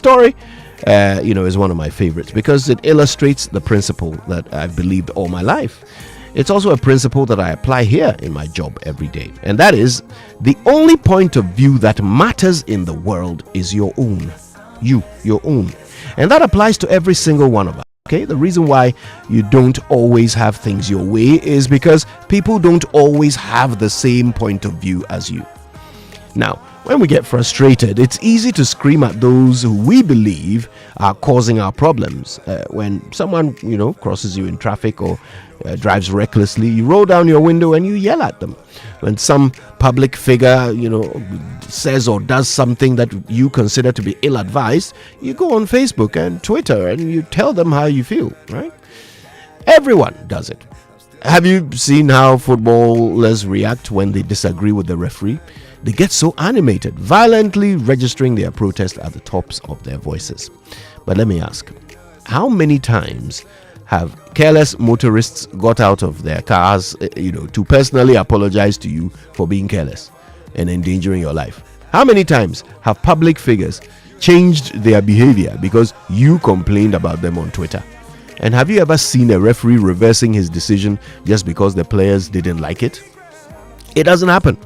story, is one of my favorites because it illustrates the principle that I've believed all my life. It's also a principle that I apply here in my job every day. And that is, the only point of view that matters in the world is your own. Your own. And that applies to every single one of us. Okay, the reason why you don't always have things your way is because people don't always have the same point of view as you. Now, when we get frustrated, it's easy to scream at those who we believe are causing our problems. When someone, crosses you in traffic or drives recklessly, you roll down your window and you yell at them. When some public figure, says or does something that you consider to be ill-advised, you go on Facebook and Twitter and you tell them how you feel, right? Everyone does it. Have you seen how footballers react when they disagree with the referee? They get so animated, violently registering their protest at the tops of their voices. But let me ask, how many times have careless motorists got out of their cars, to personally apologize to you for being careless and endangering your life? How many times have public figures changed their behavior because you complained about them on Twitter? And have you ever seen a referee reversing his decision just because the players didn't like it? It doesn't happen.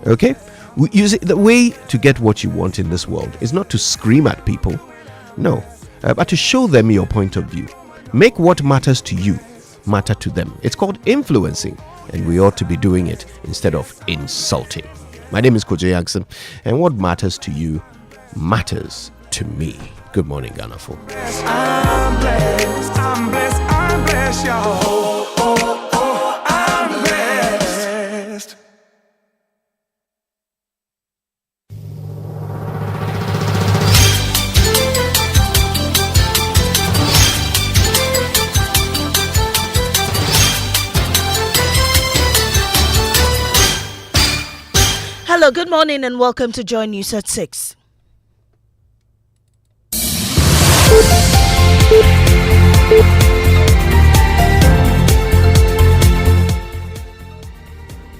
Okay? You see, the way to get what you want in this world is not to scream at people, no, but to show them your point of view. Make what matters to you matter to them. It's called influencing, and we ought to be doing it instead of insulting. My name is Kojo Jackson, and what matters to you matters to me. Good morning, Ghana folk. I'm blessed, I'm blessed, I'm blessed, y'all. I'm blessed. Hello, good morning and welcome to Joy News at 6.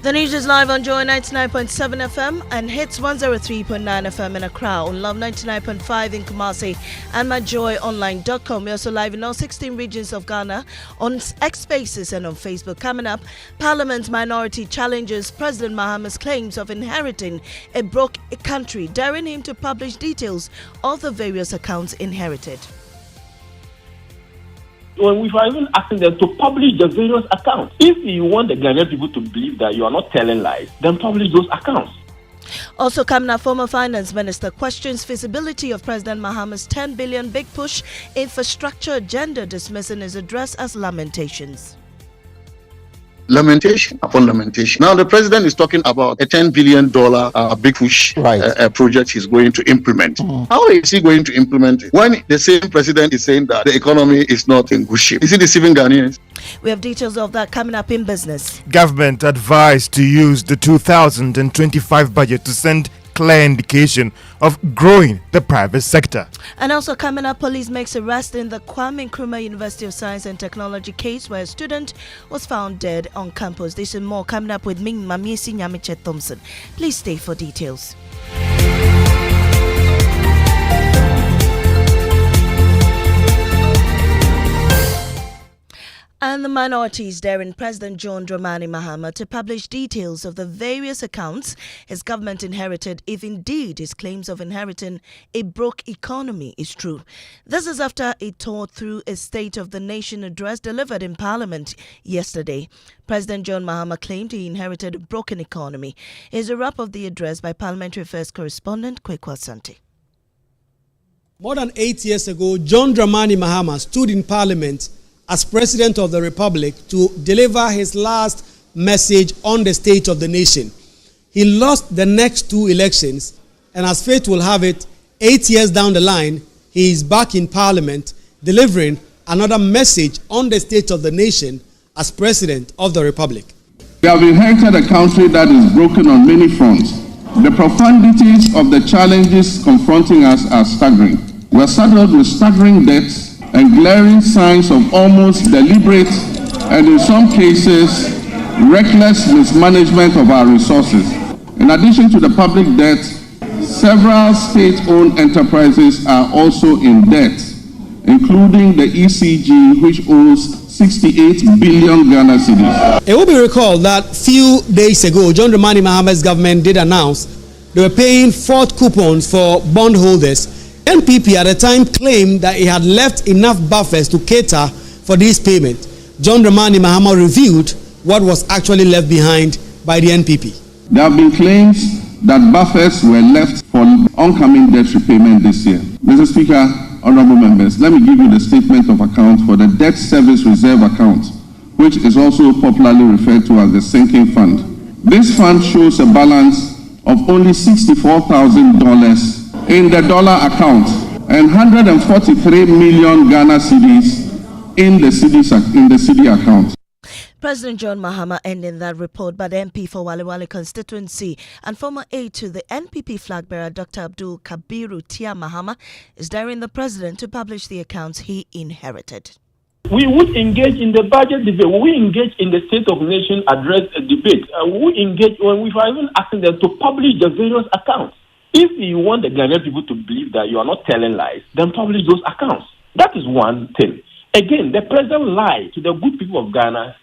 The news is live on Joy 99.7 FM and hits 103.9 FM in Accra, on Love 99.5 in Kumasi and myjoyonline.com. We're also live in all 16 regions of Ghana on X Spaces and on Facebook. Coming up, Parliament minority challenges President Mahama's claims of inheriting a broke country, daring him to publish details of the various accounts inherited. When we've even asking them to publish the various accounts. If you want the Ghanaian people to believe that you are not telling lies, then publish those accounts. Also coming up, former finance minister questions feasibility of President Mahama's 10 billion big push infrastructure agenda, dismissing his address as lamentations. Lamentation upon lamentation. Now the president is talking about a $10 billion big push project he's going to implement. How is he going to implement it when the same president is saying that the economy is not in good shape? Is he deceiving Ghanaians? We have details of that coming up in business. Government advised to use the 2025 budget to send clear indication of growing the private sector. And also coming up, police makes arrest in the Kwame Nkrumah University of Science and Technology case where a student was found dead on campus. This and more coming up with Ming Mamiesi Nyamiche Thompson. Please stay for details. And the minorities daring President John Dramani Mahama to publish details of the various accounts his government inherited, if indeed his claims of inheriting a broke economy is true. This is after he tore through a State of the Nation address delivered in Parliament yesterday. President John Mahama claimed he inherited a broken economy. Here's a wrap of the address by Parliamentary Affairs correspondent Kwekwa Asante. More than 8 years ago, John Dramani Mahama stood in Parliament as President of the Republic to deliver his last message on the state of the nation. He lost the next two elections, and as fate will have it, 8 years down the line, he is back in Parliament delivering another message on the state of the nation as President of the Republic. We have inherited a country that is broken on many fronts. The profundities of the challenges confronting us are staggering. We are saddled with staggering debts and glaring signs of almost deliberate and in some cases reckless mismanagement of our resources. In addition to the public debt, Several state-owned enterprises are also in debt, including the ECG, which owes 68 billion Ghana cedis. It will be recalled that few days ago, John Dramani Mahama's government did announce they were paying fourth coupons for bondholders. NPP at the time claimed that it had left enough buffers to cater for these payments. John Dramani Mahama revealed what was actually left behind by the NPP. There have been claims that buffers were left for oncoming debt repayment this year. Mr. Speaker, honorable members, let me give you the statement of account for the debt service reserve account, which is also popularly referred to as the sinking fund. This fund shows a balance of only $64,000 in the dollar account and 143 million Ghana cedis in the CD account. President John Mahama ending that report by the MP for Wale Wale constituency and former aide to the NPP flag bearer Dr. Abdul Kabiru Tia Mahama is daring the president to publish the accounts he inherited. We would engage in the budget debate. We engage in the State of Nation address debate. We engage when we've even asking them to publish the various accounts. If you want the Ghanaian people to believe that you are not telling lies, then publish those accounts. That is one thing. Again, the president lied to the good people of Ghana.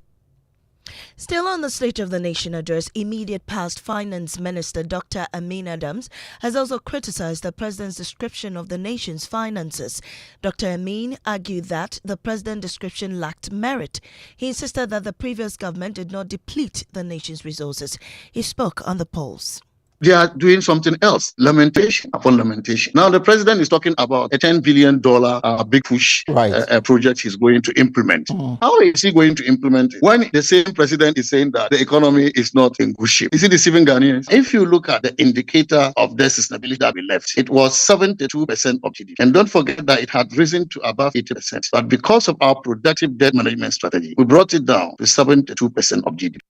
Still on the State of the Nation address, immediate past Finance Minister Dr. Amin Adams has also criticized the president's description of the nation's finances. Dr. Amin argued that the president's description lacked merit. He insisted that the previous government did not deplete the nation's resources. He spoke on the polls. They are doing something else, lamentation upon lamentation. Now the president is talking about a $10 billion big push project he's going to implement. How is he going to implement it when the same president is saying that the economy is not in good shape? Is he deceiving Ghanaians? If you look at the indicator of debt sustainability that we left, it was 72% of GDP. And don't forget that it had risen to above 80%. But because of our productive debt management strategy, we brought it down to 72% of GDP.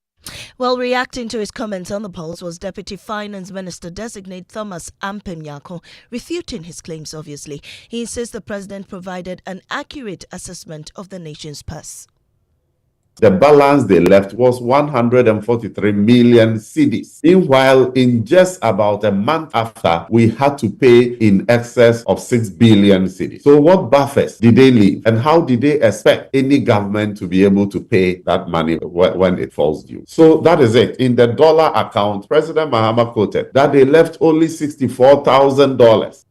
Well, reacting to his comments on the polls was Deputy Finance Minister Designate Thomas Ampem Nyako, refuting his claims, obviously. He insists the president provided an accurate assessment of the nation's purse. The balance they left was 143 million cedis. Meanwhile, in just about a month after, we had to pay in excess of 6 billion cedis. So what buffers did they leave? And how did they expect any government to be able to pay that money when it falls due? So that is it. In the dollar account, President Mahama quoted that they left only $64,000.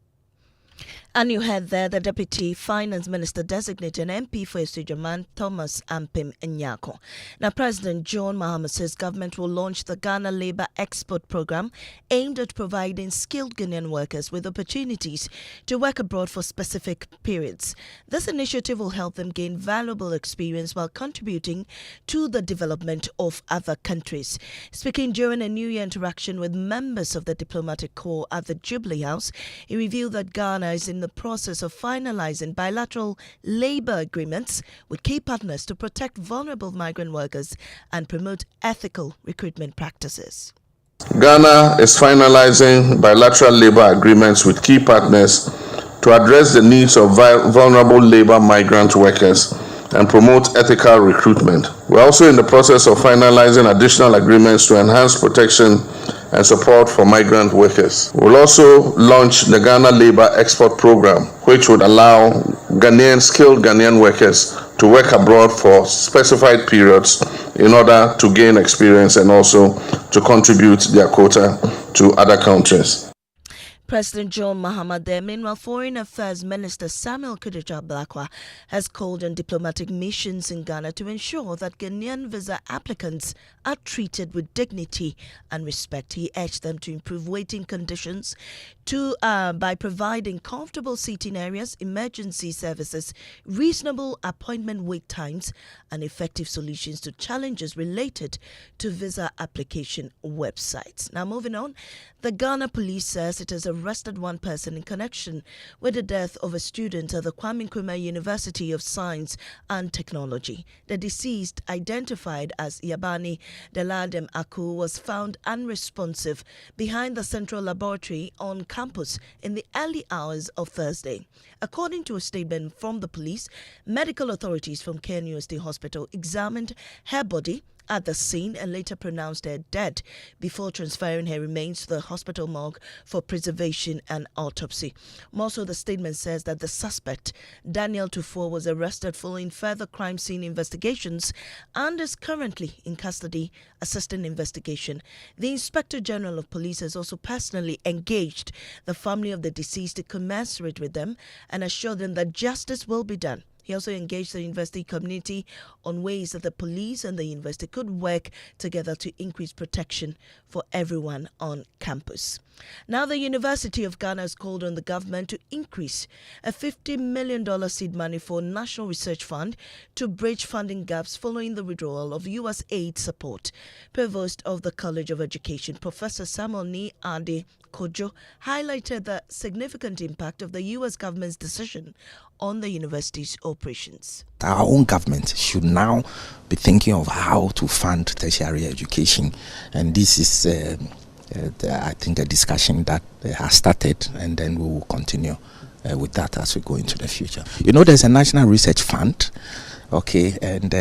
And you heard there the Deputy Finance Minister Designate and MP for Esujaman, Thomas Ampem Nyako. Now, President John Mahama says government will launch the Ghana Labour Export Program aimed at providing skilled Ghanaian workers with opportunities to work abroad for specific periods. This initiative will help them gain valuable experience while contributing to the development of other countries. Speaking during a New Year interaction with members of the diplomatic corps at the Jubilee House, he revealed that Ghana is in the process of finalizing bilateral labor agreements with key partners to protect vulnerable migrant workers and promote ethical recruitment practices. Ghana is finalizing bilateral labor agreements with key partners to address the needs of vulnerable labor migrant workers and promote ethical recruitment. We're also in the process of finalizing additional agreements to enhance protection and support for migrant workers. We'll also launch the Ghana Labour Export Program, which would allow skilled Ghanaian workers to work abroad for specified periods in order to gain experience and also to contribute their quota to other countries. President John Mahama there. Meanwhile, Foreign Affairs Minister Samuel Kudicha Blakwa has called on diplomatic missions in Ghana to ensure that Ghanaian visa applicants are treated with dignity and respect. He urged them to improve waiting conditions by providing comfortable seating areas, emergency services, reasonable appointment wait times, and effective solutions to challenges related to visa application websites. Now, moving on, the Ghana Police says it has arrested one person in connection with the death of a student at the Kwame Nkrumah University of Science and Technology. The deceased, identified as Yabani Deladem Aku, was found unresponsive behind the Central Laboratory on campus in the early hours of Thursday. According to a statement from the police, medical authorities from KNUST Hospital examined her body at the scene and later pronounced her dead before transferring her remains to the hospital morgue for preservation and autopsy. Also, the statement says that the suspect, Daniel Tufor, was arrested following further crime scene investigations and is currently in custody assisting investigation. The Inspector General of Police has also personally engaged the family of the deceased to commensurate with them and assure them that justice will be done. He also engaged the university community on ways that the police and the university could work together to increase protection for everyone on campus. Now, the University of Ghana has called on the government to increase a $50 million seed money for National Research Fund to bridge funding gaps following the withdrawal of U.S. aid support. Provost of the College of Education, Professor Samuel Ni Ade Kojo, highlighted the significant impact of the U.S. government's decision on the university's operations. Our own government should now be thinking of how to fund tertiary education, and this is I think a discussion that has started, and then we will continue with that as we go into the future. You know, there's a National Research Fund, okay, and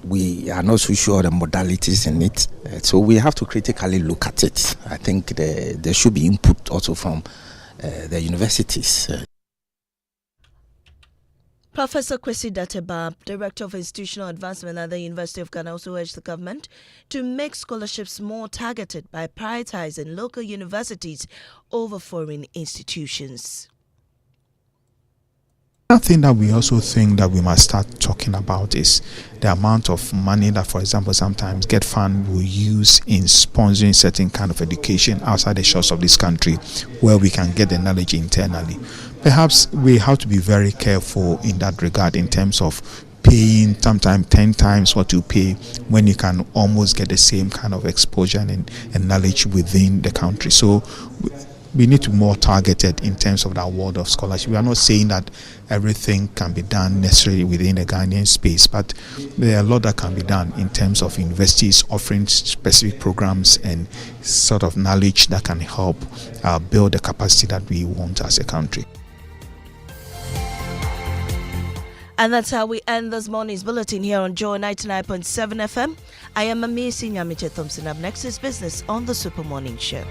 we are not so sure the modalities in it, so we have to critically look at it. I think there should be input also from the universities. Professor Kwesi Dateba, Director of Institutional Advancement at the University of Ghana, also urged the government to make scholarships more targeted by prioritizing local universities over foreign institutions. Another thing that we also think that we must start talking about is the amount of money that, for example, sometimes Get Fund will use in sponsoring certain kind of education outside the shores of this country where we can get the knowledge internally. Perhaps we have to be very careful in that regard in terms of paying sometimes 10 times what you pay when you can almost get the same kind of exposure and knowledge within the country. So we need to be more targeted in terms of that world of scholarship. We are not saying that everything can be done necessarily within the Ghanaian space, but there are a lot that can be done in terms of universities offering specific programs and sort of knowledge that can help build the capacity that we want as a country. And that's how we end this morning's bulletin here on Joy 99.7 FM. I am Amisi Nyamiche Thompson. Up next is Business on the Super Morning Show.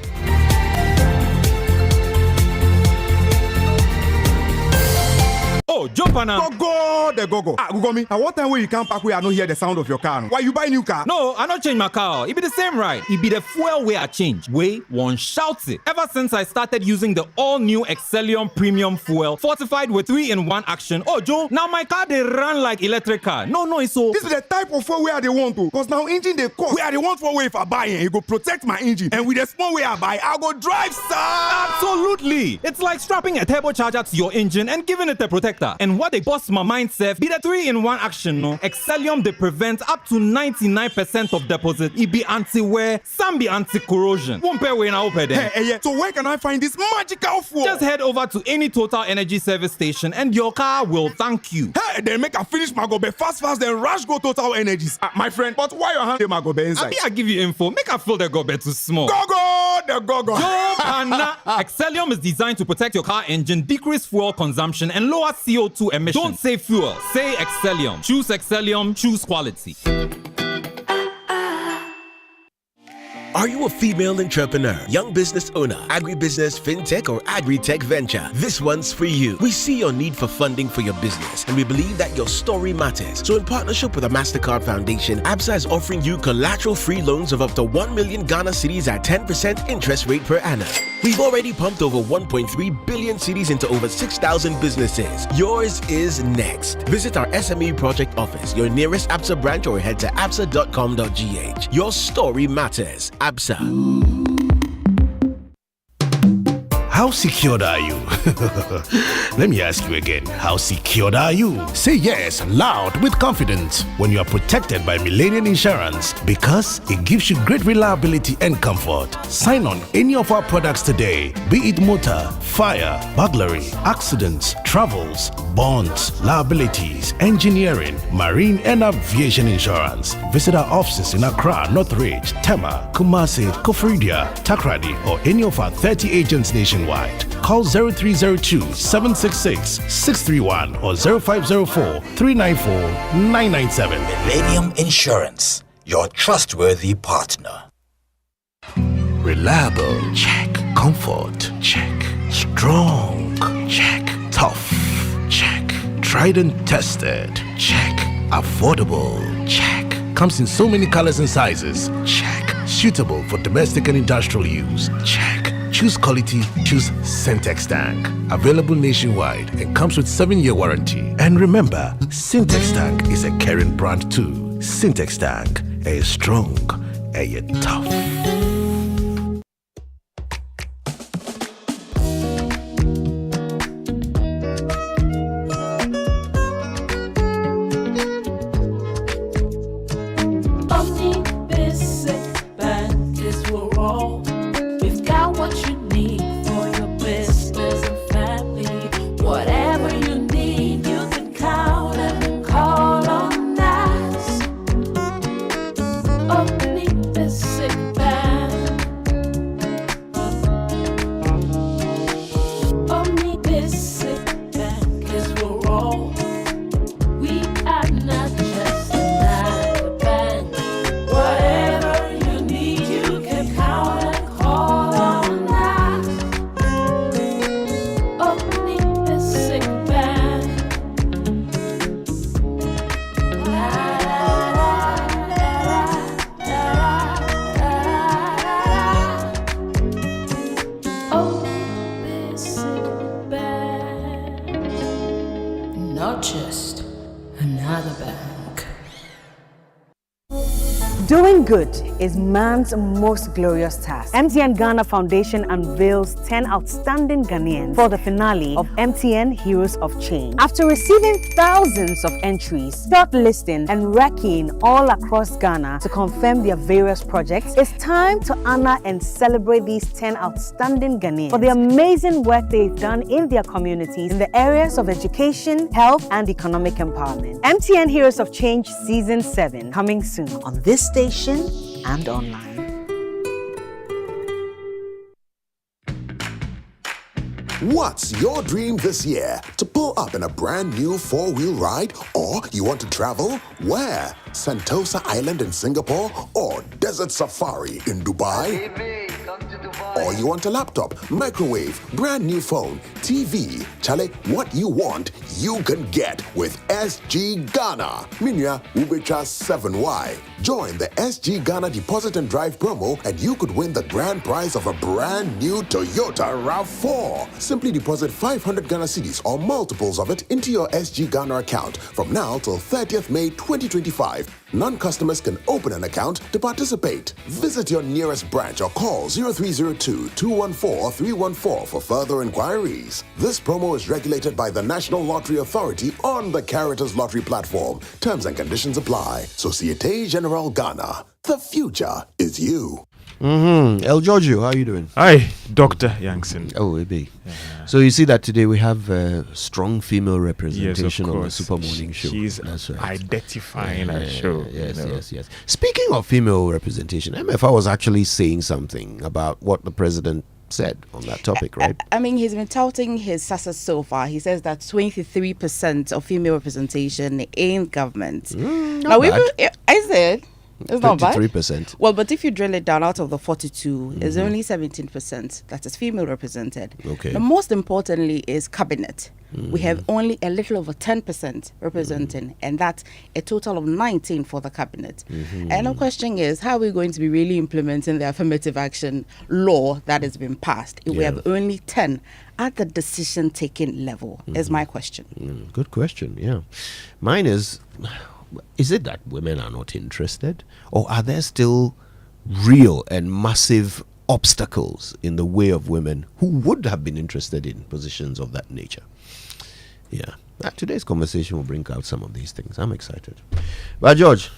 Oh, jump on now. Go. Google me. At what time when you come back where I don't hear the sound of your car? Why you buy new car? No, I not change my car. It be the same ride. It be the fuel way I change. Way one shouts it. Ever since I started using the all-new Excellium Premium Fuel, fortified with 3-in-1 action. Oh, Joe, now my car they run like electric car. No, it's so. This is the type of fuel where they want to. Because now engine they cost. Where they want for way if I buy it, it go protect my engine. And with the small way I buy, I go drive, sir. Absolutely. It's like strapping a turbocharger to your engine and giving it a protector. And what they bust my mind, Seth, be the 3-in-1 action, no? Excellium, they prevent up to 99% of deposit. It be anti-wear, some be anti-corrosion. Won't pay when I open them. Hey, so where can I find this magical fuel? Just head over to any Total Energy service station and your car will thank you. Hey, then make a finish my gobe fast, then rush go Total Energies. My friend, but why your hand my gobe inside? I give you info. Make a feel the gobe too small. Go. Yo, Pana. Excellium is designed to protect your car engine, decrease fuel consumption, and lower CO2 emissions. Don't say fuel, say Excellium. Choose Excellium, choose quality. Are you a female entrepreneur, young business owner, agribusiness, fintech, or agri-tech venture? This one's for you. We see your need for funding for your business, and we believe that your story matters. So in partnership with the MasterCard Foundation, ABSA is offering you collateral-free loans of up to 1 million Ghana cedis at 10% interest rate per annum. We've already pumped over 1.3 billion cedis into over 6,000 businesses. Yours is next. Visit our SME project office, your nearest ABSA branch, or head to absa.com.gh. Your story matters. ABSA. How secured are you? Let me ask you again. How secured are you? Say yes loud with confidence when you are protected by Millennium Insurance, because it gives you great reliability and comfort. Sign on any of our products today, be it motor, fire, burglary, accidents, travels, bonds, liabilities, engineering, marine and aviation insurance. Visit our offices in Accra, Northridge, Tema, Kumasi, Kofridia, Takrady, or any of our 30 agents nationwide. Call 0302-766-631 or 0504-394-997. Millennium Insurance. your trustworthy partner. Reliable, check. Comfort, check. Strong, check. Tough, check. Tried and tested, check. Affordable, check. Comes in so many colors and sizes, check. Suitable for domestic and industrial use, check. Choose quality, choose Syntex Tank. Available nationwide and comes with 7-year warranty. And remember, Syntex Tank is a caring brand too. Syntex Tank, a strong, a tough. Not just another bank. Doing good is man's most glorious task. MTN Ghana Foundation unveils 10 outstanding Ghanaians for the finale of MTN Heroes of Change. After receiving thousands of entries, shortlisting and ranking all across Ghana to confirm their various projects, it's time to honor and celebrate these 10 outstanding Ghanaians for the amazing work they've done in their communities in the areas of education, health, and economic empowerment. MTN Heroes of Change Season 7 coming soon on this station and online. What's your dream this year? To pull up in a brand new 4-wheel ride? Or you want to travel? Where? Sentosa Island in Singapore? Or Desert Safari in Dubai? Or you want a laptop, microwave, brand new phone, TV? Chale, what you want, you can get with SG Ghana. Minya Ubecha 7Y. Join the SG Ghana Deposit and Drive promo and you could win the grand prize of a brand new Toyota RAV4. Simply deposit 500 Ghana cedis or multiples of it into your SG Ghana account from now till 30th May 2025. Non-customers can open an account to participate. Visit your nearest branch or call 0302-214-314 for further inquiries. This promo is regulated by the National Lottery Authority on the Caritas Lottery platform. Terms and conditions apply. Societe Generale Ghana. The future is you. El Giorgio, how are you doing? Hi, Dr. Yankson. Oh, AB. So you see that today we have strong female representation on the Super Morning Show. She's identifying our show. Yes. Speaking of female representation, MFA was actually saying something about what the president said on that topic, right? I mean, he's been touting his success so far. He says that 23% of female representation in government. Not bad. I said... It's not bad. 23%. Well, but if you drill it down, out of the 42, it's only 17% that is female represented. Okay. The most importantly is cabinet. We have only a little over 10% representing, and that's a total of 19 for the cabinet. And the question is, how are we going to be really implementing the affirmative action law that has been passed if we have only 10 at the decision-taking level, is my question. Good question, yeah. Mine is it that women are not interested, or are there still real and massive obstacles in the way of women who would have been interested in positions of that nature? Yeah. Today's conversation will bring out some of these things. I'm excited. But George,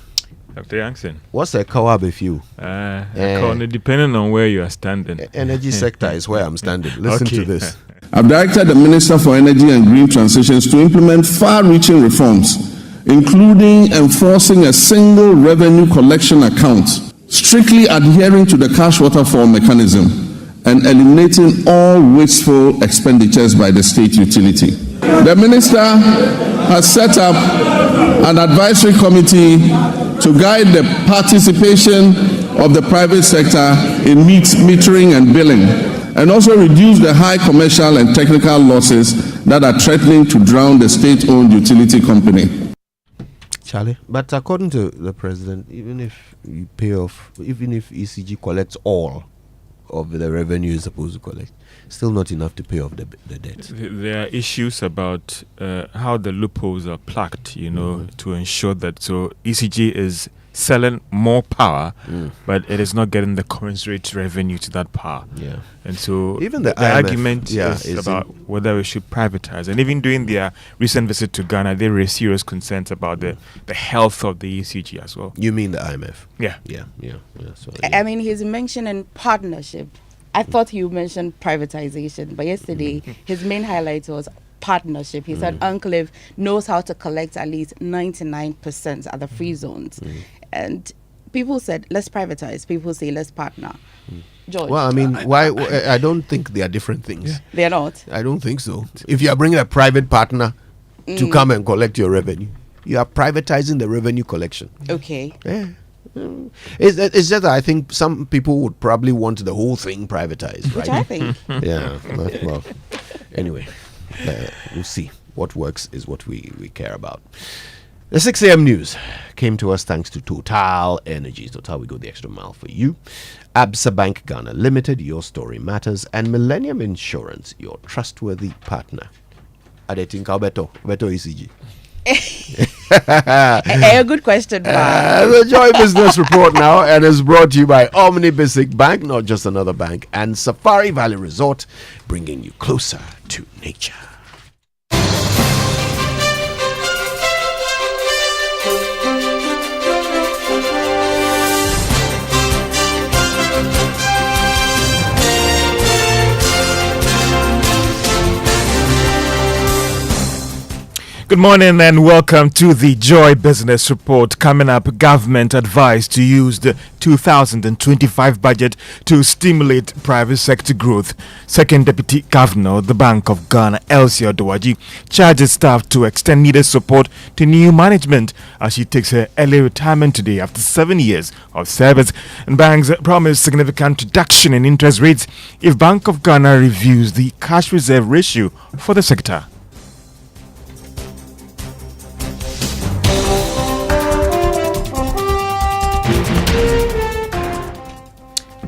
Dr. Yankson, what's a co-op with you? Depending on where you are standing. Energy sector is where I'm standing. Listen to this. I've directed the Minister for Energy and Green Transitions to implement far-reaching reforms, including enforcing a single revenue collection account, strictly adhering to the cash waterfall mechanism, and eliminating all wasteful expenditures by the state utility. The Minister has set up an advisory committee to guide the participation of the private sector in metering and billing, and also reduce the high commercial and technical losses that are threatening to drown the state-owned utility company. Charlie, but according to the president, even if you pay off, even if ECG collects all of the revenue it's supposed to collect, still not enough to pay off the debt. There are issues about how the loopholes are plugged, to ensure that. So ECG is selling more power, but it is not getting the commensurate revenue to that power. Yeah. And so even the argument is about whether we should privatize. And even during their recent visit to Ghana, they raised serious concerns about the health of the ECG as well. You mean the IMF? Yeah. So, I mean, he's mentioning partnership. I thought you mentioned privatization, but yesterday his main highlight was partnership. He said Enclave knows how to collect at least 99% at the free zones. And people said, let's privatize. People say, let's partner. George. Well, I mean, why? I don't think they are different things. Yeah. They are not. I don't think so. If you are bringing a private partner to come and collect your revenue, you are privatizing the revenue collection. Okay. Yeah. It's just that I think some people would probably want the whole thing privatized, right? Which I think. Yeah. Well, anyway, we'll see. What works is what we care about. The 6 a.m. news came to us thanks to Total Energies. Total, we go the extra mile for you. Absa Bank Ghana Limited, your story matters. And Millennium Insurance, your trustworthy partner. Adetin Beto ECG. A good question. The Joy Business Report now, and is brought to you by Omni Basic Bank, not just another bank, and Safari Valley Resort, bringing you closer to nature. Good morning and welcome to the Joy Business Report. Coming up, government advised to use the 2025 budget to stimulate private sector growth. Second Deputy Governor of the Bank of Ghana, Elsie Odowaji, charges staff to extend needed support to new management as she takes her early retirement today after 7 years of service. And banks promise significant reduction in interest rates if Bank of Ghana reviews the cash reserve ratio for the sector.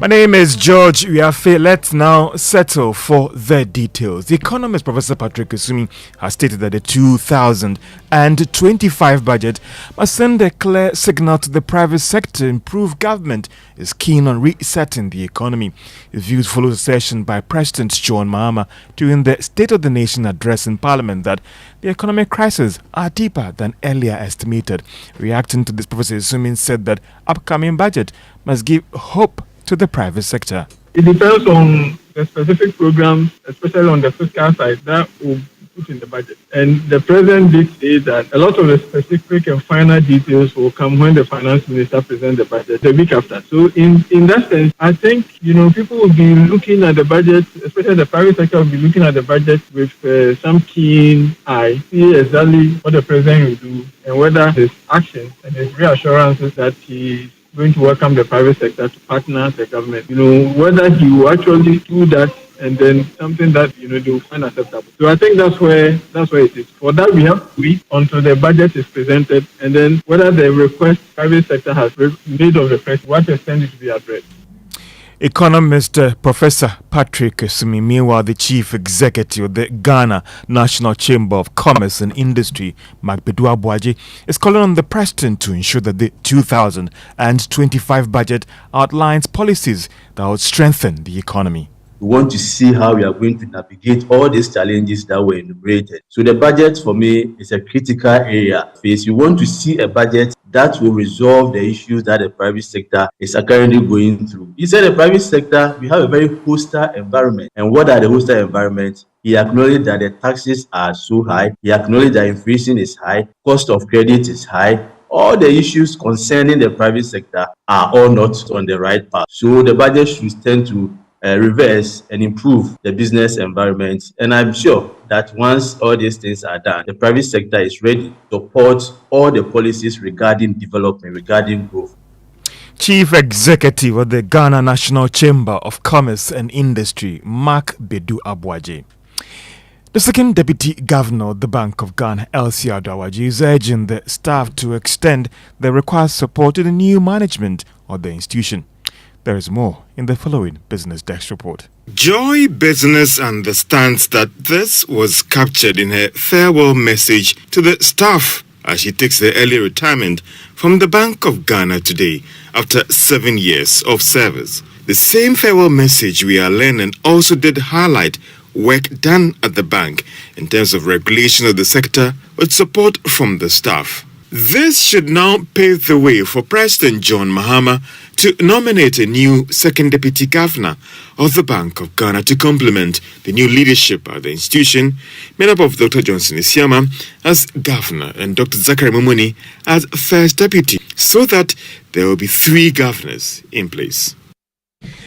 My name is George Uyafe. Let's now settle for the details. The economist Professor Patrick Esumi has stated that the 2025 budget must send a clear signal to the private sector to improve government is keen on resetting the economy. His views follow a session by President John Mahama during the State of the Nation address in Parliament that the economic crises are deeper than earlier estimated. Reacting to this, Professor Esumi said that upcoming budget must give hope to the private sector. It depends on the specific programs, especially on the fiscal side, that will be put in the budget. And the president did say that a lot of the specific and final details will come when the finance minister presents the budget the week after. So in that sense, I think, people will be looking at the budget, especially the private sector will be looking at the budget with some keen eye, see exactly what the president will do and whether his actions and his reassurances that he going to welcome the private sector to partner the government. Whether he will actually do that and then something that, they will find acceptable. So I think that's where it is. For that, we have to wait until the budget is presented and then whether the request private sector has made of the request, what extent it will be addressed. Economist Professor Patrick Esumi, meanwhile, the Chief Executive of the Ghana National Chamber of Commerce and Industry, Magbedu Abuaji, is calling on the President to ensure that the 2025 budget outlines policies that will strengthen the economy. We want to see how we are going to navigate all these challenges that were enumerated. So the budget for me is a critical area. We want to see a budget that will resolve the issues that the private sector is currently going through. He said the private sector, we have a very hostile environment. And what are the hostile environments? He acknowledged that the taxes are so high. He acknowledged that inflation is high. Cost of credit is high. All the issues concerning the private sector are all not on the right path. So the budget should tend to reverse and improve the business environment. And I'm sure that once all these things are done, the private sector is ready to support all the policies regarding development, regarding growth. Chief Executive of the Ghana National Chamber of Commerce and Industry, Mark Bedu Abwaje. The second Deputy Governor of the Bank of Ghana, Elsie Adawaji, is urging the staff to extend the required support to the new management of the institution. There is more in the following Business Desk report. Joy Business understands that this was captured in her farewell message to the staff as she takes the early retirement from the Bank of Ghana today after 7 years of service. The same farewell message, we are learning, also did highlight work done at the bank in terms of regulation of the sector with support from the staff. This should now pave the way for President John Mahama to nominate a new second deputy governor of the Bank of Ghana to complement the new leadership at the institution, made up of Dr. Johnson Isiama as governor and Dr. Zachary Mumuni as first deputy, so that there will be 3 governors in place.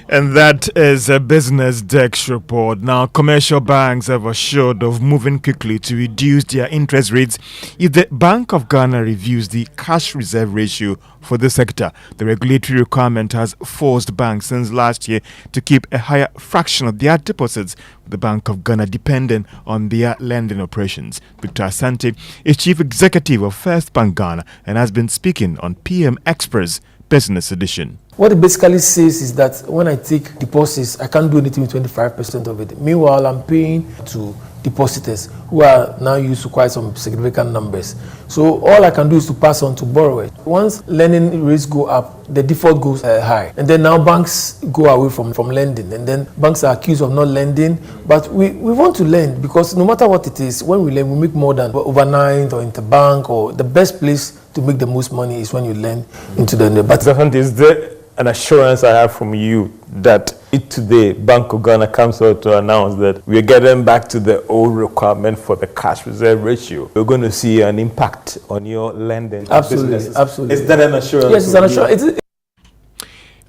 And that is a Business Desk report. Now, commercial banks have assured of moving quickly to reduce their interest rates if the Bank of Ghana reviews the cash reserve ratio for the sector. The regulatory requirement has forced banks since last year to keep a higher fraction of their deposits with the Bank of Ghana dependent on their lending operations. Victor Asante is Chief Executive of First Bank Ghana and has been speaking on PM Express Business Edition. What it basically says is that when I take deposits, I can't do anything with 25% of it. Meanwhile, I'm paying to depositors who are now used to quite some significant numbers. So all I can do is to pass on to borrowers. Once lending rates go up, the default goes high. And then now banks go away from lending. And then banks are accused of not lending. But we want to lend because no matter what it is, when we lend, we make more than overnight or interbank, or the best place to make the most money is when you lend into the... But is there an assurance I have from you that today Bank of Ghana comes out to announce that we're getting back to the old requirement for the cash reserve ratio, we're going to see an impact on your lending? Absolutely, absolutely. Is that an assurance? Yes, it's an assurance.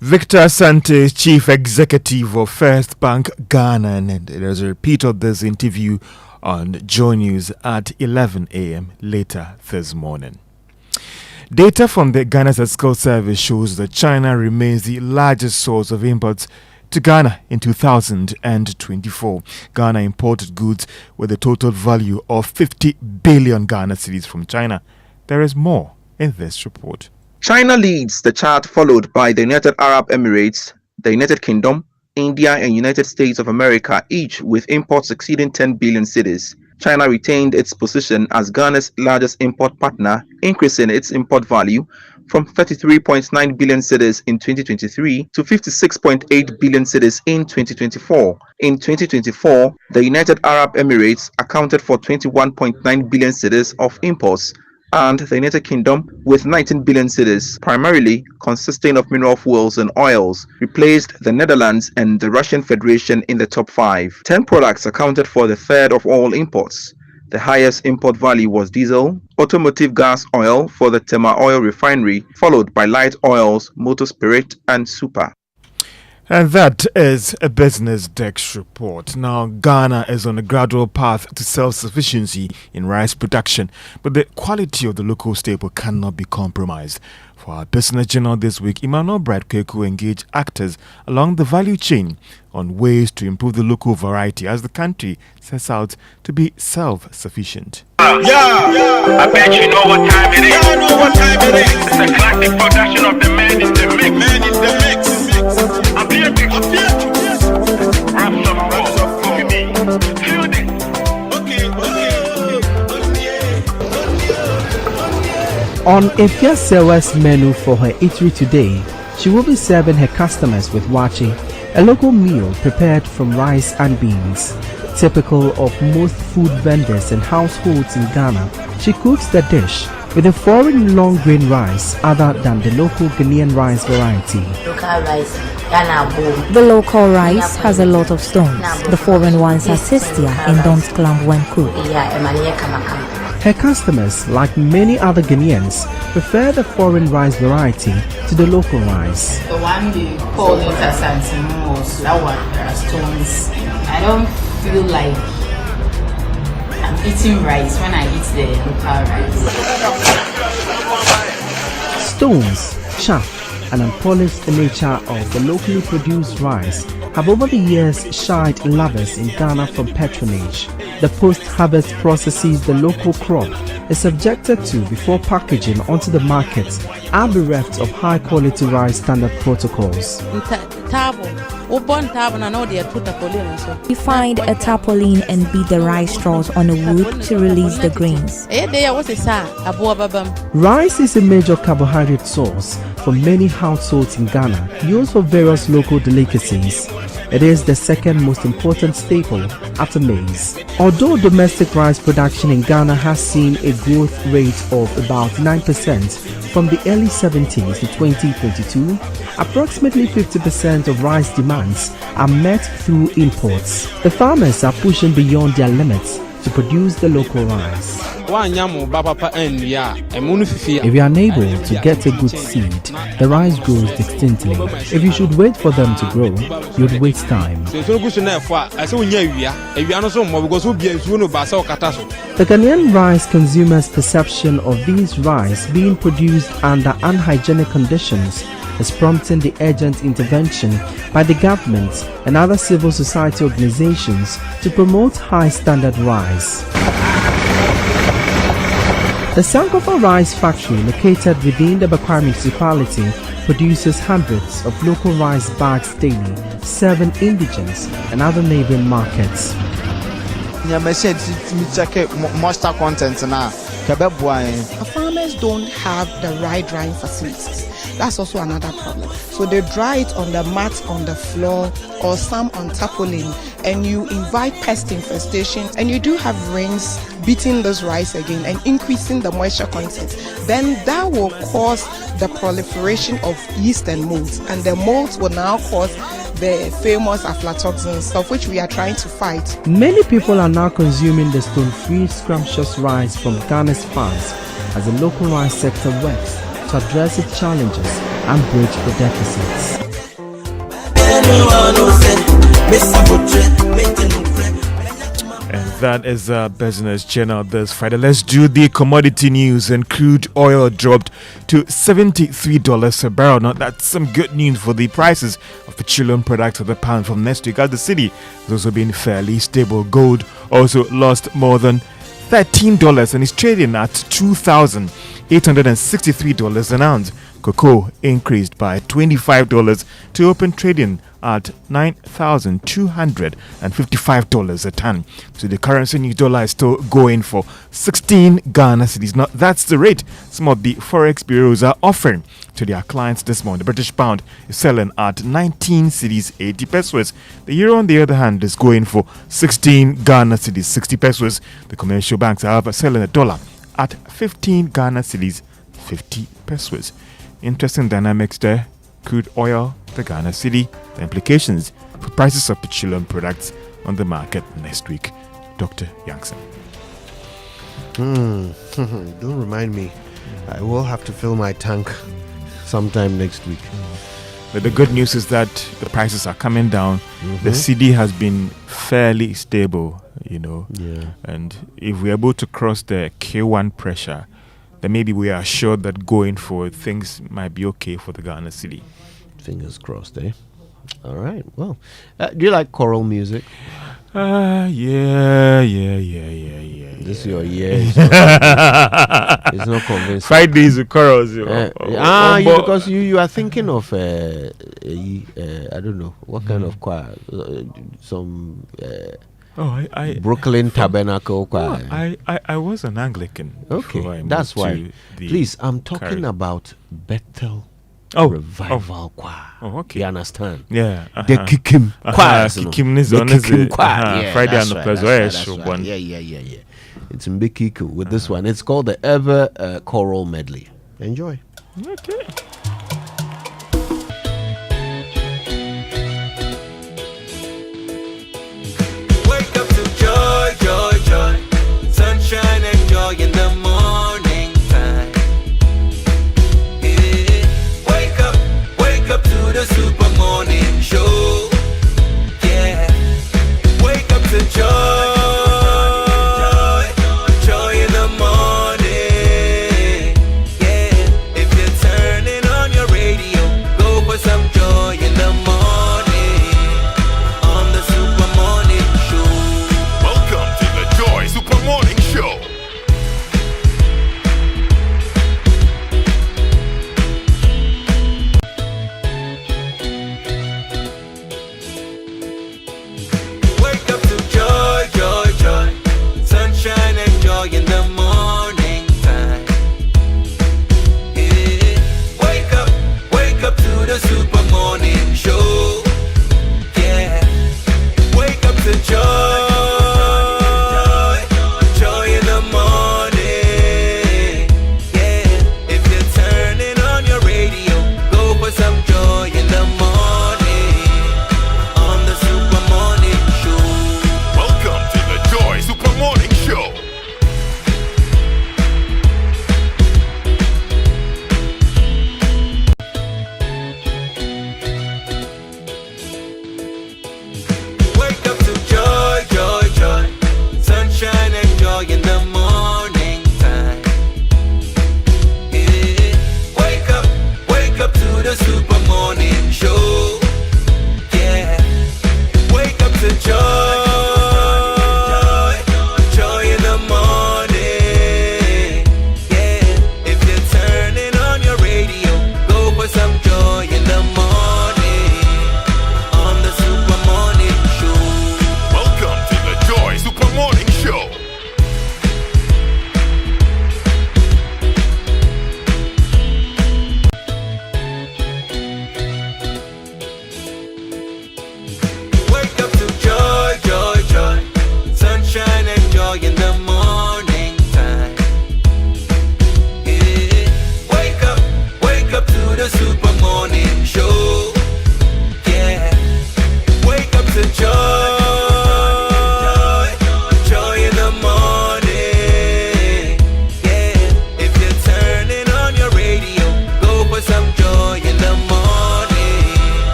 Victor Asante, Chief Executive of First Bank Ghana, and there's a repeat of this interview on Joy News at 11 a.m. later this morning. Data from the Ghana Statistical Service shows that China remains the largest source of imports to Ghana in 2024. Ghana imported goods with a total value of 50 billion Ghana cedis from China. There is more in this report. China leads the chart, followed by the United Arab Emirates, the United Kingdom, India, and United States of America, each with imports exceeding 10 billion cedis. China retained its position as Ghana's largest import partner, increasing its import value from 33.9 billion cedis in 2023 to 56.8 billion cedis in 2024. In 2024, the United Arab Emirates accounted for 21.9 billion cedis of imports, and the United Kingdom, with 19 billion cedis, primarily consisting of mineral fuels and oils, replaced the Netherlands and the Russian Federation in the top 5. 10 products accounted for the third of all imports. The highest import value was diesel, automotive gas oil for the Tema Oil Refinery, followed by light oils, motor spirit, and super. And that is a Business Desk report. Now, Ghana is on a gradual path to self-sufficiency in rice production, but the quality of the local staple cannot be compromised. For our Business Journal this week, Emmanuel Bradkweku engaged actors along the value chain on ways to improve the local variety as the country sets out to be self-sufficient. I bet you know what time it is. Yeah, I know what time it is. It's a classic production of the Man in the Mix. Man in the Mix. I'm here to rap some more for me. Feel this. On Efia Sewa's menu for her eatery today, she will be serving her customers with wachi, a local meal prepared from rice and beans. Typical of most food vendors and households in Ghana, she cooks the dish with a foreign long grain rice other than the local Ghanaian rice variety. Local rice The local rice has a lot of stones. The foreign ones are tastier and don't clump when cooked. Her customers, like many other Ghanaians, prefer the foreign rice variety to the local rice. The one we call it Asantimo or flour, there are stones. I don't feel like I'm eating rice when I eat the local rice. Stones, chaff, and unpolished nature of the locally produced rice have over the years shied lovers in Ghana from patronage. The post-harvest processes the local crop is subjected to before packaging onto the market are bereft of high-quality rice standard protocols. We find a tarpaulin and beat the rice straws on a wood to release the grains. Rice is a major carbohydrate source for many households in Ghana, used for various local delicacies. It is the second most important staple after maize. Although domestic rice production in Ghana has seen a growth rate of about 9% from the early 70s to 2022, approximately 50% of rice demands are met through imports. The farmers are pushing beyond their limits to produce the local rice. If you are unable to get a good seed, the rice grows distinctly. If you should wait for them to grow, you'd waste time. The Ghanaian rice consumers' perception of these rice being produced under unhygienic conditions is prompting the urgent intervention by the government and other civil society organizations to promote high-standard rice. The Sankofa Rice Factory, located within the Bakwai municipality, produces hundreds of local rice bags daily, serving indigents and other neighboring markets. Moisture content now. Farmers don't have the right drying facilities. That's also another problem. So they dry it on the mat on the floor or some on tarpaulin, and you invite pest infestation, and you do have rains beating this rice again and increasing the moisture content. Then that will cause the proliferation of yeast and molds, and the molds will now cause the famous aflatoxins, of which we are trying to fight. Many people are now consuming the stone-free scrumptious rice from Ghana's farms as the local rice sector works to address its challenges and bridge the deficits. And that is our business channel this Friday. Let's do the commodity news. And crude oil dropped to $73 a barrel. Now that's some good news for the prices of petroleum products of the pound from next week, as the city has also been fairly stable. Gold also lost more than $13 and is trading at $2,863 an ounce. Cocoa increased by $25 to open trading at $9,255 a ton. So the currency new dollar is still going for 16 Ghana cedis. Now that's the rate some of the forex bureaus are offering to their clients this morning. The British pound is selling at 19 cedis 80 pesos. The euro, on the other hand, is going for 16 Ghana cedis 60 pesos. The commercial banks are selling a dollar at 15 Ghana cedis 50 pesos. Interesting dynamics there. Crude oil, the Ghana cedi, the implications for prices of petroleum products on the market next week. Dr. Yankson. Don't remind me. I will have to fill my tank sometime next week. But the good news is that the prices are coming down. The cedi has been fairly stable, you know. Yeah. And if we're able to cross the K1 pressure, then maybe we are sure that going forward things might be okay for the Ghana cedi. Fingers crossed, eh? All right. Well, do you like choral music? Yeah. This is your it's not convincing. Fridays with chorals. Because you are thinking of I don't know what kind of choir. Some. I Brooklyn Tabernacle Choir. I was an Anglican. Okay, that's why. Please, I'm talking about Bethel Revival Choir. Oh, okay. You understand? Yeah. The Kikim Choir. Kikim is on the Choir. Friday and the Plaza. Yeah. It's in Bikiku with this one. It's called the Ever Choral Medley. Enjoy. Okay.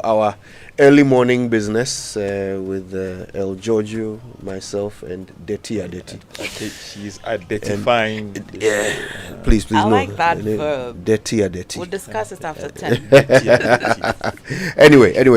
our early morning business with El Giorgio, myself, and Deti Adeti. She's identifying. Please, I no. like that verb. Deti Adeti. We'll discuss it after 10. Anyway,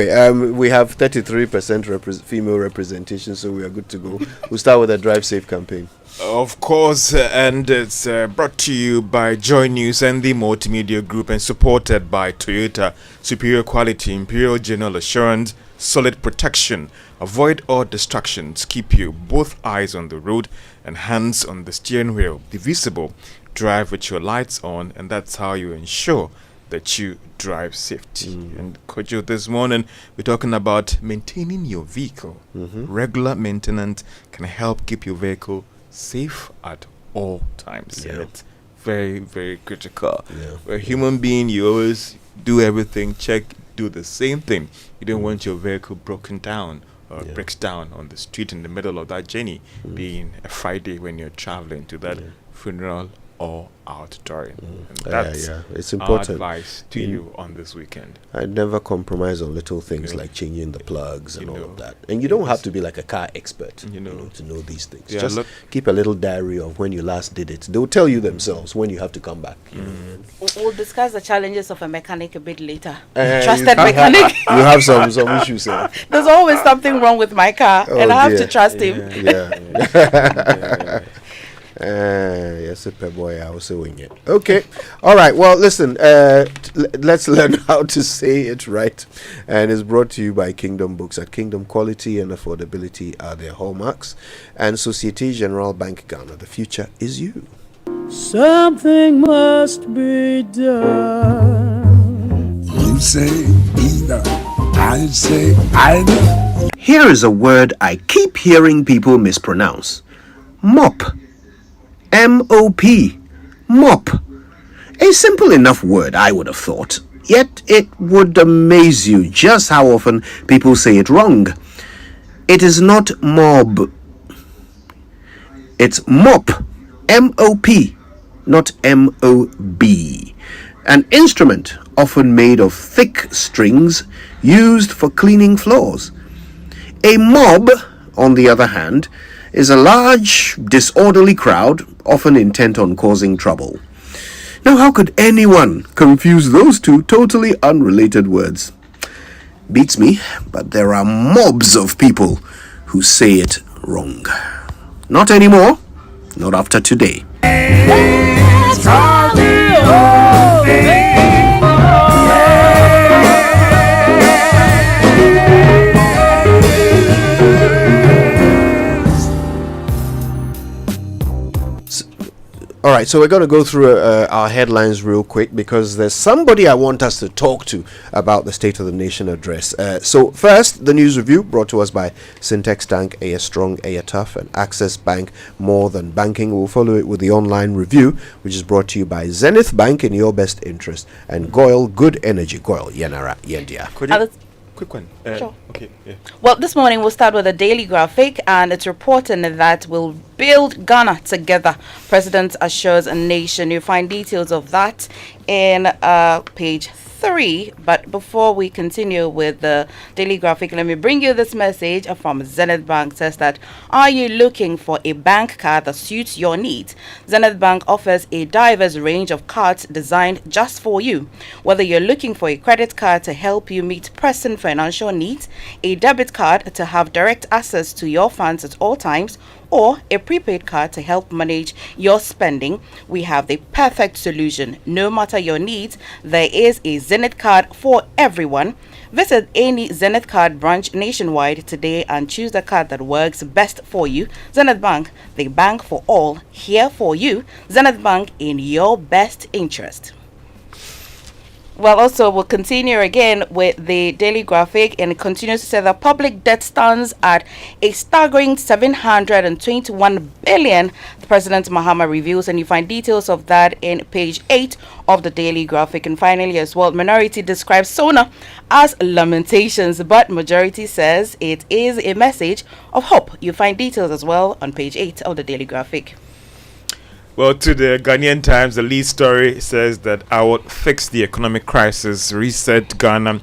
we have 33% female representation, so we are good to go. We'll start with a Drive Safe campaign. Of course, and it's brought to you by Joy News and the Multimedia Group and supported by Toyota. Superior quality, Imperial General Assurance, solid protection. Avoid all distractions. Keep you both eyes on the road and hands on the steering wheel. Be visible. Drive with your lights on, and that's how you ensure that you drive safety. And Kojo, this morning we're talking about maintaining your vehicle. Regular maintenance can help keep your vehicle safe at all times. And it's very, very critical. For a human being, you always do everything, do the same thing. You don't want your vehicle broken down or breaks down on the street in the middle of that journey, being a Friday when you're traveling to that funeral or outdooring. And that's it's important. Our advice to you on this weekend. I never compromise on little things like changing the plugs and all of that. And you don't have to be like a car expert, to know these things. Just keep a little diary of when you last did it. They'll tell you themselves when you have to come back. We'll discuss the challenges of a mechanic a bit later. Trusted mechanic. You have some issues. There's always something wrong with my car, and I have to trust him. Yes, a boy, I was saying it. Okay, all right. Well, listen. Let's learn how to say it right, and it's brought to you by Kingdom Books. At Kingdom, quality and affordability are their hallmarks, and Societe Generale Bank Ghana. The future is you. Something must be done. You say either, I say either. Here is a word I keep hearing people mispronounce: mop. M-O-P. Mop. A simple enough word, I would have thought. Yet it would amaze you just how often people say it wrong. It is not mob. It's mop. M-O-P. Not M-O-B. An instrument often made of thick strings used for cleaning floors. A mob, on the other hand, is a large, disorderly crowd, often intent on causing trouble. Now, how could anyone confuse those two totally unrelated words? Beats me, but there are mobs of people who say it wrong. Not anymore. Not after today. All right, so we're going to go through our headlines real quick because there's somebody I want us to talk to about the State of the Nation address. So first, the news review brought to us by Syntex Tank, Air Strong, Air Tough, and Access Bank, More Than Banking. We'll follow it with the online review, which is brought to you by Zenith Bank, in your best interest, and Goyle, Good Energy. Goyle, Yenara, Yendia. Quick one. Sure. Okay. Yeah. Well, this morning we'll start with a daily graphic, and it's reporting that we'll build Ghana together. President assures a nation. You'll find details of that in page 3. But before we continue with the daily graphic, let me bring you this message from Zenith Bank. It says that, are you looking for a bank card that suits your needs? Zenith Bank offers a diverse range of cards designed just for you. Whether you're looking for a credit card to help you meet pressing financial needs, a debit card to have direct access to your funds at all times, or a prepaid card to help manage your spending, we have the perfect solution. No matter your needs, there is a Zenith card for everyone. Visit any Zenith card branch nationwide today and choose the card that works best for you. Zenith Bank, the bank for all, here for you. Zenith Bank, in your best interest. Well, also, we'll continue again with the daily graphic, and it continues to say that public debt stands at a staggering 721 billion. President Mahama reveals, and you find details of that in page 8 of the daily graphic. And finally, as well, minority describes SONA as lamentations, but majority says it is a message of hope. You find details as well on page 8 of the daily graphic. Well, to the Ghanaian Times, the lead story says that I will fix the economic crisis, reset Ghana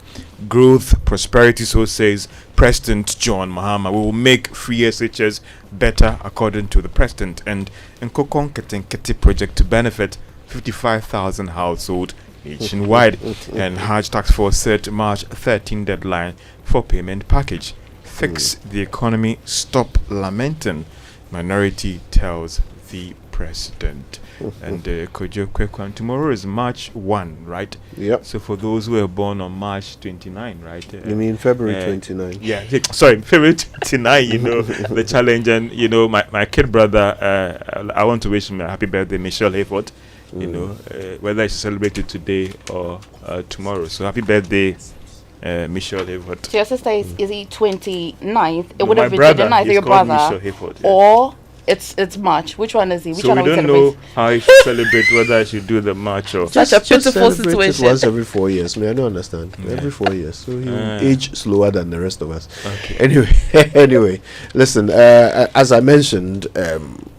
growth, prosperity, so says President John Mahama. We will make free SHS better, according to the president, and Nkokon Ketenkete project to benefit 55,000 households nationwide. And Hajj Task Force set March 13 deadline for payment package. Fix the economy, stop lamenting, minority tells the president. And Kojo Kwekwan, tomorrow is March 1, right? Yep. So for those who were born on March 29, right? You mean February 29? Yeah, sorry, February 29, you know, the challenge. And, you know, my kid brother, I want to wish him a happy birthday, Michelle Hayford, you know, whether it's celebrated today or tomorrow. So happy birthday, Michelle Hayford. So your sister is he 29th? It No, would my have been brother, 29th, he's your called brother. Michelle Hayford, yeah. Or it's March. Which one is he? Which So one we are we don't celebrating? know how I should celebrate, whether I should do the march or... Such a pitiful celebrate it situation. once every 4 years. I don't understand. Yeah. Every 4 years. So he will age slower than the rest of us. Okay. Anyway, listen, as I mentioned,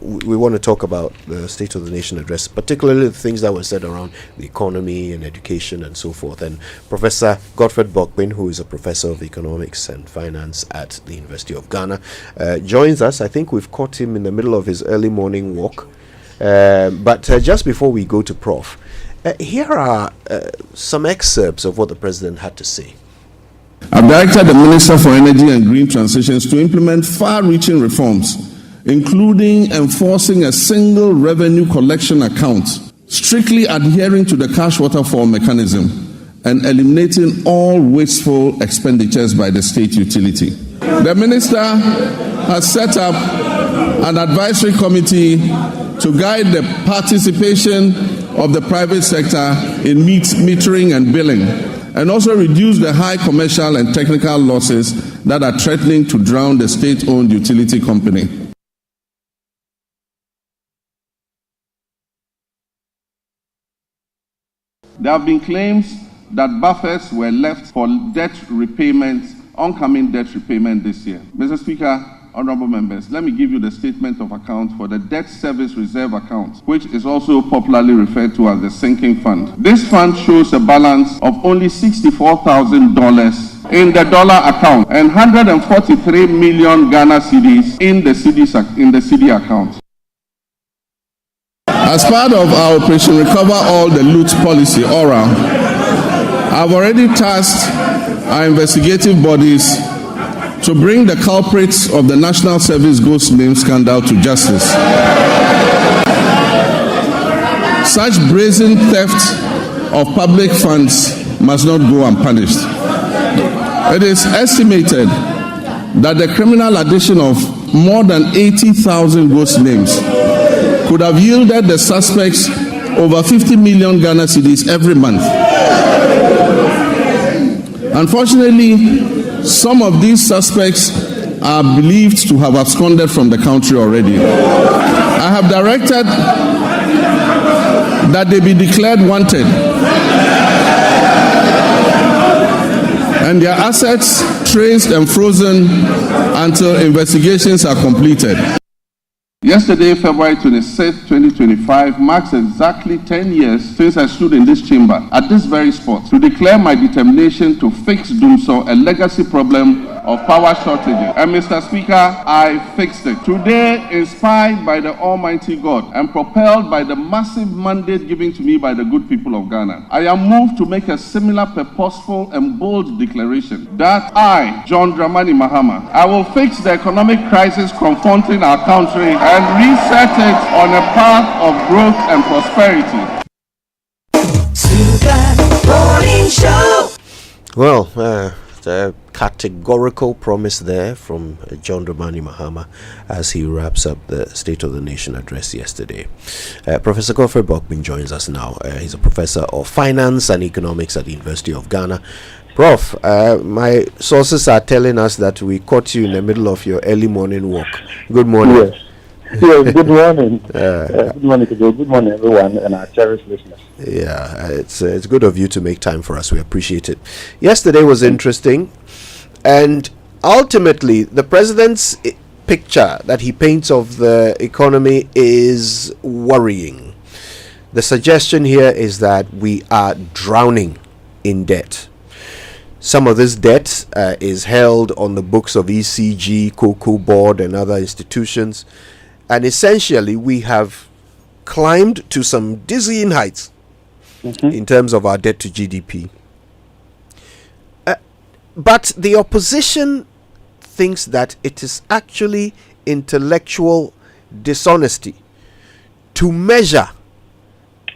we want to talk about the State of the Nation address, particularly the things that were said around the economy and education and so forth. And Professor Godfred Bokpin, who is a professor of economics and finance at the University of Ghana, joins us. I think we've caught him in the middle of his early morning walk. But just before we go to Prof, here are some excerpts of what the president had to say. I've directed the Minister for Energy and Green Transitions to implement far-reaching reforms, including enforcing a single revenue collection account, strictly adhering to the cash waterfall mechanism, and eliminating all wasteful expenditures by the state utility. The Minister has set up an advisory committee to guide the participation of the private sector in metering and billing, and also reduce the high commercial and technical losses that are threatening to drown the state-owned utility company. There have been claims that buffers were left for debt repayment, oncoming debt repayment this year. Mr. Speaker, honorable members, let me give you the statement of account for the Debt Service Reserve Account, which is also popularly referred to as the sinking fund. This fund shows a balance of only $64,000 in the dollar account and 143 million Ghana cedis in the CD account. As part of our Operation Recover All the Loot policy, ORA, I've already tasked our investigative bodies to bring the culprits of the National Service Ghost Name scandal to justice. Such brazen theft of public funds must not go unpunished. It is estimated that the criminal addition of more than 80,000 ghost names could have yielded the suspects over 50 million Ghana cedis every month. Unfortunately, some of these suspects are believed to have absconded from the country already. I have directed that they be declared wanted and their assets traced and frozen until investigations are completed. Yesterday, February 26, 2025, marks exactly 10 years since I stood in this chamber at this very spot to declare my determination to fix Dumso, a legacy problem of power shortages. And Mr. Speaker, I fixed it. Today, inspired by the Almighty God and propelled by the massive mandate given to me by the good people of Ghana, I am moved to make a similar purposeful and bold declaration that I, John Dramani Mahama, I will fix the economic crisis confronting our country and reset it on a path of growth and prosperity. Well, the categorical promise there from John Dramani Mahama as he wraps up the State of the Nation address yesterday. Professor Godfred Bokpin joins us now. He's a professor of finance and economics at the University of Ghana. Prof, my sources are telling us that we caught you in the middle of your early morning walk. Good morning. Yes. Yes, good morning. Good morning, Kojo. Good morning, everyone, and our cherished listeners. Yeah, it's good of you to make time for us. We appreciate it. Yesterday was interesting, and ultimately, the president's picture that he paints of the economy is worrying. The suggestion here is that we are drowning in debt. Some of this debt is held on the books of ECG, Cocoa Board, and other institutions. And essentially, we have climbed to some dizzying heights in terms of our debt to GDP. But the opposition thinks that it is actually intellectual dishonesty to measure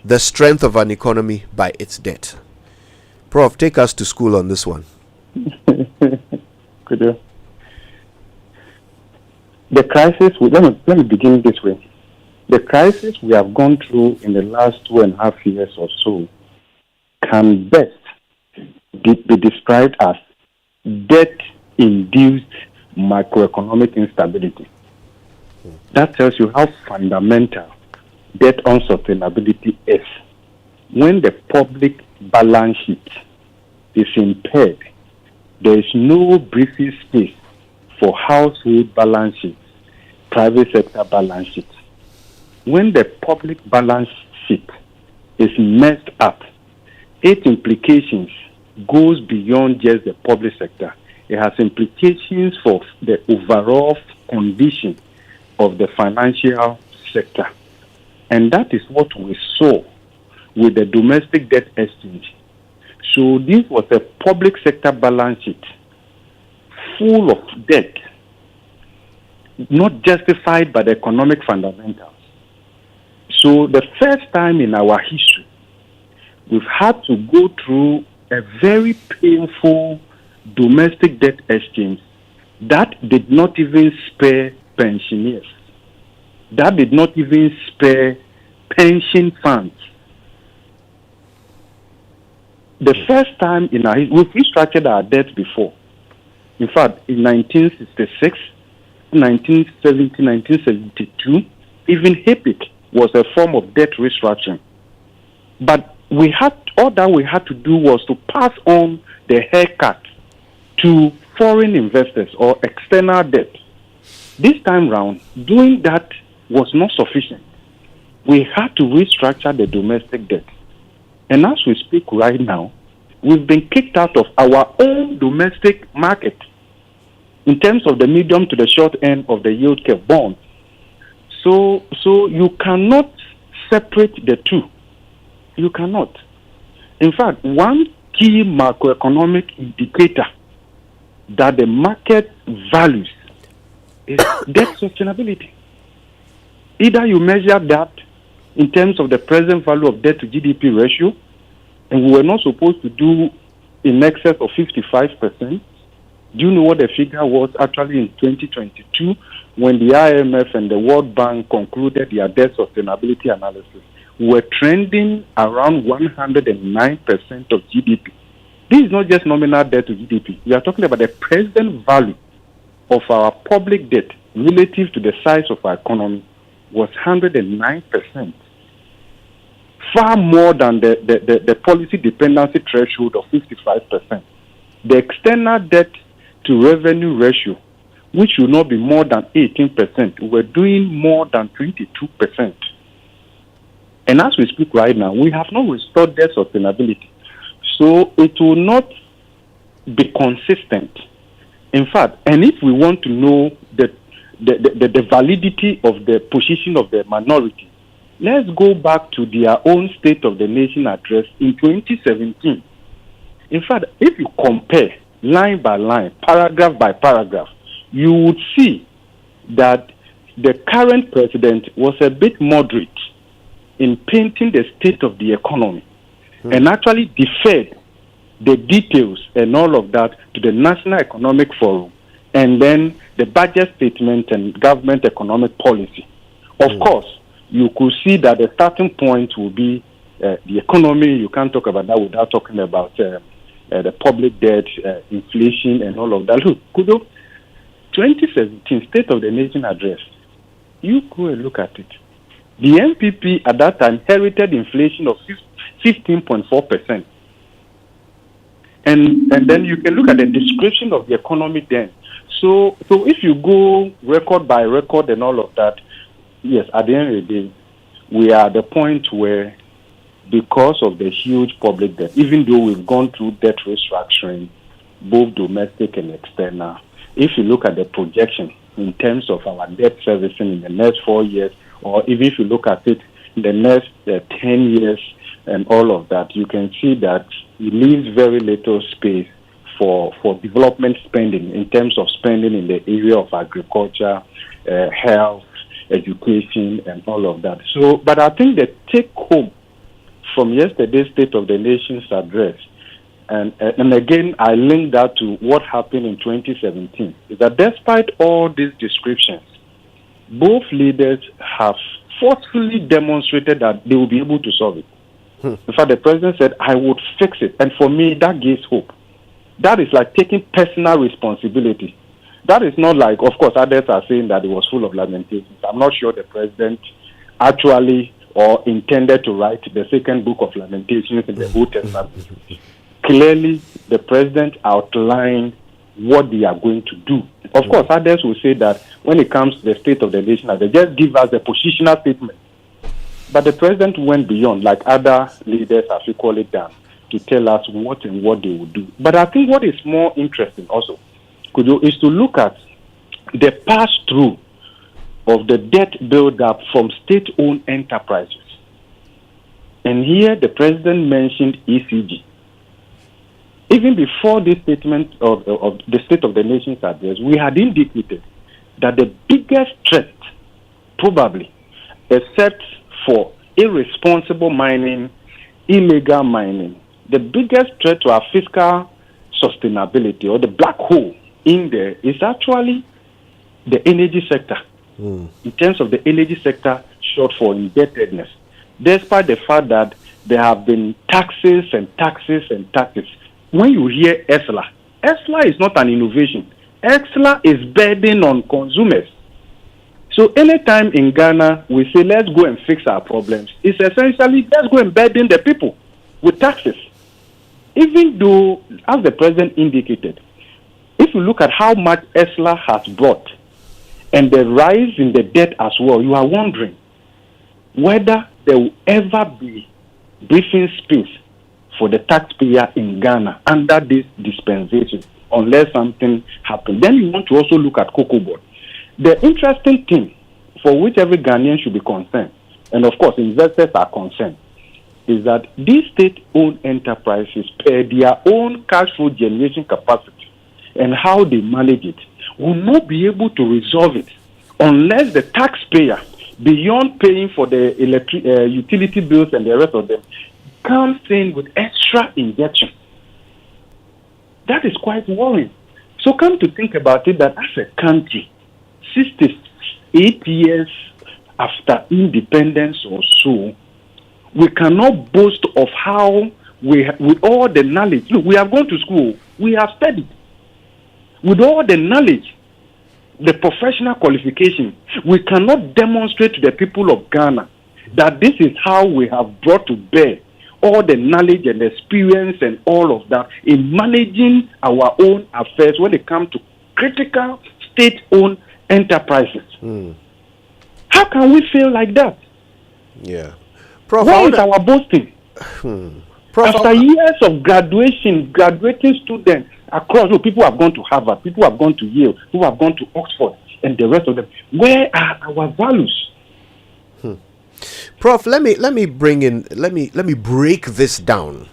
the strength of an economy by its debt. Prof, take us to school on this one. Could you? The crisis, let me begin this way. The crisis we have gone through in the last 2.5 years or so can best be described as debt-induced macroeconomic instability. That tells you how fundamental debt unsustainability is. When the public balance sheet is impaired, there is no breathing space for household balance sheets, private sector balance sheets. When the public balance sheet is messed up, its implications goes beyond just the public sector. It has implications for the overall condition of the financial sector. And that is what we saw with the domestic debt exchange. So this was a public sector balance sheet full of debt, not justified by the economic fundamentals. So the first time in our history, we've had to go through a very painful domestic debt exchange that did not even spare pensioners, that did not even spare pension funds. The first time in our history, we've restructured our debt before. In fact, in 1966, 1970, 1972, even HIPIC was a form of debt restructuring. But all that we had to do was to pass on the haircut to foreign investors or external debt. This time round, doing that was not sufficient. We had to restructure the domestic debt. And as we speak right now, we've been kicked out of our own domestic market in terms of the medium to the short end of the yield curve bonds. So you cannot separate the two. You cannot. In fact, one key macroeconomic indicator that the market values is debt sustainability. Either you measure that in terms of the present value of debt to GDP ratio, and we were not supposed to do in excess of 55%. Do you know what the figure was actually in 2022 when the IMF and the World Bank concluded their debt sustainability analysis? We were trending around 109% of GDP. This is not just nominal debt to GDP. We are talking about the present value of our public debt relative to the size of our economy was 109%. Far more than the policy dependency threshold of 55%. The external debt to revenue ratio, which should not be more than 18%, we're doing more than 22%. And as we speak right now, we have not restored debt sustainability. So it will not be consistent. In fact, and if we want to know the validity of the position of the minority, let's go back to their own State of the Nation address in 2017. In fact, if you compare line by line, paragraph by paragraph, you would see that the current president was a bit moderate in painting the state of the economy and actually deferred the details and all of that to the National Economic Forum and then the budget statement and government economic policy. Of course, you could see that the starting point will be the economy. You can't talk about that without talking about the public debt, inflation, and all of that. Look, Kudo, 2017 State of the Nation address, you go and look at it. The MPP at that time inherited inflation of 15.4%. And then you can look at the description of the economy then. So if you go record by record and all of that, yes, at the end of the day, we are at the point where, because of the huge public debt, even though we've gone through debt restructuring, both domestic and external. If you look at the projection in terms of our debt servicing in the next 4 years, or even if you look at it in the next 10 years and all of that, you can see that it leaves very little space for development spending in terms of spending in the area of agriculture, health, education, and all of that. So, but I think the take home from yesterday's State of the Nation's address, and again, I link that to what happened in 2017, is that despite all these descriptions, both leaders have forcefully demonstrated that they will be able to solve it. In fact, the president said, I would fix it. And for me, that gives hope. That is like taking personal responsibility. That is not like, of course, others are saying that it was full of lamentations. I'm not sure the president actually or intended to write the second book of Lamentations in the Old Testament. Clearly, the president outlined what they are going to do. Of course, others will say that when it comes to the State of the Nation, they just give us a positional statement. But the president went beyond, like other leaders have equally done, to tell us what and what they will do. But I think what is more interesting also, is to look at the pass-through of the debt build-up from state-owned enterprises. And here the president mentioned ECG. Even before this statement of the State of the Nation's address, we had indicated that the biggest threat, probably, except for irresponsible mining, illegal mining, the biggest threat to our fiscal sustainability, or the black hole in there, is actually the energy sector. In terms of the energy sector shortfall, indebtedness, despite the fact that there have been taxes and taxes and taxes. When you hear ESLA is not an innovation. ESLA is burden on consumers. So anytime in Ghana we say let's go and fix our problems, it's essentially let's go and burden the people with taxes. Even though, as the president indicated, if you look at how much ESLA has brought and the rise in the debt as well, you are wondering whether there will ever be breathing space for the taxpayer in Ghana under this dispensation, unless something happens. Then you want to also look at cocoa board. The interesting thing for which every Ghanaian should be concerned, and of course investors are concerned, is that these state-owned enterprises, per their own cash flow generation capacity and how they manage it, will not be able to resolve it unless the taxpayer, beyond paying for the utility bills and the rest of them, comes in with extra injection. That is quite worrying. So come to think about it, that as a country, 68 years after independence or so, we cannot boast of how with all the knowledge. Look, we have gone to school, we have studied. With all the knowledge, the professional qualification, we cannot demonstrate to the people of Ghana that this is how we have brought to bear all the knowledge and experience and all of that in managing our own affairs when it comes to critical state-owned enterprises. How can we feel like that? Yeah. Prof, where is our boasting? Prof, after years of graduating students across, people have gone to Harvard, people have gone to Yale, people have gone to Oxford, and the rest of them. Where are our values? Prof, let me break this down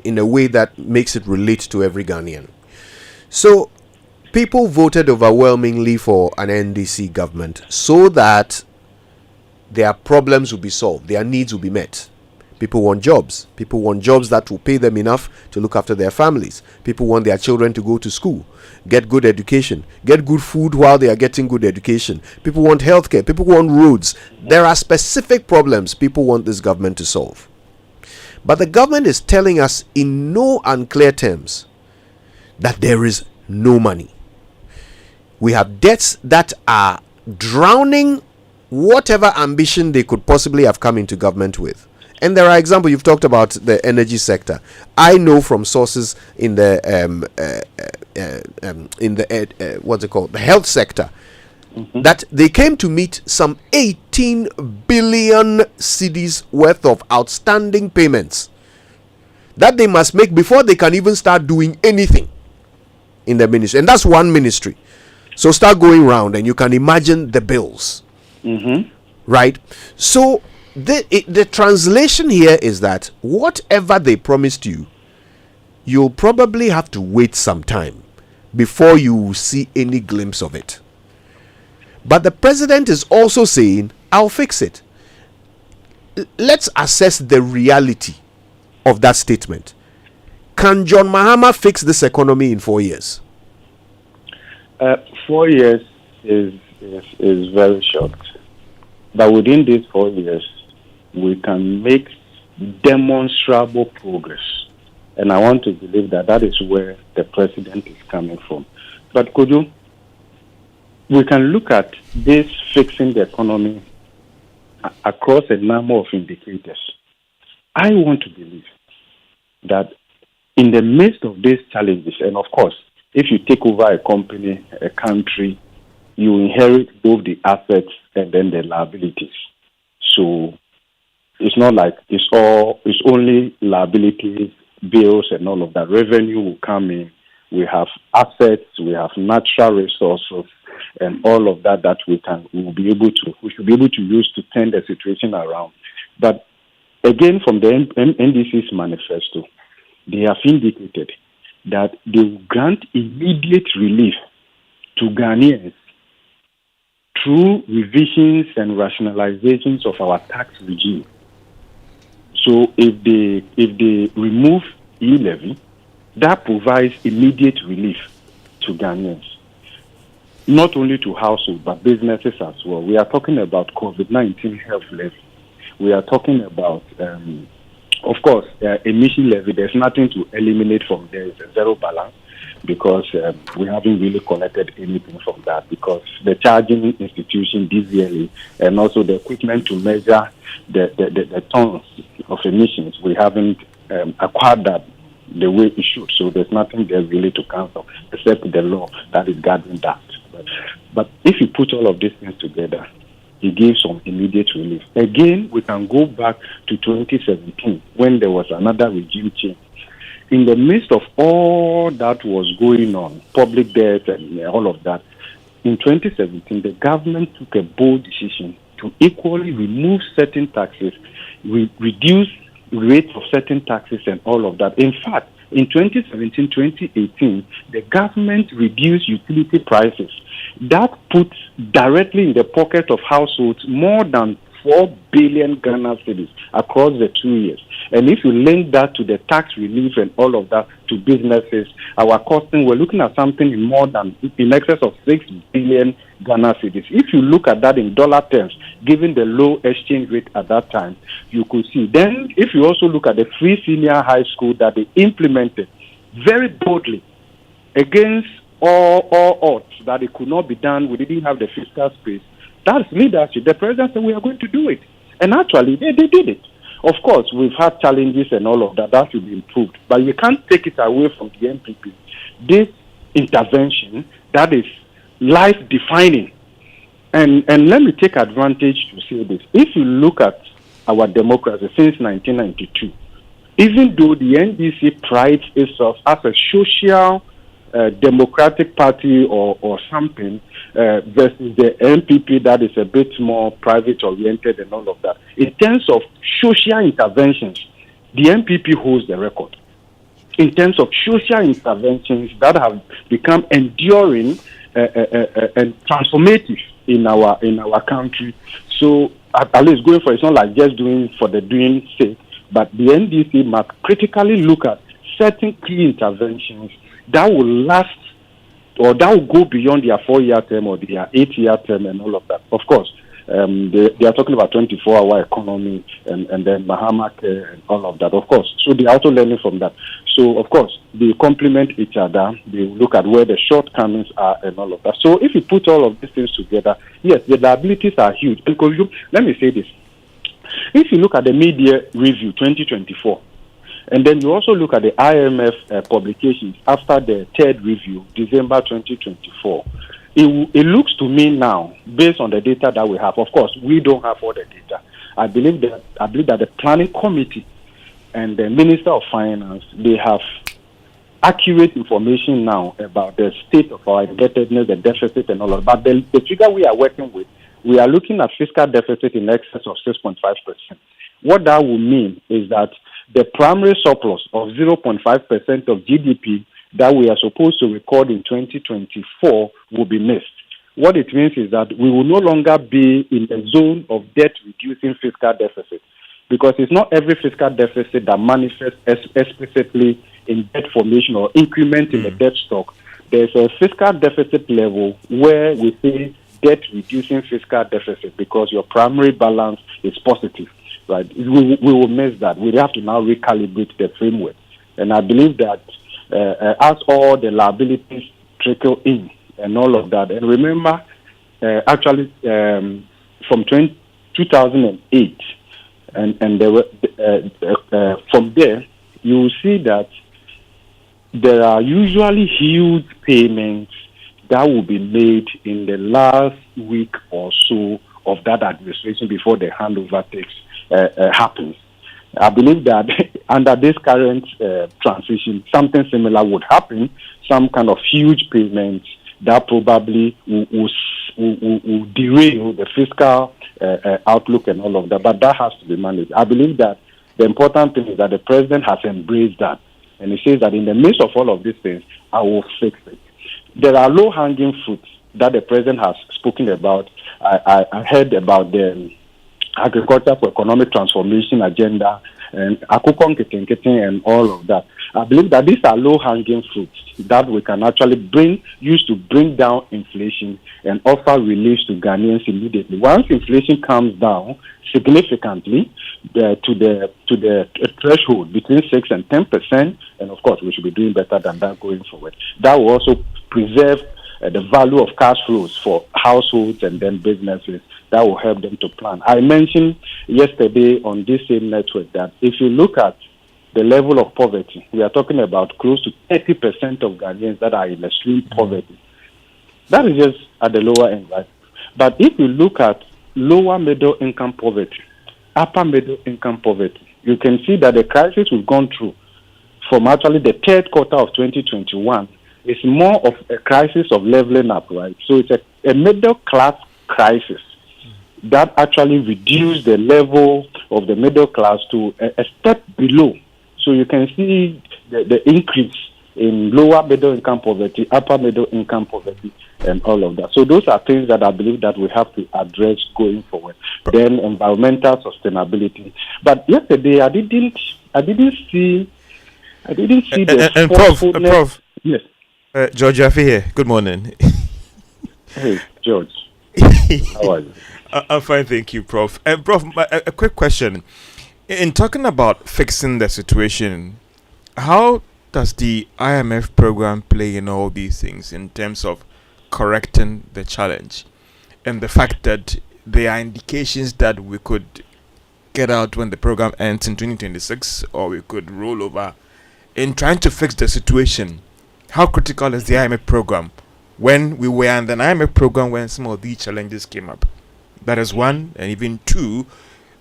in a way that makes it relate to every Ghanaian. So, people voted overwhelmingly for an NDC government so that their problems will be solved, their needs will be met. People want jobs. People want jobs that will pay them enough to look after their families. People want their children to go to school, get good education, get good food while they are getting good education. People want healthcare. People want roads. There are specific problems people want this government to solve. But the government is telling us in no unclear terms that there is no money. We have debts that are drowning whatever ambition they could possibly have come into government with. And there are examples. You've talked about the energy sector. I know from sources in the the health sector, that they came to meet some 18 billion cedis worth of outstanding payments that they must make before they can even start doing anything. in the ministry, and that's one ministry. So start going round, and you can imagine the bills, right? So the translation here is that whatever they promised you, you'll probably have to wait some time before you see any glimpse of it. But the president is also saying, I'll fix it. Let's assess the reality of that statement. Can John Mahama fix this economy in 4 years? 4 years is very short. But within these 4 years, we can make demonstrable progress. And I want to believe that that is where the president is coming from. But we can look at this fixing the economy across a number of indicators. I want to believe that in the midst of these challenges, and of course, if you take over a company, a country, you inherit both the assets and then the liabilities. So it's not like it's only liabilities, bills, and all of that. Revenue will come in. We have assets, we have natural resources, and all of that we should be able to use to turn the situation around. But again, from the NDC's manifesto, they have indicated that they will grant immediate relief to Ghanaians through revisions and rationalizations of our tax regime. So if they remove e-levy, that provides immediate relief to Ghanaians, not only to households but businesses as well. We are talking about COVID-19 health levy. We are talking about, of course, emission levy. There's nothing to eliminate from there. It's a zero balance because we haven't really collected anything from that because the charging institution, DVLA, and also the equipment to measure the tons of emissions, we haven't acquired that the way it should. So there's nothing there really to cancel except the law that is guarding that. But if you put all of these things together, it gives some immediate relief. Again, we can go back to 2017 when there was another regime change. In the midst of all that was going on, public debt and all of that, in 2017, the government took a bold decision to equally remove certain taxes, reduce rates of certain taxes and all of that. In fact, in 2017-2018, the government reduced utility prices. That puts directly in the pocket of households more than 4 billion Ghana cedis across the 2 years. And if you link that to the tax relief and all of that to businesses, our costing, we're looking at something in excess of 6 billion Ghana cedis. If you look at that in dollar terms, given the low exchange rate at that time, you could see. Then, if you also look at the free senior high school that they implemented very boldly against all odds that it could not be done, we didn't have the fiscal space. That's leadership. The president said we are going to do it. And actually, they did it. Of course, we've had challenges and all of that. That should be improved. But you can't take it away from the MPP. This intervention, that is life-defining. And let me take advantage to say this. If you look at our democracy since 1992, even though the NDC prides itself as a social democratic party or something versus the MPP that is a bit more private oriented and all of that. In terms of social interventions, the MPP holds the record. In terms of social interventions that have become enduring and transformative in our country. So at least going for it's not like just doing for the doing sake, but the NDC must critically look at certain key interventions that will last or that will go beyond their 4-year term or their 8-year term and all of that. Of course, they are talking about 24-hour economy and then Mahama care and all of that, of course. So they are also learning from that. So, of course, they complement each other. They look at where the shortcomings are and all of that. So if you put all of these things together, yes, the liabilities are huge. Because let me say this. If you look at the mid-year review 2024, and then you also look at the IMF publications after the third review, December 2024. It looks to me now, based on the data that we have, of course, we don't have all the data. I believe that the planning committee and the Minister of Finance, they have accurate information now about the state of our indebtedness, the deficit, and all of that. But the figure we are working with, we are looking at fiscal deficit in excess of 6.5%. What that will mean is that the primary surplus of 0.5% of GDP that we are supposed to record in 2024 will be missed. What it means is that we will no longer be in the zone of debt-reducing fiscal deficit, because it's not every fiscal deficit that manifests explicitly in debt formation or increment in the debt stock. There's a fiscal deficit level where we say debt-reducing fiscal deficit because your primary balance is positive, right? We will miss that. We have to now recalibrate the framework. And I believe that as all the liabilities trickle in and all of that, and remember, actually, from 2008, and there were, from there, you will see that there are usually huge payments that will be made in the last week or so of that administration before the handover happens. I believe that under this current transition, something similar would happen, some kind of huge payments that probably will derail the fiscal outlook and all of that, but that has to be managed. I believe that the important thing is that the president has embraced that, and he says that in the midst of all of these things, I will fix it. There are low-hanging fruits that the president has spoken about. I heard about the agriculture for economic transformation agenda and and all of that. I believe that these are low-hanging fruits that we can actually use to bring down inflation and offer relief to Ghanaians immediately. Once inflation comes down significantly to the threshold between 6 and 10%, and of course we should be doing better than that going forward. That will also preserve the value of cash flows for households and then businesses. That will help them to plan. I mentioned yesterday on this same network that if you look at the level of poverty, we are talking about close to 30% of Ghanaians that are in extreme poverty. That is just at the lower end, right? But if you look at lower middle income poverty, upper middle income poverty, you can see that the crisis we've gone through from actually the third quarter of 2021 is more of a crisis of leveling up, right? So it's a middle class crisis that actually reduced the level of the middle class to a step below. So you can see the increase in lower middle income poverty, upper middle income poverty, and all of that. So those are things that I believe that we have to address going forward. Then environmental sustainability. But yesterday I didn't see the and Prof. Yes. George Jaffe here. Good morning. Hey, George. How are you? I'm fine, thank you, Prof. Prof, a quick question. In talking about fixing the situation, how does the IMF program play in all these things in terms of correcting the challenge? And the fact that there are indications that we could get out when the program ends in 2026, or we could roll over. In trying to fix the situation, how critical is the IMF program when we were in the IMF program when some of these challenges came up? That is one. And even two,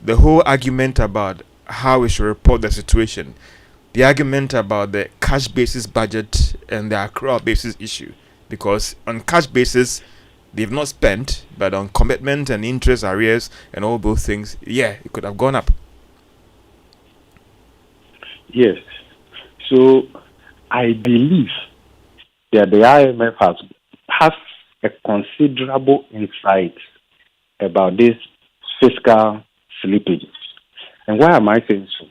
the whole argument about how we should report the situation, the argument about the cash basis budget and the accrual basis issue, because on cash basis they've not spent, but on commitment and interest arrears and all those things, it could have gone up. Yes. So I believe that the IMF has a considerable insight about this fiscal slippages. And why am I saying so?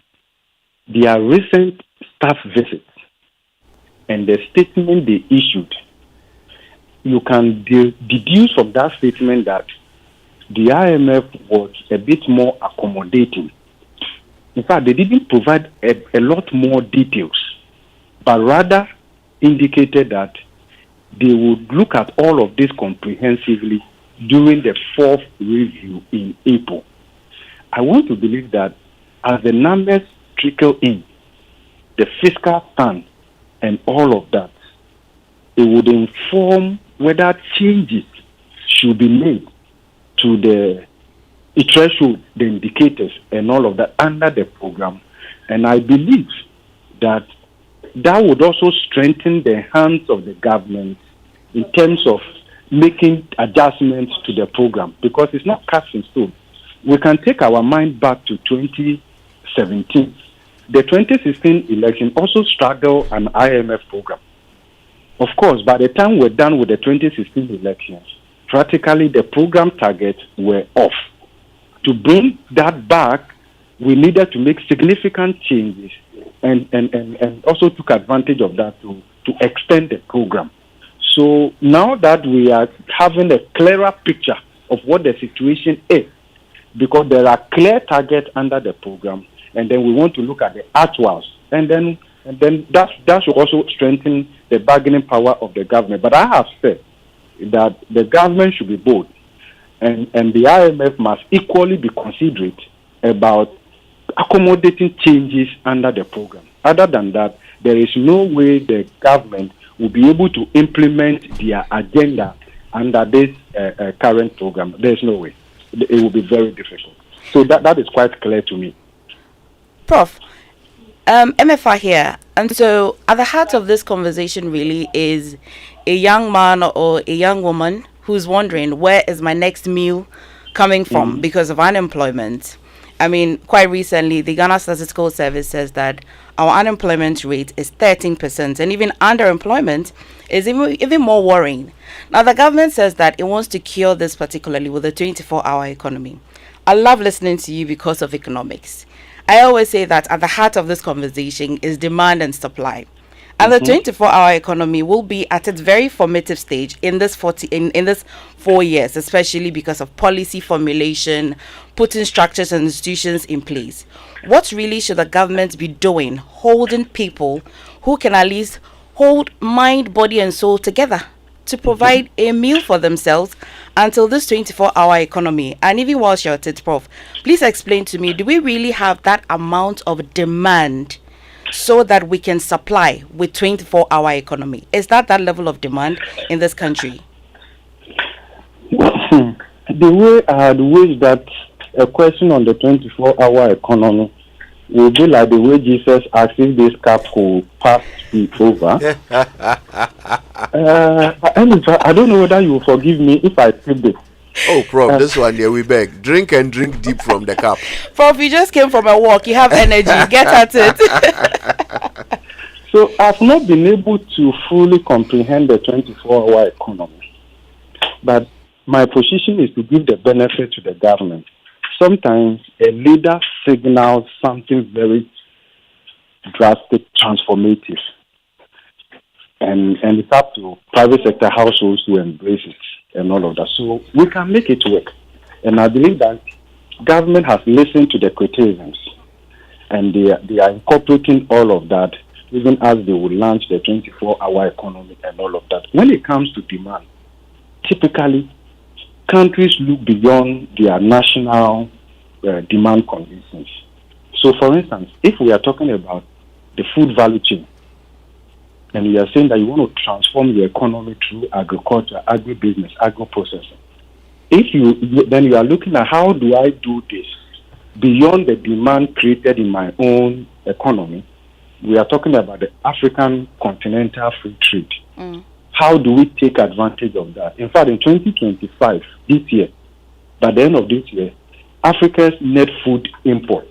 Their recent staff visits and the statement they issued, you can deduce from that statement that the IMF was a bit more accommodating. In fact, they didn't provide a lot more details, but rather indicated that they would look at all of this comprehensively during the fourth review in April. I want to believe that as the numbers trickle in, the fiscal stand and all of that, it would inform whether changes should be made to the threshold, the indicators and all of that under the program. And I believe that that would also strengthen the hands of the government in terms of making adjustments to the program, because it's not cast in stone. We can take our mind back to 2017. The 2016 election also struggled an IMF program. Of course, by the time we're done with the 2016 elections, practically the program targets were off. To bring that back, we needed to make significant changes and also took advantage of that to extend the program. So now that we are having a clearer picture of what the situation is, because there are clear targets under the program, and then we want to look at the actuals, and then that should also strengthen the bargaining power of the government. But I have said that the government should be bold, and the IMF must equally be considerate about accommodating changes under the program. Other than that, there is no way the government will be able to implement their agenda under this current program. There's no way. It will be very difficult. So that is quite clear to me. Prof, MFR here. And so at the heart of this conversation really is a young man or a young woman who's wondering, where is my next meal coming from because of unemployment? I mean, quite recently, the Ghana Statistical Service says that our unemployment rate is 13%, and even underemployment is even more worrying. Now, the government says that it wants to cure this particularly with a 24-hour economy. I love listening to you because of economics. I always say that at the heart of this conversation is demand and supply. And the 24-hour economy will be at its very formative stage in this 4 years, especially because of policy formulation, putting structures and institutions in place. What really should the government be doing, holding people who can at least hold mind, body, and soul together to provide a meal for themselves until this 24-hour economy? And even while you're at it, Prof, please explain to me, do we really have that amount of demand so that we can supply with 24-hour economy? Is that level of demand in this country? The way that a question on the 24-hour economy will be like the way Jesus asked if this cup will pass me over. I don't know whether you will forgive me if I say this. Oh, Prof, this one here we beg. Drink and drink deep from the cup. Prof, you just came from a walk. You have energy. Get at it. So I've not been able to fully comprehend the 24-hour economy. But my position is to give the benefit to the government. Sometimes a leader signals something very drastic, transformative. And it's up to private sector households to embrace it and all of that. So we can make it work. And I believe that government has listened to the criticisms, and they are incorporating all of that, even as they will launch the 24-hour economy and all of that. When it comes to demand, typically countries look beyond their national demand conditions. So for instance, if we are talking about the food value chain, and we are saying that you want to transform your economy through agriculture, agribusiness, agro-processing. Then you are looking at how do I do this beyond the demand created in my own economy. We are talking about the African continental free trade. How do we take advantage of that? In fact, in 2025, this year, by the end of this year, Africa's net food import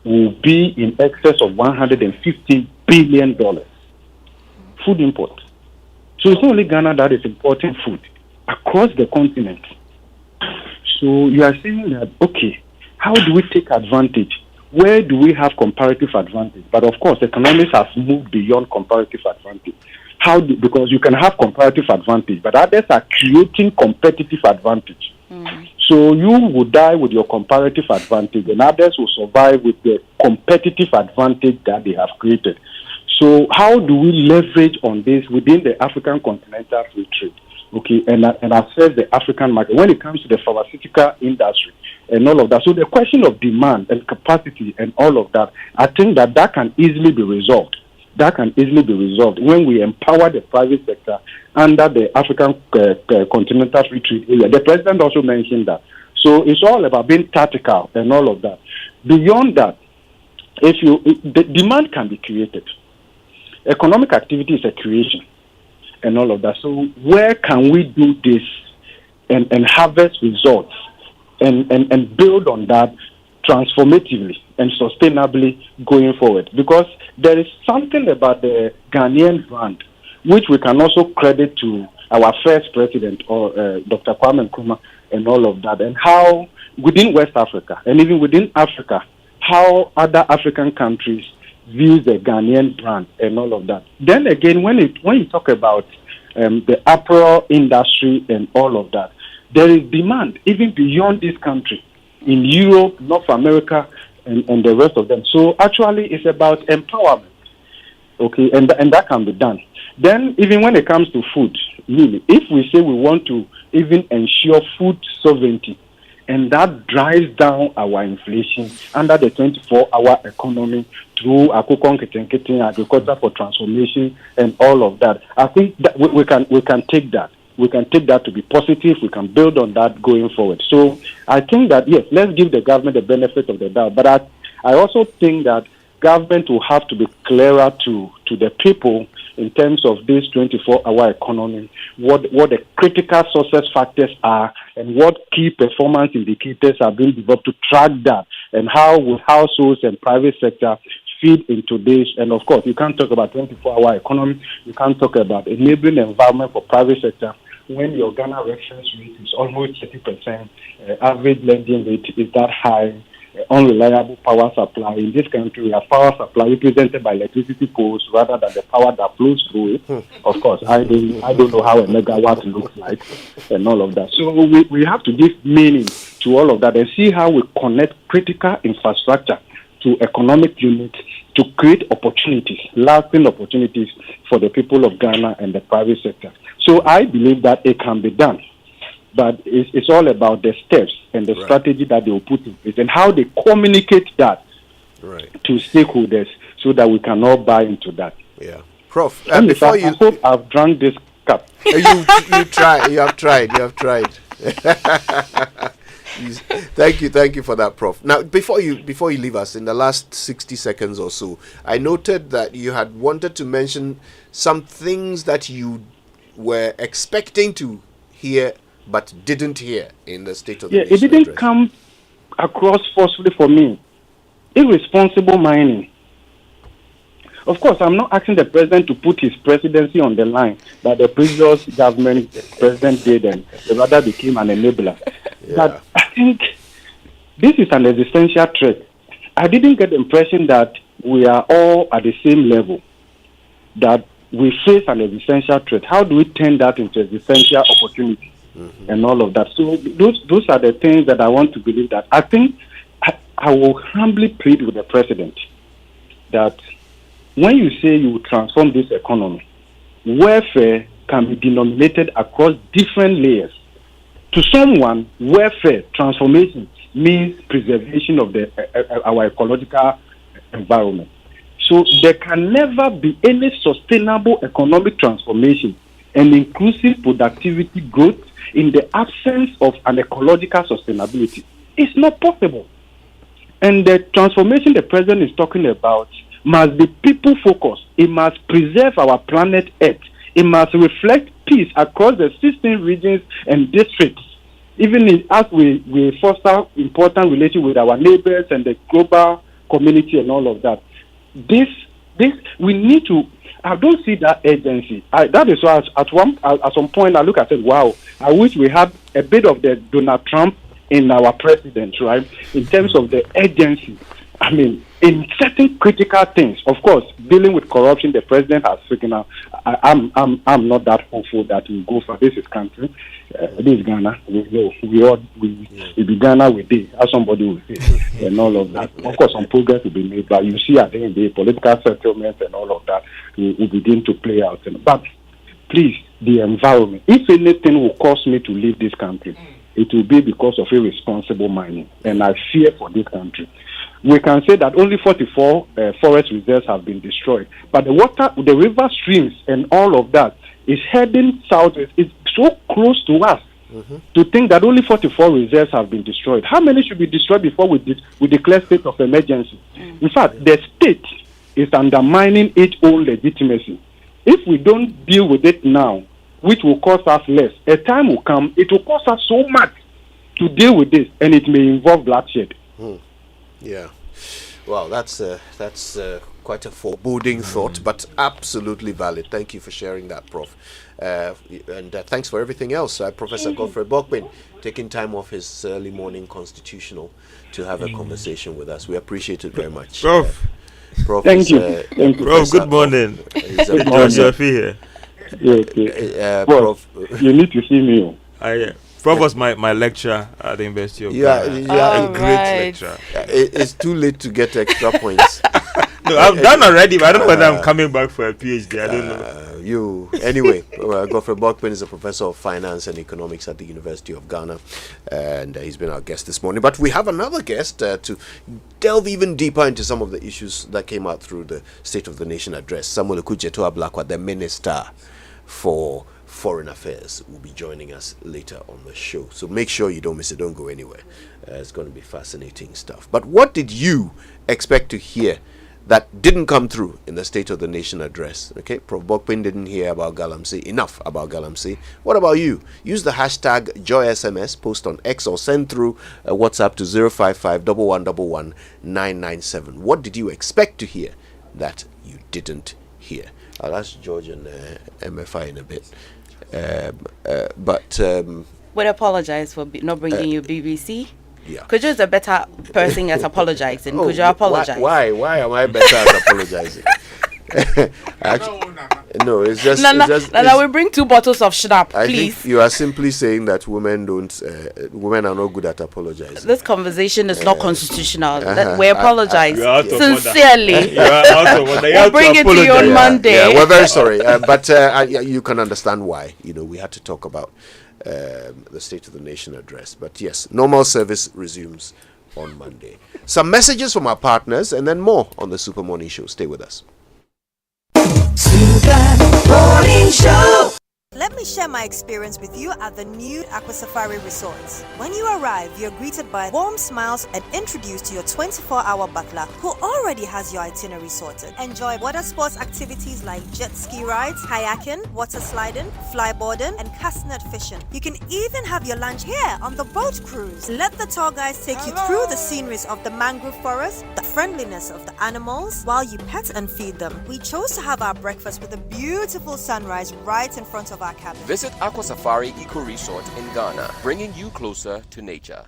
will be in excess of $150 billion. Food import. So it's not only Ghana that is importing food across the continent. So you are saying that, okay, how do we take advantage? Where do we have comparative advantage? But of course, economics has moved beyond comparative advantage. Because you can have comparative advantage, but others are creating competitive advantage. So you will die with your comparative advantage, and others will survive with the competitive advantage that they have created. So how do we leverage on this within the African continental free trade? Okay, and access the African market when it comes to the pharmaceutical industry and all of that. So the question of demand and capacity and all of that, I think that can easily be resolved. That can easily be resolved when we empower the private sector under the African continental free trade area. The president also mentioned that. So it's all about being tactical and all of that. Beyond that, the demand can be created. economic activity is a creation and all of that. So where can we do this and harvest results and build on that transformatively and sustainably going forward? Because there is something about the Ghanaian brand which we can also credit to our first president, or Dr. Kwame Nkrumah, and all of that, and how within West Africa and even within Africa, how other African countries view the Ghanaian brand and all of that. Then again, when you talk about the apparel industry and all of that, there is demand even beyond this country, in Europe, North America, and the rest of them. So actually, it's about empowerment, okay, and that can be done. Then even when it comes to food, really, if we say we want to even ensure food sovereignty, and that drives down our inflation under the 24-hour economy through agriculture for transformation and all of that, I think that we can take that. We can take that to be positive. We can build on that going forward. So I think that, yes, let's give the government the benefit of the doubt. But I also think that government will have to be clearer to the people in terms of this 24-hour economy, what the critical success factors are, and what key performance indicators are being developed to track that, and how will households and private sector feed into this. And of course, you can't talk about 24-hour economy, you can't talk about enabling environment for private sector when your Ghana reference rate is almost 30%, average lending rate is that high, unreliable power supply. In this country, we have power supply represented by electricity poles rather than the power that flows through it. Of course, I don't know how a megawatt looks like and all of that. So we have to give meaning to all of that and see how we connect critical infrastructure to economic units to create opportunities, lasting opportunities for the people of Ghana and the private sector. So I believe that it can be done. But it's all about the steps and the strategy that they will put in place and how they communicate that to stakeholders so that we can all buy into that. Yeah. Prof, before I hope I've drunk this cup. You have tried. Thank you for that, Prof. Now, before you leave us, in the last 60 seconds or so, I noted that you had wanted to mention some things that you were expecting to hear but didn't hear in the State of the Nation it didn't address. come across forcefully for me. Irresponsible mining. Of course, I'm not asking the president to put his presidency on the line that the previous government president did, and rather became an enabler. But I think this is an existential threat. I didn't get the impression that we are all at the same level, that we face an existential threat. How do we turn that into existential opportunity? And all of that. So those are the things that I want to believe that. I think I will humbly plead with the president that when you say you will transform this economy, welfare can be denominated across different layers. To someone, welfare transformation means preservation of our ecological environment. So there can never be any sustainable economic transformation and inclusive productivity growth in the absence of an ecological sustainability. It's not possible. And the transformation the president is talking about must be people-focused. It must preserve our planet Earth. It must reflect peace across the 16 regions and districts, even as we foster important relations with our neighbors and the global community and all of that. This we need to. I don't see that urgency. That is why at some point I look at it. Wow, I wish we had a bit of the Donald Trump in our president, right? In terms of the urgency. I mean, in certain critical things, of course, dealing with corruption, the president has figured out. I'm not that hopeful that we go for this country. This is Ghana. We know we be Ghana with this, as somebody will say, and all of that. Of course, some progress will be made, but you see, at the end of the day, political settlements and all of that will begin to play out. But please, the environment. If anything will cause me to leave this country, it will be because of irresponsible mining, and I fear for this country. We can say that only 44 forest reserves have been destroyed, but the river streams and all of that is heading southwest. It's so close to us to think that only 44 reserves have been destroyed. How many should be destroyed before we declare state of emergency? In fact, the state is undermining its own legitimacy. If we don't deal with it now, which will cost us less, a time will come, it will cost us so much to deal with this, and it may involve bloodshed. Yeah. Well, that's quite a foreboding thought, but absolutely valid. Thank you for sharing that, Prof. And thanks for everything else. Professor Godfrey Bokpin taking time off his early morning constitutional to have a conversation with us. We appreciate it very much. Prof. Prof. Thank you. Prof, good morning. George here. Prof. You need to see me. Prof was my lecturer at the University of Ghana. You are a great lecturer. It's too late to get extra points. No, I've done already, but I don't know whether I'm coming back for a PhD. I don't know. Anyway, Godfrey Bokpin is a professor of finance and economics at the University of Ghana, and he's been our guest this morning. But we have another guest to delve even deeper into some of the issues that came out through the State of the Nation address. Samuel Okudzeto Ablakwa, the Minister for Foreign Affairs, will be joining us later on the show. So make sure you don't miss it. Don't go anywhere. It's going to be fascinating stuff. But what did you expect to hear that didn't come through in the State of the Nation address? Okay, Prof. Bokpin didn't hear about Galamsey, enough about Galamsey. What about you? Use the hashtag JoySMS, post on X, or send through a WhatsApp to 055 111 997. What did you expect to hear that you didn't hear? I'll ask George and MFI in a bit. Would apologize for not bringing you BBC. Yeah. Kujo is a better person at apologizing. Kujo apologize. Why am I better at apologizing? No, it's just. We bring 2 bottles of Schnapp, please. I think you are simply saying that women are not good at apologizing. This conversation is not constitutional. We apologize sincerely. We'll bring it to you on Monday. Yeah, we're very sorry, but you can understand why. We had to talk about the State of the Nation address. But yes, normal service resumes on Monday. Some messages from our partners, and then more on the Super Morning Show. Stay with us. Super Morning Show. Let me share my experience with you at the new Aqua Safari Resort. When you arrive, you're greeted by warm smiles and introduced to your 24-hour butler who already has your itinerary sorted. Enjoy water sports activities like jet ski rides, kayaking, water sliding, flyboarding, and castnet fishing. You can even have your lunch here on the boat cruise. Let the tour guides take you through the sceneries of the mangrove forest, the friendliness of the animals, while you pet and feed them. We chose to have our breakfast with a beautiful sunrise right in front of our cabin. Visit Aqua Safari Eco Resort in Ghana, bringing you closer to nature.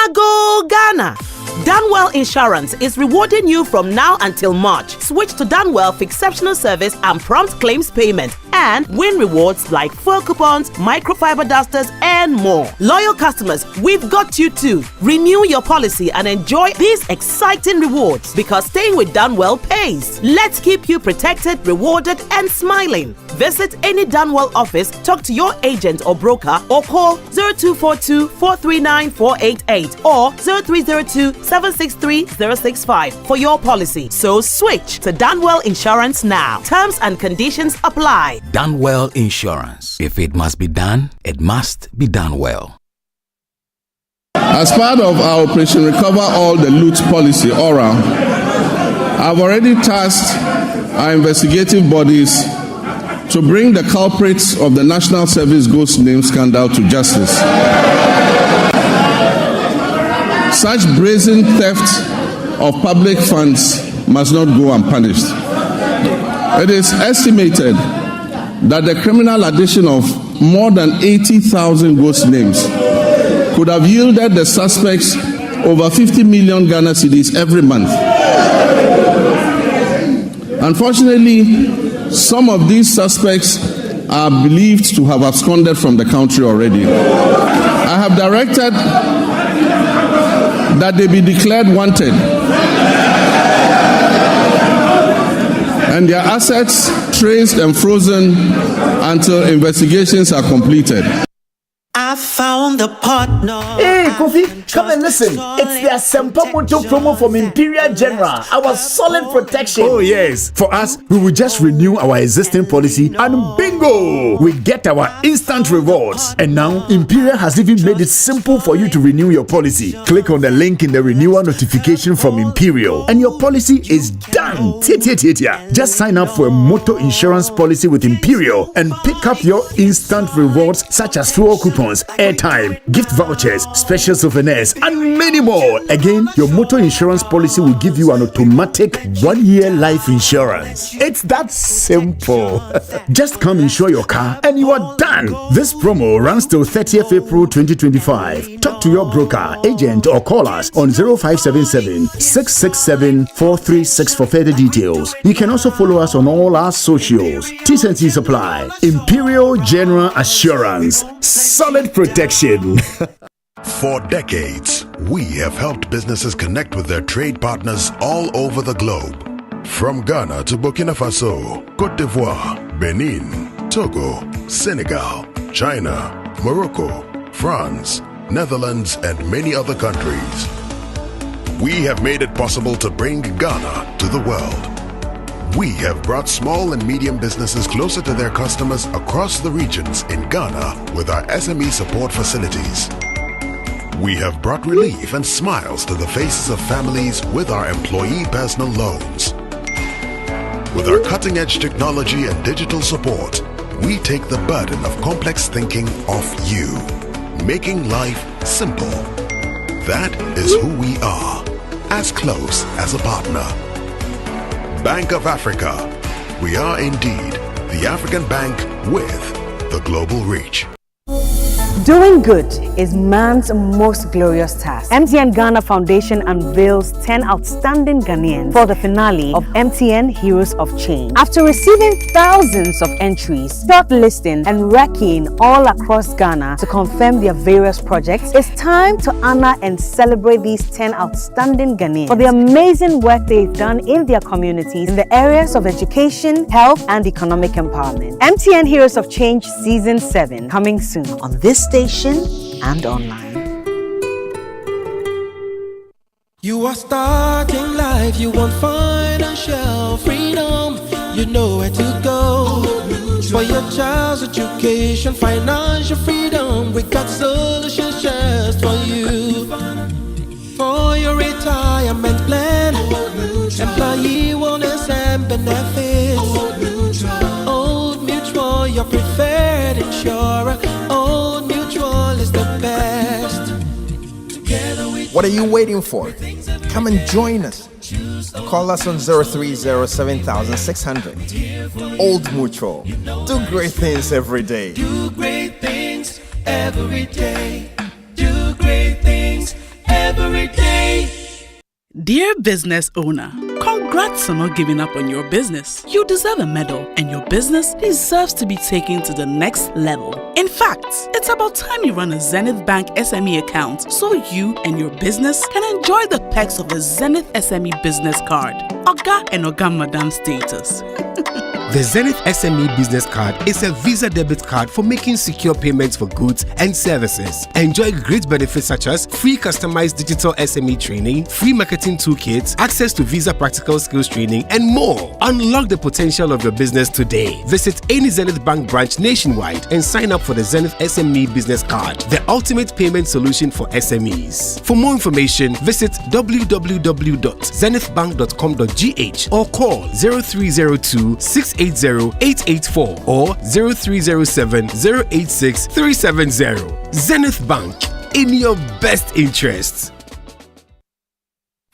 Ago Ghana. Danwell Insurance is rewarding you from now until March. Switch to Danwell for exceptional service and prompt claims payment, and win rewards like fuel coupons, microfiber dusters, and more. Loyal customers, we've got you too. Renew your policy and enjoy these exciting rewards, because staying with Danwell pays. Let's keep you protected, rewarded, and smiling. Visit any Danwell office, talk to your agent or broker, or call 0242 439 488 or 0302 763 065 for your policy. So switch to Danwell Insurance now. Terms and conditions apply. Danwell Insurance. If it must be done, it must be done well. As part of our Operation Recover All the Loot policy, ORA, I've already tasked our investigative bodies to bring the culprits of the National Service Ghost Name scandal to justice. Such brazen theft of public funds must not go unpunished. It is estimated that the criminal addition of more than 80,000 ghost names could have yielded the suspects over 50 million Ghana cedis every month. Unfortunately, some of these suspects are believed to have absconded from the country already. I have directed that they be declared wanted and their assets traced and frozen until investigations are completed. I found I'm the partner. Hey, Kofi, come and listen. It's the Asempa Moto promo from Imperial General. Our solid protection. Oh, yes. For us, we will just renew our existing policy and bingo! We get our instant rewards. And now, Imperial has even made it simple for you to renew your policy. Click on the link in the renewal notification from Imperial, and your policy is done. Just sign up for a motor insurance policy with Imperial and pick up your instant rewards such as fuel coupons, airtime, gift vouchers, special souvenirs, and many more. Again, your motor insurance policy will give you an automatic 1-year life insurance. It's that simple. Just come insure your car and you are done. This promo runs till 30th April 2025. Talk to your broker, agent, or call us on 0577 667 436 for further details. You can also follow us on all our socials. T&T Supply, Imperial General Assurance, solid protection. For decades, we have helped businesses connect with their trade partners all over the globe. From Ghana to Burkina Faso, Côte d'Ivoire, Benin, Togo, Senegal, China, Morocco, France, Netherlands, and many other countries. We have made it possible to bring Ghana to the world. We have brought small and medium businesses closer to their customers across the regions in Ghana with our SME support facilities. We have brought relief and smiles to the faces of families with our employee personal loans. With our cutting-edge technology and digital support, we take the burden of complex thinking off you, making life simple. That is who we are, as close as a partner. Bank of Africa. We are indeed the African bank with the global reach. Doing good is man's most glorious task. MTN Ghana Foundation unveils 10 outstanding Ghanaians for the finale of MTN Heroes of Change. After receiving thousands of entries, shortlisting and ranking all across Ghana to confirm their various projects, it's time to honor and celebrate these 10 outstanding Ghanaians for the amazing work they've done in their communities in the areas of education, health, and economic empowerment. MTN Heroes of Change Season 7 coming soon on this station and online. You are starting life, you want financial freedom. You know where to go for your child's education, financial freedom. We got solutions just for you. For your retirement plan, employee wellness and benefits. Old Mutual, your preferred insurer. Old Mutual is the best. What are you waiting for? Come and join us. Call us on 030-7600. Old Mutual. Do great things every day. Do great things every day. Do great things every day. Dear business owner, congrats on not giving up on your business. You deserve a medal, and your business deserves to be taken to the next level. In fact, it's about time you run a Zenith Bank SME account so you and your business can enjoy the perks of the Zenith SME Business Card. Oga and Oga Madam status. The Zenith SME Business Card is a Visa debit card for making secure payments for goods and services. Enjoy great benefits such as free customized digital SME training, free marketing toolkits, access to Visa practical skills training, and more. Unlock the potential of your business today. Visit any Zenith Bank branch nationwide and sign up for the Zenith SME Business Card, the ultimate payment solution for SMEs. For more information, visit www.zenithbank.com.gh or call 0302-680-884 or 0307-086-370. Zenith Bank, in your best interests.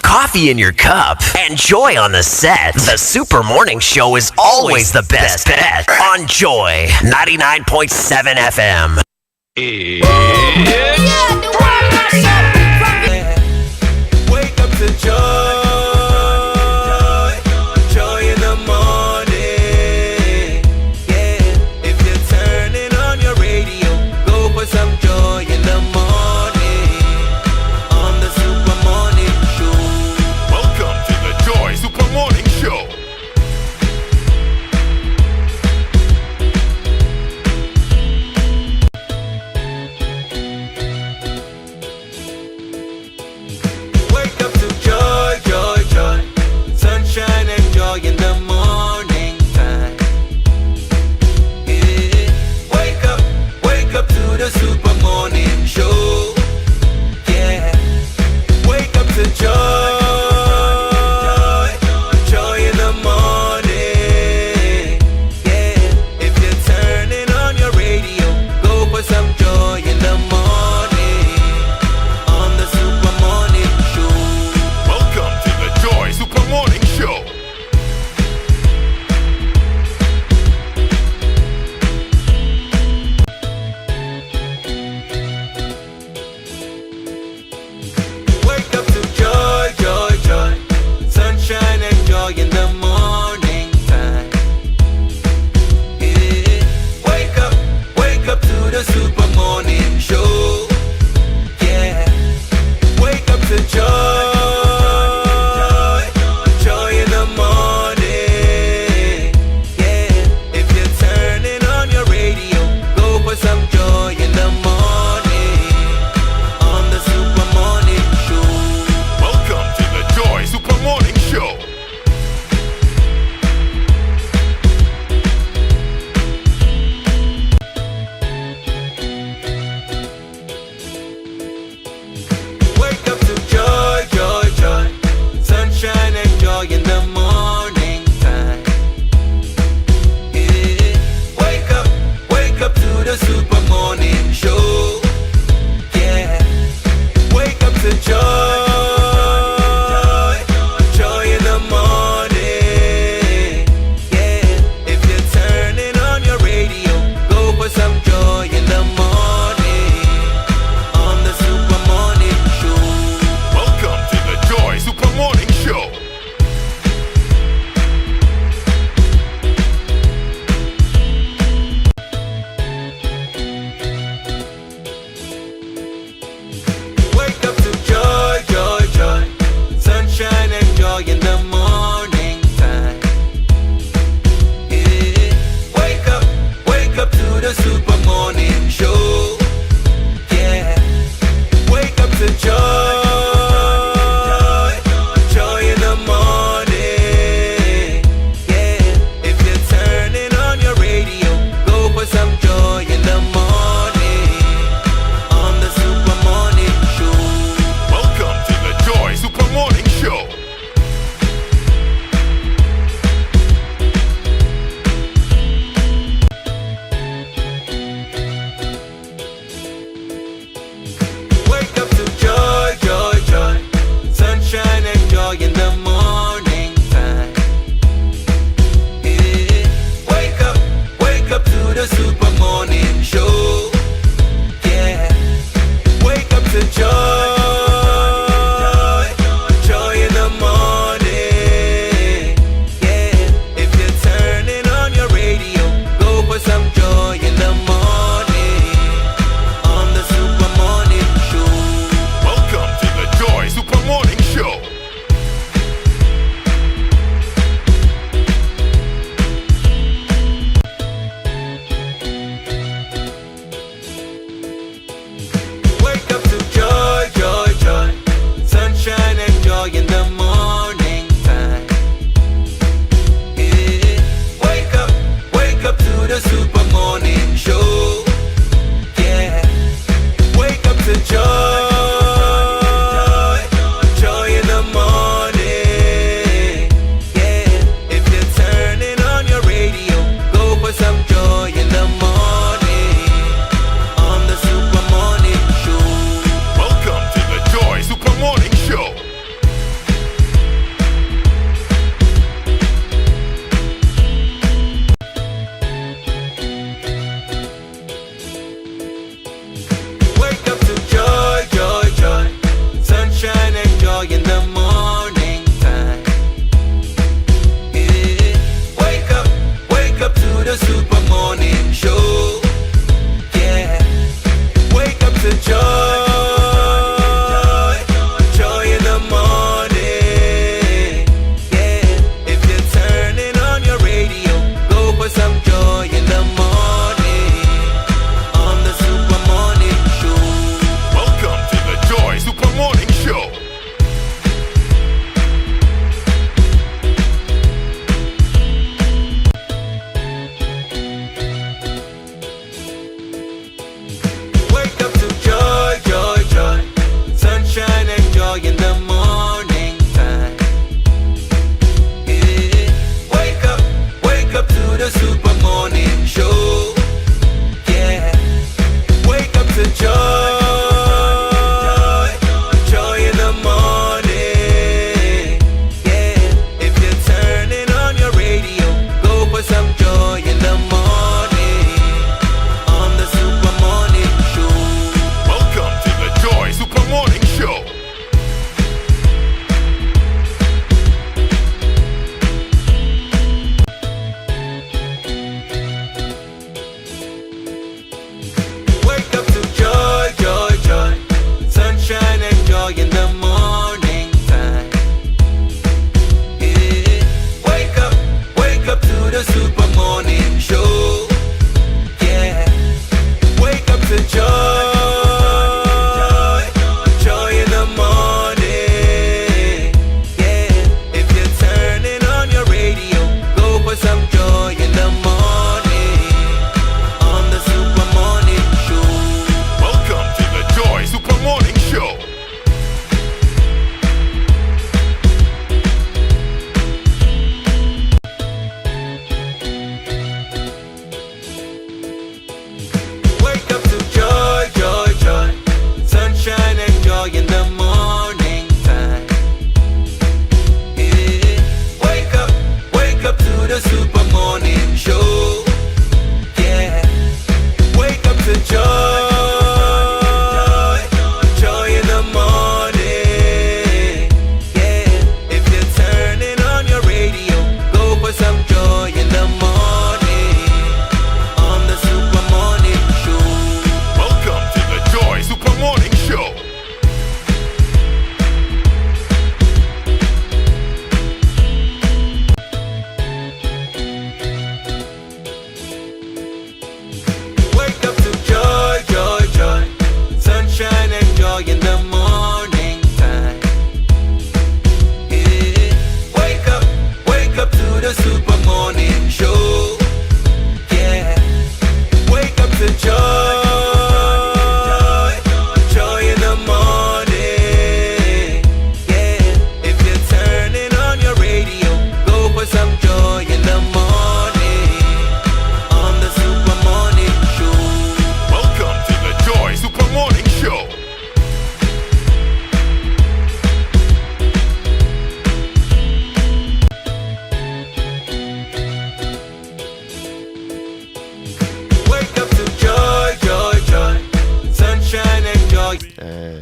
Coffee in your cup and joy on the set. The Super Morning Show is always the best bet on Joy 99.7 FM. Wake up to joy.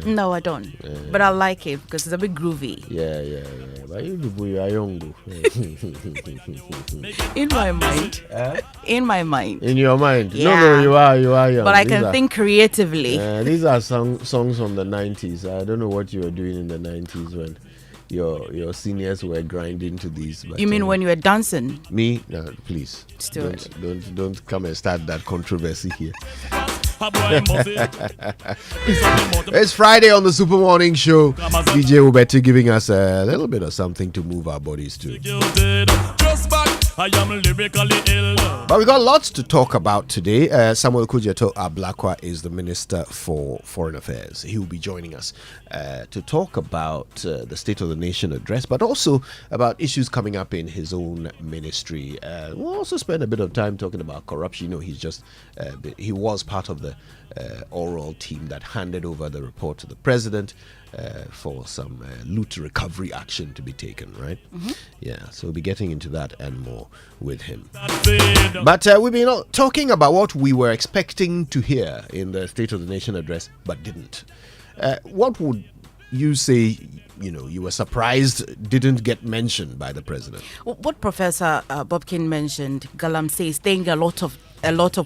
No, I don't. But I like it because it's a bit groovy. Yeah. But you are young. In my mind. In my mind. In your mind? Yeah. No, you are young. But I can think creatively. These are songs from the 90s. I don't know what you were doing in the 90s when your seniors were grinding to these. But, you mean when you were dancing? Me? No, please. Stuart. Don't come and start that controversy here. It's Friday on the Super Morning Show. DJ Ubeti giving us a little bit of something to move our bodies to. But we got lots to talk about today. Samuel Kujato Ablakwa is the Minister for Foreign Affairs. He will be joining us to talk about the State of the Nation address, but also about issues coming up in his own ministry. We'll also spend a bit of time talking about corruption. You know, he was part of the oral team that handed over the report to the president for some loot recovery action to be taken, right? Yeah, so we'll be getting into that and more with him. But we've been talking about what we were expecting to hear in the State of the Nation address, but didn't. What would you say, you were surprised didn't get mentioned by the president? What Professor Bobkin mentioned, Galamsey, staying a lot of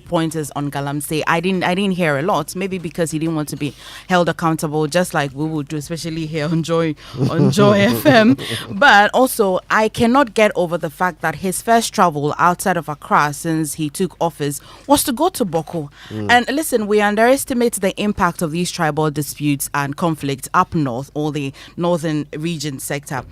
pointers on Galamsey. I didn't hear a lot, maybe because he didn't want to be held accountable, just like we would do, especially here on Joy FM. But also, I cannot get over the fact that his first travel outside of Accra since he took office was to go to Boko. And listen, we underestimate the impact of these tribal disputes and conflicts up north, or the northern region sector.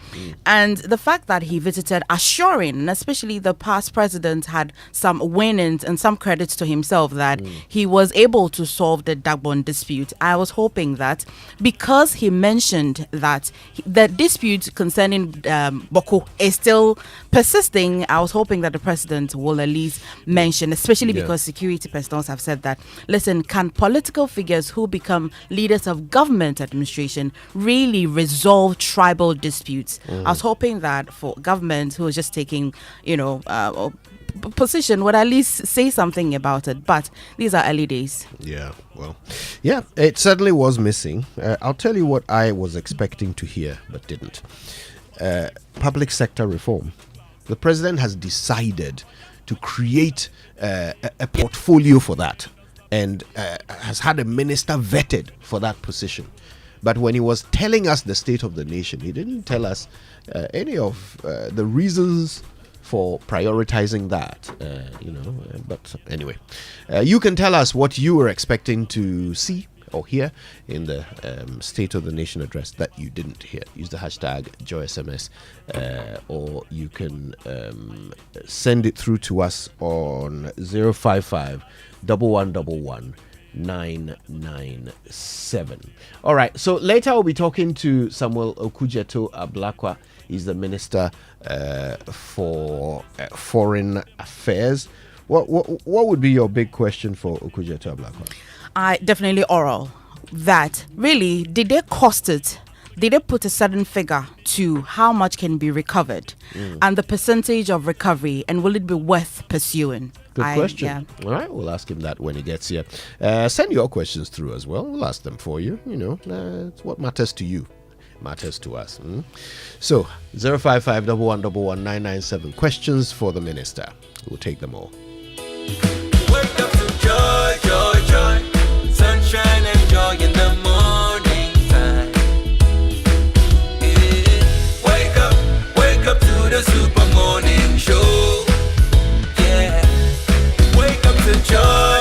And the fact that he visited assuring, and especially the past president had some winnings and some credits to himself that he was able to solve the Dagbon dispute. I was hoping that because he mentioned that the dispute concerning Boko is still persisting, I was hoping that the president will at least mention, especially because security personnel have said that, listen, can political figures who become leaders of government administration really resolve tribal disputes? I was hoping that for government who is just taking, position would at least say something about it, but these are early days. It certainly was missing. I'll tell you what I was expecting to hear but didn't. Public sector reform. The president has decided to create a portfolio for that and has had a minister vetted for that position. But when he was telling us the state of the nation, he didn't tell us any of the reasons for prioritizing that, but anyway, you can tell us what you were expecting to see or hear in the State of the Nation address that you didn't hear. Use the hashtag JoySMS, or you can send it through to us on 055 1111 997. All right, so later we'll be talking to Samuel Okujeto Ablakwa. He's the Minister for Foreign Affairs. What would be your big question for Okujeto Ablakwa? Definitely oral. That really, did they cost it? Did they put a certain figure to how much can be recovered and the percentage of recovery, and will it be worth pursuing? Good question. Yeah. All right, we'll ask him that when he gets here. Send your questions through as well. We'll ask them for you. It's what matters to you matters to us. So 055 1111 997. Questions for the minister. We'll take them all. Wake up to joy, joy, joy. Sunshine and joy in the morning time. Wake up to the Super Morning Show. Yeah. Wake up to joy.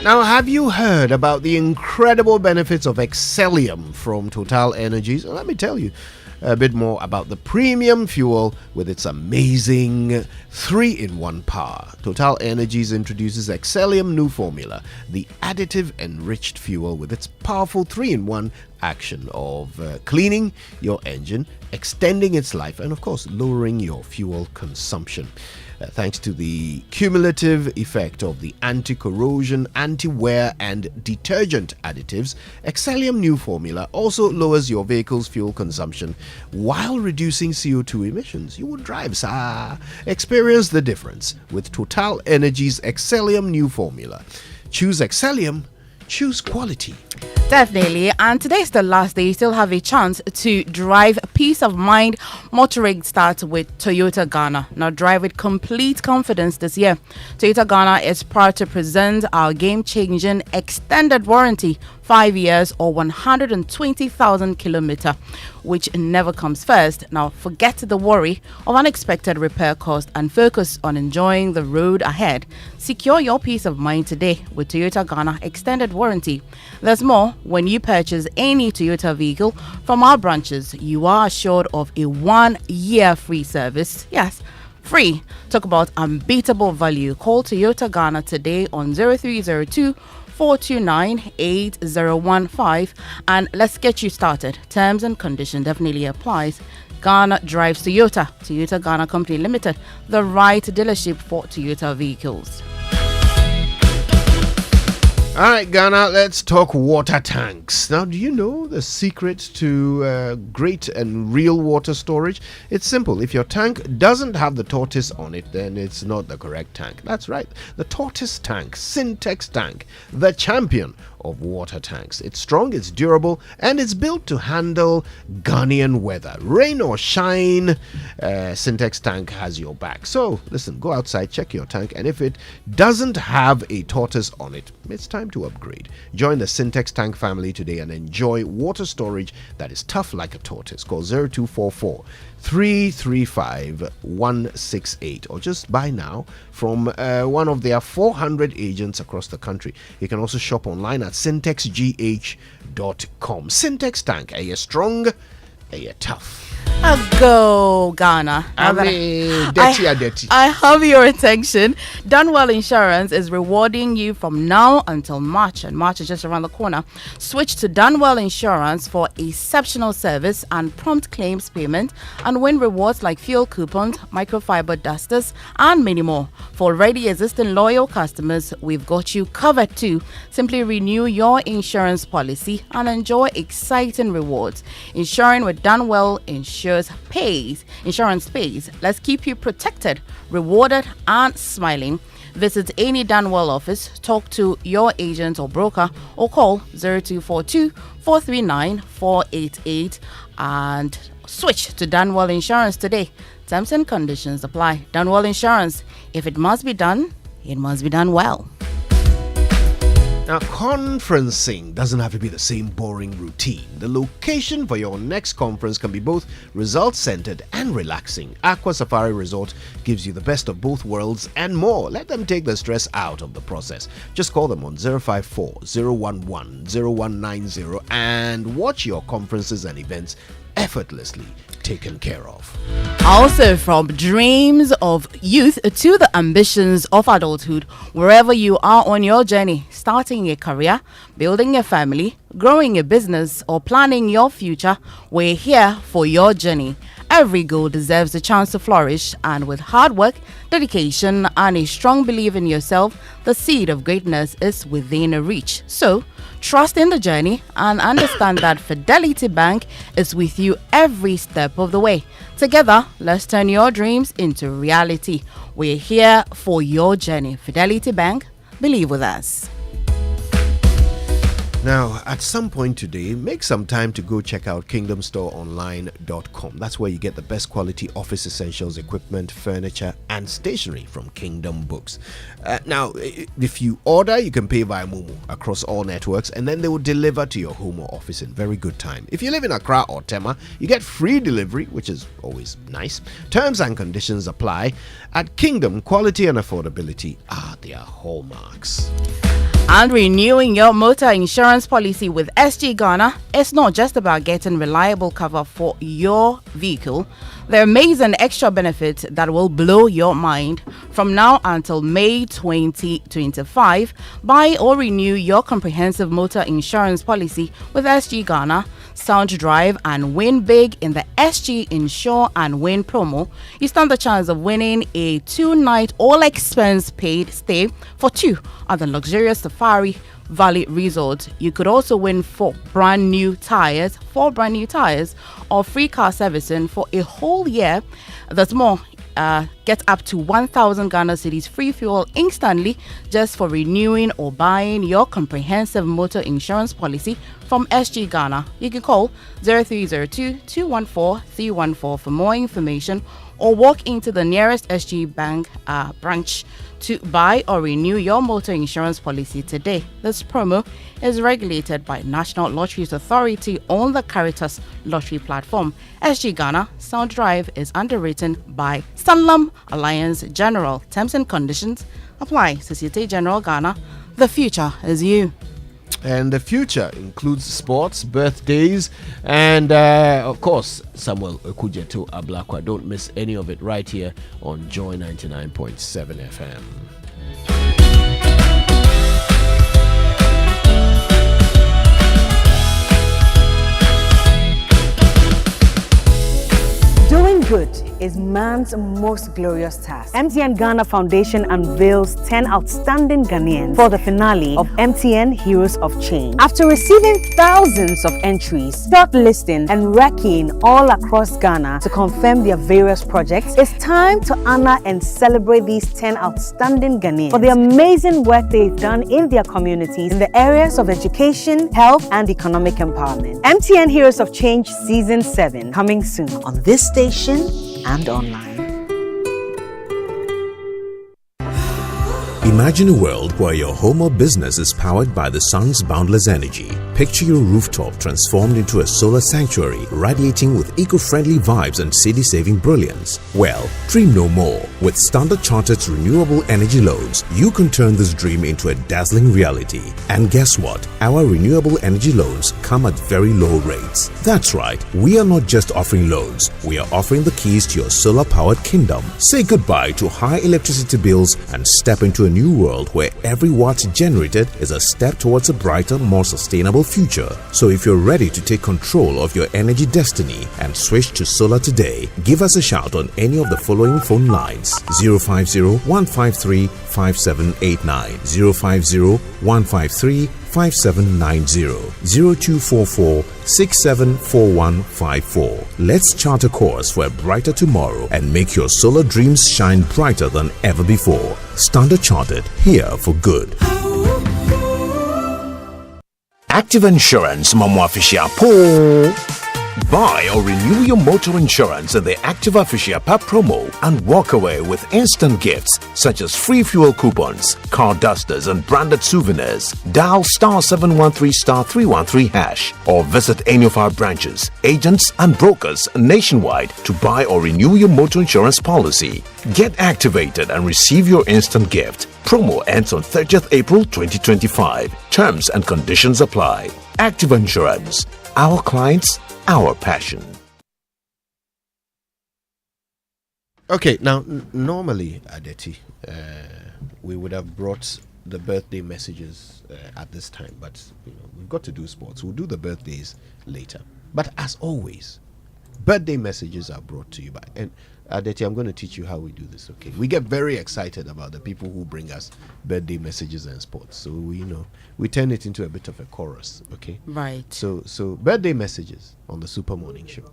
Now, have you heard about the incredible benefits of Excellium from Total Energies? Let me tell you a bit more about the premium fuel with its amazing 3-in-1 power. Total Energies introduces Excellium new formula, the additive enriched fuel with its powerful 3-in-1 action of cleaning your engine, extending its life, and of course lowering your fuel consumption. Thanks to the cumulative effect of the anti-corrosion, anti-wear and detergent additives, Excellium New Formula also lowers your vehicle's fuel consumption while reducing CO2 emissions. You would drive, sir. Experience the difference with Total Energy's Excellium New Formula. Choose Excellium, choose quality. Definitely. And today's the last day. You still have a chance to drive peace of mind. Motoring starts with Toyota Ghana. Now drive with complete confidence this year. Toyota Ghana is proud to present our game-changing extended warranty, 5 years or 120,000 kilometer, which never comes first. Now forget the worry of unexpected repair cost and focus on enjoying the road ahead. Secure your peace of mind today with Toyota Ghana extended warranty. There's more. When you purchase any Toyota vehicle from our branches, you are assured of a 1 year free service. Yes, free. Talk about unbeatable value. Call Toyota Ghana today on 0302 429 8015 and let's get you started. Terms and condition definitely applies. Ghana drives Toyota. Toyota Ghana Company Limited, the right dealership for Toyota vehicles. All right, Ghana, let's talk water tanks. Now, do you know the secret to great and real water storage? It's simple. If your tank doesn't have the tortoise on it, then it's not the correct tank. That's right. The tortoise tank, Syntex tank, the champion of water tanks. It's strong, it's durable, and it's built to handle Ghanaian weather. Rain or shine, Syntex tank has your back. So, listen, go outside, check your tank, and if it doesn't have a tortoise on it, it's time to upgrade. Join the Syntex tank family today and enjoy water storage that is tough like a tortoise. Call 0244 335 168 or just buy now from one of their 400 agents across the country. You can also shop online at syntexgh.com. Syntex tank, are you strong? Are you tough? Go Ghana. I have your attention. Dunwell Insurance is rewarding you from now until March, and March is just around the corner. Switch to Dunwell Insurance for exceptional service and prompt claims payment and win rewards like fuel coupons, microfiber dusters, and many more. For already existing loyal customers, we've got you covered too. Simply renew your insurance policy and enjoy exciting rewards. Insuring with Dunwell Insurance pays. Let's keep you protected, rewarded, and smiling. Visit any Dunwell office, talk to your agent or broker, or call 0242 439 488 and switch to Dunwell Insurance today. Terms and conditions apply. Dunwell Insurance. If it must be done, it must be done well. Now, conferencing doesn't have to be the same boring routine. The location for your next conference can be both result-centered and relaxing. Aqua Safari Resort gives you the best of both worlds and more. Let them take the stress out of the process. Just call them on 054 011 0190 and watch your conferences and events effortlessly taken care of. Also, from dreams of youth to the ambitions of adulthood, wherever you are on your journey, starting a career, building a family, growing a business, or planning your future, we're here for your journey. Every goal deserves a chance to flourish, and with hard work, dedication, and a strong belief in yourself, the seed of greatness is within reach. So, trust in the journey and understand that Fidelity Bank is with you every step of the way. Together, let's turn your dreams into reality. We're here for your journey. Fidelity Bank, believe with us. Now, at some point today, make some time to go check out kingdomstoreonline.com. That's where you get the best quality office essentials, equipment, furniture, and stationery from Kingdom Books. Now, if you order, you can pay via Momo across all networks, and then they will deliver to your home or office in very good time. If you live in Accra or Tema, you get free delivery, which is always nice. Terms and conditions apply. At Kingdom, quality and affordability are their hallmarks. And renewing your motor insurance policy with SG Ghana is not just about getting reliable cover for your vehicle. There are amazing extra benefits that will blow your mind. From now until May 2025, buy or renew your comprehensive motor insurance policy with SG Ghana. Sound Drive and win big in the SG Insure and Win promo. You stand the chance of winning a 2-night all-expense paid stay for 2 at the luxurious Safari Valley Resort. You could also win 4 brand new tires or free car servicing for a whole year. That's more. Get up to 1,000 Ghana cedis free fuel instantly just for renewing or buying your comprehensive motor insurance policy from SG Ghana. You can call 0302-214-314 for more information or walk into the nearest SG Bank branch to buy or renew your motor insurance policy today. This promo is regulated by National Lotteries Authority on the Caritas Lottery platform. SG Ghana Sound Drive is underwritten by Sanlam Alliance General. Terms and conditions apply. Societe Generale Ghana. The future is you. And the future includes sports, birthdays, and of course, Samuel Okujeto Ablakwa. Don't miss any of it right here on Joy 99.7 FM. Doing good is man's most glorious task. MTN Ghana Foundation unveils 10 outstanding Ghanaians for the finale of MTN Heroes of Change. After receiving thousands of entries, shortlisting and ranking all across Ghana to confirm their various projects, it's time to honor and celebrate these 10 outstanding Ghanaians for the amazing work they've done in their communities in the areas of education, health, and economic empowerment. MTN Heroes of Change Season 7 coming soon on this station and online. Imagine a world where your home or business is powered by the sun's boundless energy. Picture your rooftop transformed into a solar sanctuary, radiating with eco-friendly vibes and city-saving brilliance. Well, dream no more. With Standard Chartered's renewable energy loans, you can turn this dream into a dazzling reality. And guess what? Our renewable energy loans come at very low rates. That's right, we are not just offering loans, we are offering the keys to your solar-powered kingdom. Say goodbye to high electricity bills and step into a new world where every watt generated is a step towards a brighter, more sustainable future. So if you're ready to take control of your energy destiny and switch to solar today, give us a shout on any of the following phone lines: 050-153-5789, 050-153-5790, 0244-674154. Let's chart a course for a brighter tomorrow and make your solar dreams shine brighter than ever before. Standard Chartered, here for good. Active Insurance Mamwa Fishia Po. Buy or renew your motor insurance at the Active Official promo and walk away with instant gifts such as free fuel coupons, car dusters, and branded souvenirs. Dial *713*313# or visit any of our branches, agents, and brokers nationwide to buy or renew your motor insurance policy. Get activated and receive your instant gift. Promo ends on 30th April 2025. Terms and conditions apply. Active Insurance. Our clients, our passion. Okay, now normally, Adeti, we would have brought the birthday messages at this time, but we've got to do sports. We'll do the birthdays later. But as always, birthday messages are brought to you by, and Adeti, I'm going to teach you how we do this. Okay, we get very excited about the people who bring us birthday messages and sports, so we turn it into a bit of a chorus. Okay, right. So birthday messages on the Super Morning Show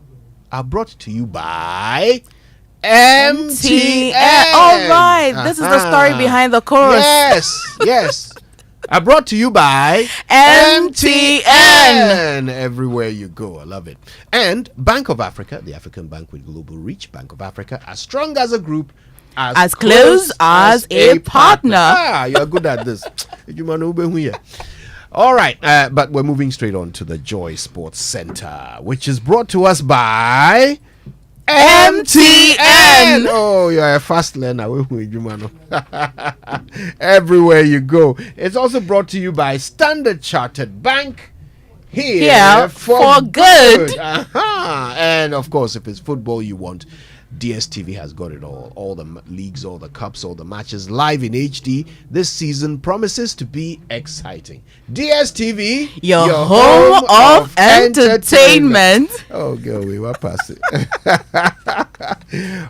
are brought to you by MTN. All right, this is the story behind the chorus. Yes. Are brought to you by MTN. Everywhere you go, I love it. And Bank of Africa, the African bank with global reach. Bank of Africa, as strong as a group, as close as a partner. You're good at this. All right, but we're moving straight on to the Joy Sports Center, which is brought to us by MTN. Oh, you're a fast learner. Everywhere you go. It's also brought to you by Standard Chartered Bank. Here for good. And of course, if it's football you want, DSTV has got it all. All the leagues, all the cups, all the matches live in HD. This season promises to be exciting. DSTV, your home of entertainment. Oh, girl, we were past it.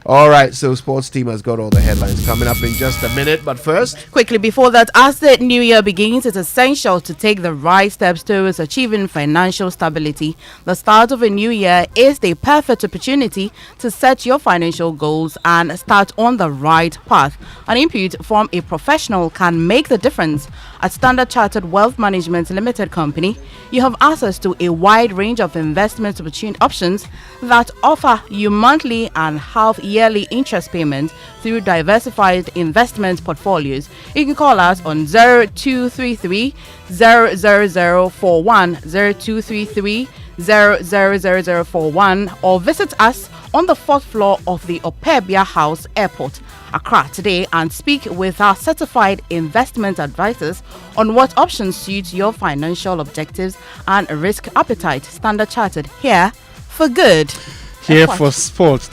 All right, so sports team has got all the headlines coming up in just a minute. But first, quickly before that, as the new year begins, it's essential to take the right steps towards achieving financial stability. The start of a new year is the perfect opportunity to set your financial goals and start on the right path. An input from a professional can make the difference. At Standard Chartered Wealth Management Limited Company, you have access to a wide range of investment options that offer you monthly and half-yearly interest payments through diversified investment portfolios. You can call us on 0233 00041 0233 00041 or visit us on the 4th floor of the Opebia House Airport, Accra today, and speak with our certified investment advisors on what options suit your financial objectives and risk appetite. Standard Chartered, here for good. Here for sports,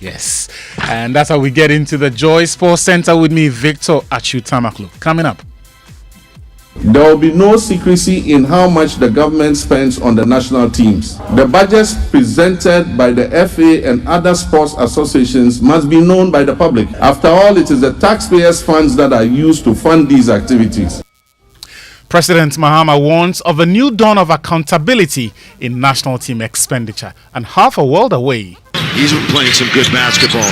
Yes, and that's how we get into the Joy Sports Center with me, Victor Achutamaklo. Coming up. There will be no secrecy in how much the government spends on the national teams. The budgets presented by the FA and other sports associations must be known by the public. After all, it is the taxpayers' funds that are used to fund these activities. President Mahama warns of a new dawn of accountability in national team expenditure and half a world away. He's been playing some good basketball.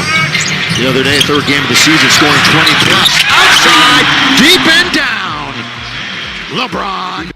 The other day, third game of the season, scoring 20 plus. Outside, deep and down. LeBron.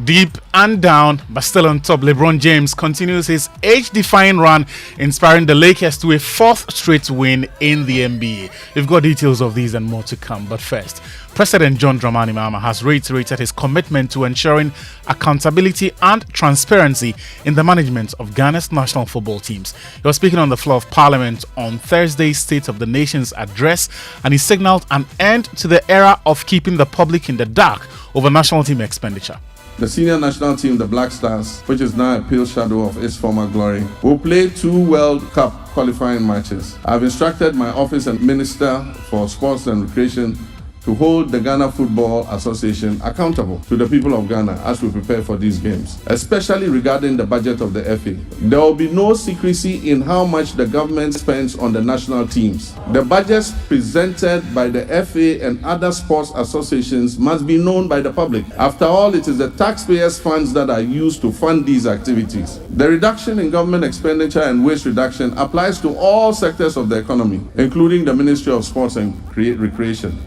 Deep and down, but still on top, LeBron James continues his age-defying run, inspiring the Lakers to a 4th straight win in the NBA. We've got details of these and more to come, but first, President John Dramani Mahama has reiterated his commitment to ensuring accountability and transparency in the management of Ghana's national football teams. He was speaking on the floor of Parliament on Thursday's State of the Nation's address, and he signaled an end to the era of keeping the public in the dark over national team expenditure. The senior national team, the Black Stars, which is now a pale shadow of its former glory, will play 2 World Cup qualifying matches. I've instructed my office and Minister for Sports and Recreation to hold the Ghana Football Association accountable to the people of Ghana as we prepare for these games, especially regarding the budget of the FA. There will be no secrecy in how much the government spends on the national teams. The budgets presented by the FA and other sports associations must be known by the public. After all, it is the taxpayers' funds that are used to fund these activities. The reduction in government expenditure and waste reduction applies to all sectors of the economy, including the Ministry of Sports and Recreation.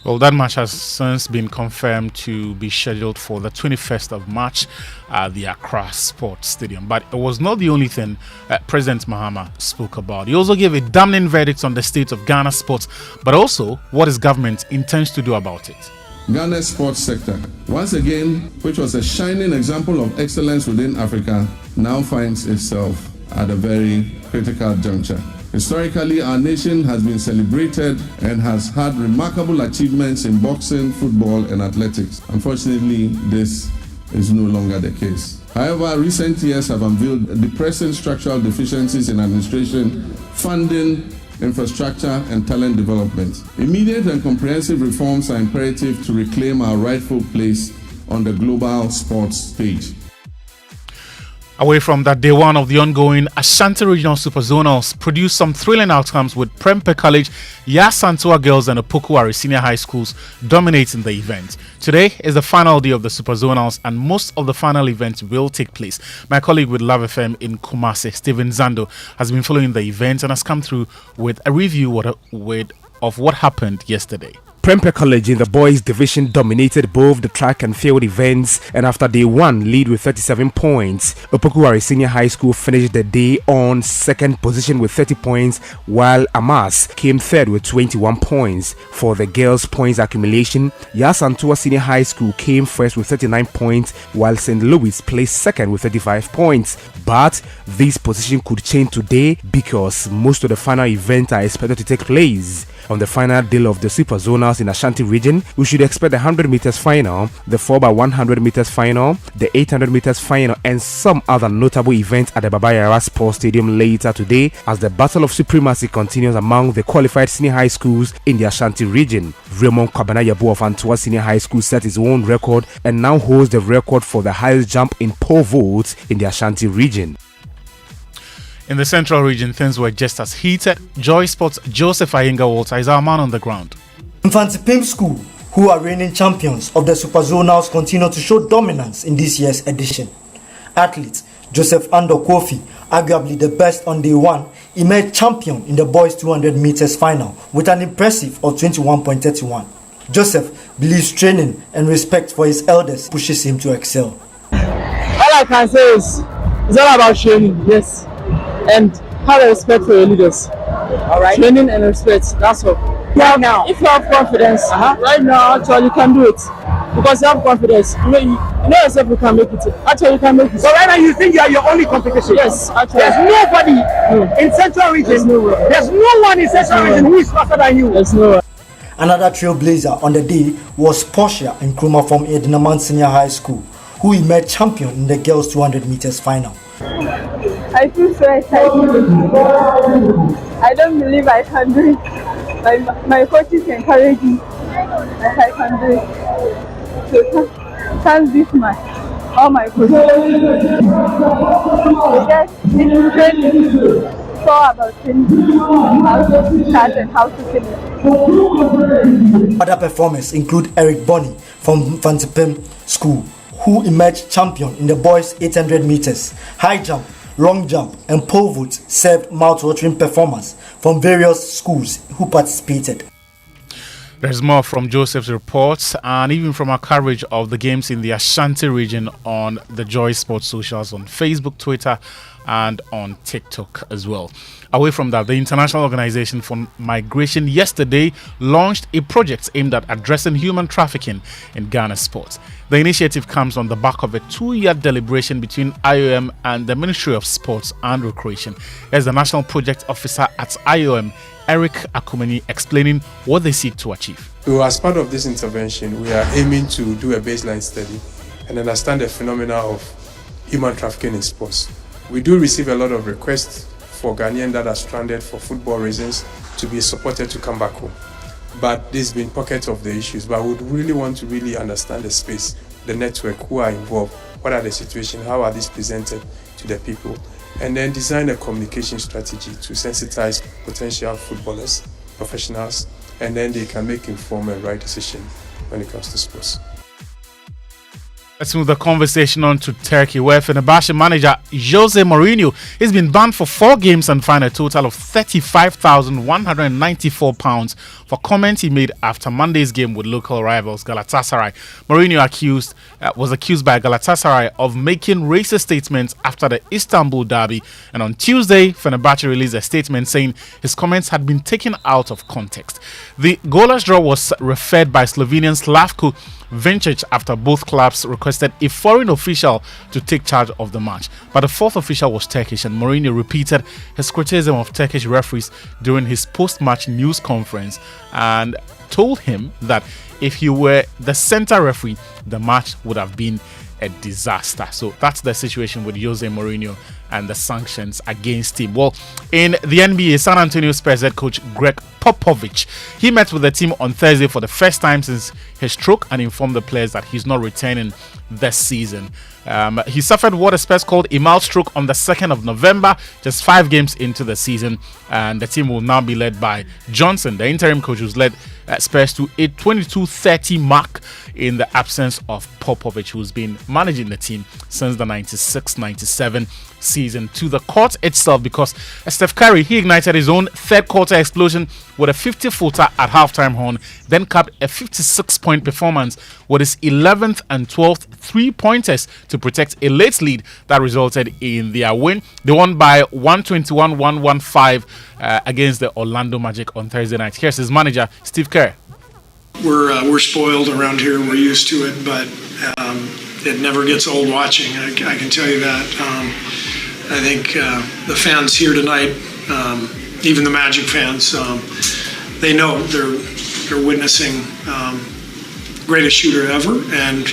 Well, that match has since been confirmed to be scheduled for the 21st of March at the Accra Sports Stadium. But it was not the only thing President Mahama spoke about. He also gave a damning verdict on the state of Ghana sports, but also what his government intends to do about it. Ghana's sports sector, once again, which was a shining example of excellence within Africa, now finds itself at a very critical juncture. Historically, our nation has been celebrated and has had remarkable achievements in boxing, football, and athletics. Unfortunately, this is no longer the case. However, recent years have unveiled depressing structural deficiencies in administration, funding, infrastructure, and talent development. Immediate and comprehensive reforms are imperative to reclaim our rightful place on the global sports stage. Away from that, day one of the ongoing Ashanti Regional Super Zonals produced some thrilling outcomes with Prempeh College, Yasantua Girls and Opokuwari Senior High Schools dominating the event. Today is the final day of the Super Zonals and most of the final events will take place. My colleague with Love FM in Kumasi, Stephen Zando, has been following the event and has come through with a review of what happened yesterday. Prempeh College in the boys division dominated both the track and field events, and after day one lead with 37 points. Opokuwari Senior High School finished the day on second position with 30 points, while Amas came third with 21 points. For the girls' points accumulation, Yasantua Senior High School came first with 39 points, while St. Louis placed second with 35 points. But this position could change today because most of the final events are expected to take place. On the final day of the Super Zonals in Ashanti region, we should expect the 100 meters final, the 4x100 meters final, the 800 meters final, and some other notable events at the Baba Yara Sports Stadium later today as the battle of supremacy continues among the qualified senior high schools in the Ashanti region. Raymond Kwabena Yabu of Antua Senior High School set his own record and now holds the record for the highest jump in pole vaults in the Ashanti region. In the central region, things were just as heated. Joy Sports' Joseph Ayenga Walter is our man on the ground. Mfantsipim School, who are reigning champions of the Super Zonals, continue to show dominance in this year's edition. Athletes Joseph Ando Kofi, arguably the best on day one, emerged champion in the boys 200 meters final with an impressive of 21.31. Joseph believes training and respect for his elders pushes him to excel. All I can say is it's all about training, yes, and have a respect for your leaders. All right. Training and respect, that's all. Right now, if you have confidence, right now, actually, you can do it. Because you have confidence. You know yourself, you can make it. Actually, you can make it. So right now, you think you are your only competition? Yes, actually. There's nobody in Central Region. There's no one in Central Region who is faster than you. There's no one. Another trailblazer on the day was Portia Nkrumah from Edinaman Senior High School, who emerged champion in the girls 200 meters final. I feel so excited. I don't believe I can do it. My coaches encourage me that I can do it. So thanks this much, all my coaches. We just training for about training, how to start and how to finish. Other performers include Eric Bonney from Mfantsipim School, who emerged champion in the boys 800 meters, high jump, long jump, and pole vault served mouth-watering performers from various schools who participated. There's more from Joseph's reports and even from our coverage of the games in the Ashanti region on the Joy Sports socials on Facebook, Twitter, and on TikTok as well. Away from that, the International Organization for Migration yesterday launched a project aimed at addressing human trafficking in Ghana sports. The initiative comes on the back of a 2-year deliberation between IOM and the Ministry of Sports and Recreation. As the National Project Officer at IOM, Eric Akumeni, explaining what they seek to achieve. So as part of this intervention, we are aiming to do a baseline study and understand the phenomena of human trafficking in sports. We do receive a lot of requests for Ghanaians that are stranded for football reasons to be supported to come back home. But there's been pockets of the issues, but we would really want to really understand the space, the network, who are involved, what are the situations, how are these presented to the people, and then design a communication strategy to sensitize potential footballers, professionals, and then they can make informed and right decision when it comes to sports. Let's move the conversation on to Turkey, where Fenerbahce manager Jose Mourinho has been banned for 4 games and fined a total of £35,194 for comments he made after Monday's game with local rivals Galatasaray. Mourinho was accused by Galatasaray of making racist statements after the Istanbul derby, and on Tuesday, Fenerbahce released a statement saying his comments had been taken out of context. The goalless draw was referred by Slovenian Slavko Vincic after both clubs requested a foreign official to take charge of the match. But the 4th official was Turkish, and Mourinho repeated his criticism of Turkish referees during his post-match news conference and told him that if he were the center referee, the match would have been a disaster. So that's the situation with Jose Mourinho and the sanctions against him. Well, in the NBA, San Antonio Spurs head coach Greg Popovich, he met with the team on Thursday for the first time since his stroke and informed the players that he's not returning this season. He suffered what the Spurs called a mild stroke on the 2nd of November, just 5 games into the season, and the team will now be led by Johnson, the interim coach who's led Spurs to a 22-30 mark in the absence of Popovich, who's been managing the team since the 96-97 season. To the court itself, because Steph Curry, he ignited his own third quarter explosion with a 50-footer at halftime horn, then capped a 56-point performance with his 11th and 12th three-pointers to protect a late lead that resulted in their win. They won by 121-115 against the Orlando Magic on Thursday night. Here's his manager, Steve Kerr. We're spoiled around here. We're used to it, but it never gets old watching. I can tell you that. I think the fans here tonight, even the Magic fans, they know they're witnessing greatest shooter ever and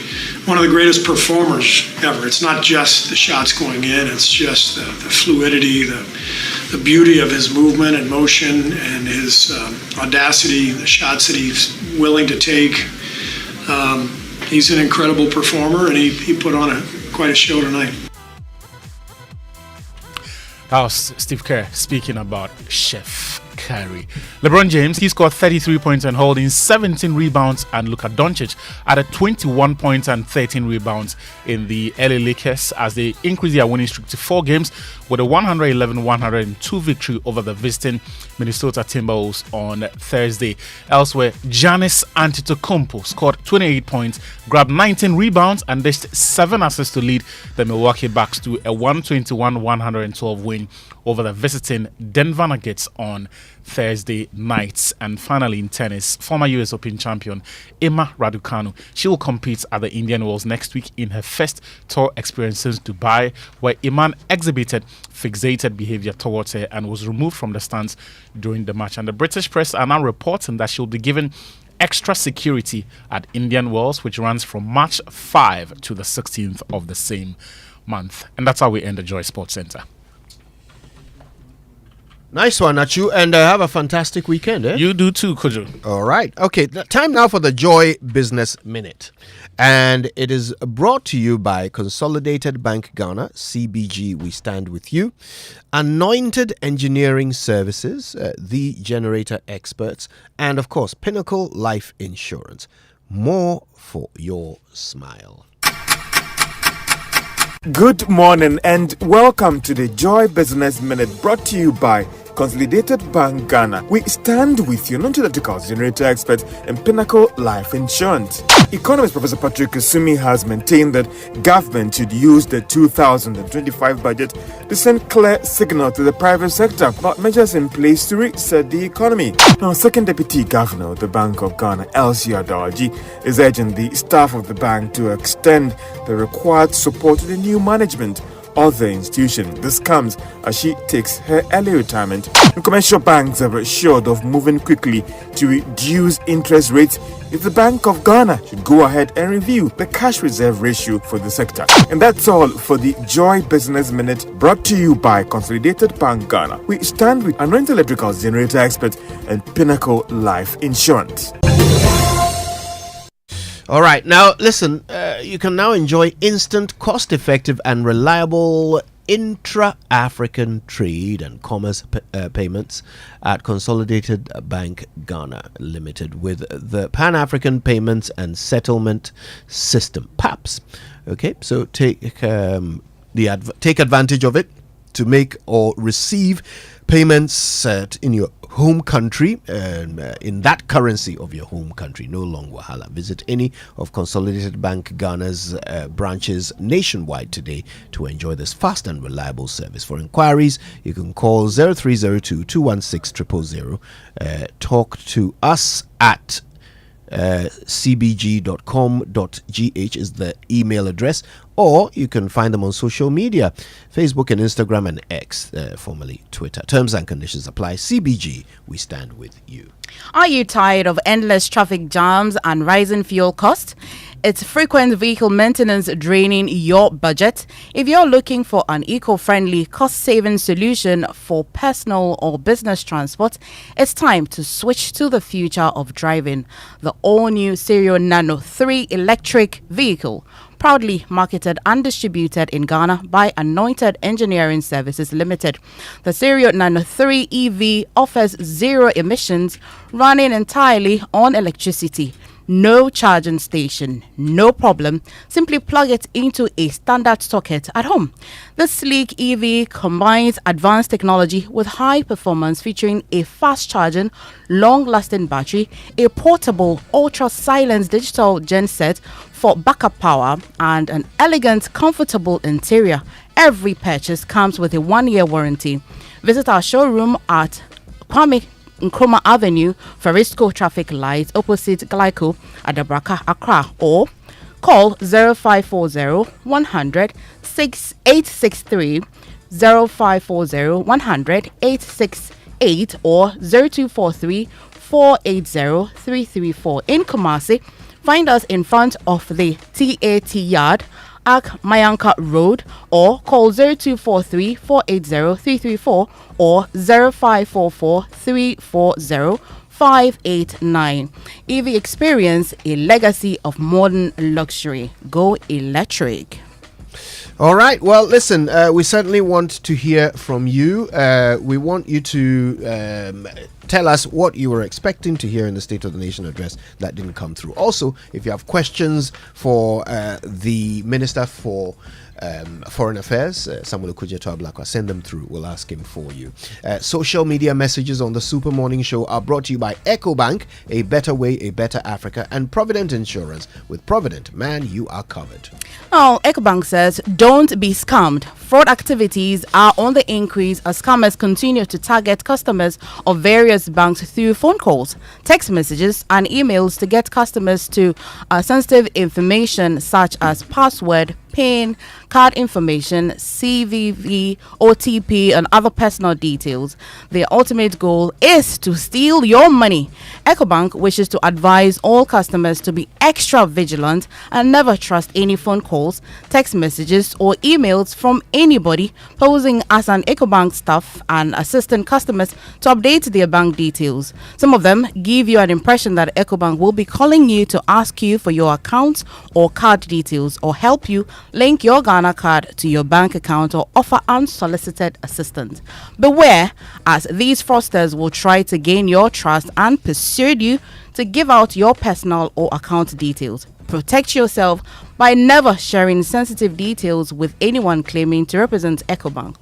one of the greatest performers ever. It's not just the shots going in; it's just the fluidity, the beauty of his movement and motion, and his audacity, the shots that he's willing to take. He's an incredible performer, and he put on quite a show tonight. That was Steve Kerr speaking about Chef Curry. LeBron James, he scored 33 points and holding 17 rebounds, and Luka Doncic added 21 points and 13 rebounds in the LA Lakers as they increased their winning streak to 4 games with a 111-102 victory over the visiting Minnesota Timberwolves on Thursday. Elsewhere, Giannis Antetokounmpo scored 28 points, grabbed 19 rebounds, and dished 7 assists to lead the Milwaukee Bucks to a 121-112 win over the visiting Denver Nuggets on Thursday night. And finally, in tennis, former US Open champion Emma Raducanu, she will compete at the Indian Wells next week in her first tour experience since Dubai, where Iman exhibited fixated behavior towards her and was removed from the stands during the match. And the British press are now reporting that she'll be given extra security at Indian Wells, which runs from March 5 to the 16th of the same month. And that's how we end the Joy Sports Center. Nice one, Nachu, and have a fantastic weekend. You do too, Kojo. All right. Okay, time now for the Joy Business Minute. And it is brought to you by Consolidated Bank Ghana, CBG, we stand with you. Anointed Engineering Services, The Generator Experts, and of course, Pinnacle Life Insurance. More for your smile. Good morning and welcome to the Joy Business Minute brought to you by Consolidated Bank Ghana. We stand with you, non-electrical generator expert and Pinnacle Life Insurance. Economist Professor Patrick Kusumi has maintained that government should use the 2025 budget to send clear signal to the private sector about measures in place to reset the economy. Now, Second Deputy Governor of the Bank of Ghana, Elsie Adalji, is urging the staff of the bank to extend the required support to the new management of the institution. This comes as she takes her early retirement. And commercial banks are assured of moving quickly to reduce interest rates if the Bank of Ghana should go ahead and review the cash reserve ratio for the sector. And that's all for the Joy Business Minute brought to you by Consolidated Bank Ghana. We stand with Anointed Electrical Generator Expert and Pinnacle Life Insurance. All right, now listen, you can now enjoy instant, cost-effective and reliable intra-African trade and commerce payments at Consolidated Bank Ghana Limited with the Pan-African Payments and Settlement System, PAPS. Okay, so take advantage of it to make or receive payments in your home country, in that currency of your home country. No long wahala. Visit any of Consolidated Bank Ghana's branches nationwide today to enjoy this fast and reliable service. For inquiries, you can call 0302 216 000. Talk to us at cbg.com.gh is the email address, or you can find them on social media, Facebook and Instagram and X, formerly Twitter. Terms and conditions apply. CBG, we stand with you. Are you tired of endless traffic jams and rising fuel costs? It's frequent vehicle maintenance draining your budget. If you're looking for an eco-friendly, cost-saving solution for personal or business transport, it's time to switch to the future of driving. The all-new Serial Nano 3 electric vehicle, proudly marketed and distributed in Ghana by Anointed Engineering Services Limited. The Serial Nano 3 EV offers zero emissions, running entirely on electricity. no charging station, no problem. Simply plug it into a standard socket at home. The sleek EV combines advanced technology with high performance, featuring a fast charging, long-lasting battery, a portable, ultra-silent digital genset for backup power, and an elegant, comfortable interior. Every purchase comes with a 1-year warranty. Visit our showroom at Kwame Nkrumah Avenue, Farisco Traffic Lights, opposite Glyco at Dabraka, Accra, or call 0540 100 6863, 0540 100 868, or 0243 480 334. In Kumasi, find us in front of the TAT Yard, Ak Mayanka Road, or call 0243 480 334 or 0544 340 589. EV experience a legacy of modern luxury. Go electric. All right. Well, listen, we certainly want to hear from you. We want you to tell us what you were expecting to hear in the State of the Nation address that didn't come through. Also, if you have questions for the Minister for Foreign Affairs, Samuel Okudzeto Ablakwa, send them through. We'll ask him for you. Social media messages on the Super Morning Show are brought to you by EcoBank, a better way, a better Africa, and Provident Insurance. With Provident, man, you are covered. Oh, EcoBank says, don't be scammed. Fraud activities are on the increase as scammers continue to target customers of various banks through phone calls, text messages, and emails to get customers to sensitive information such as password, PIN, card information, CVV, OTP, and other personal details. Their ultimate goal is to steal your money. EcoBank wishes to advise all customers to be extra vigilant and never trust any phone calls, text messages, or emails from anybody posing as an EcoBank staff and assisting customers to update their bank details. Some of them give you an impression that EcoBank will be calling you to ask you for your account or card details, or help you link your Ghana card to your bank account, or offer unsolicited assistance. Beware, as these fraudsters will try to gain your trust and persuade you to give out your personal or account details. Protect yourself by never sharing sensitive details with anyone claiming to represent EcoBank.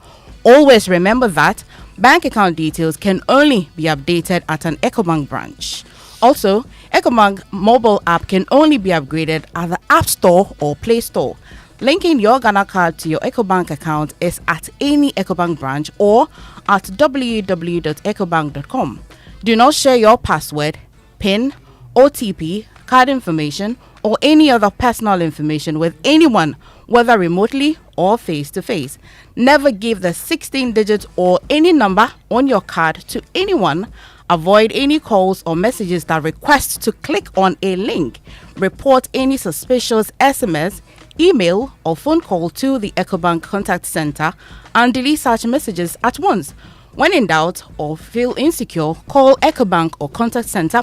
Always remember that bank account details can only be updated at an EcoBank branch. Also, EcoBank mobile app can only be upgraded at the App Store or Play Store. Linking your Ghana card to your EcoBank account is at any EcoBank branch or at www.ecobank.com. Do not share your password, PIN, OTP, card information, or any other personal information with anyone, whether remotely or face-to-face. Never give the 16 digits or any number on your card to anyone. Avoid any calls or messages that request to click on a link. Report any suspicious SMS, email, or phone call to the EcoBank Contact Center and delete such messages at once. When in doubt or feel insecure, call EcoBank or Contact Center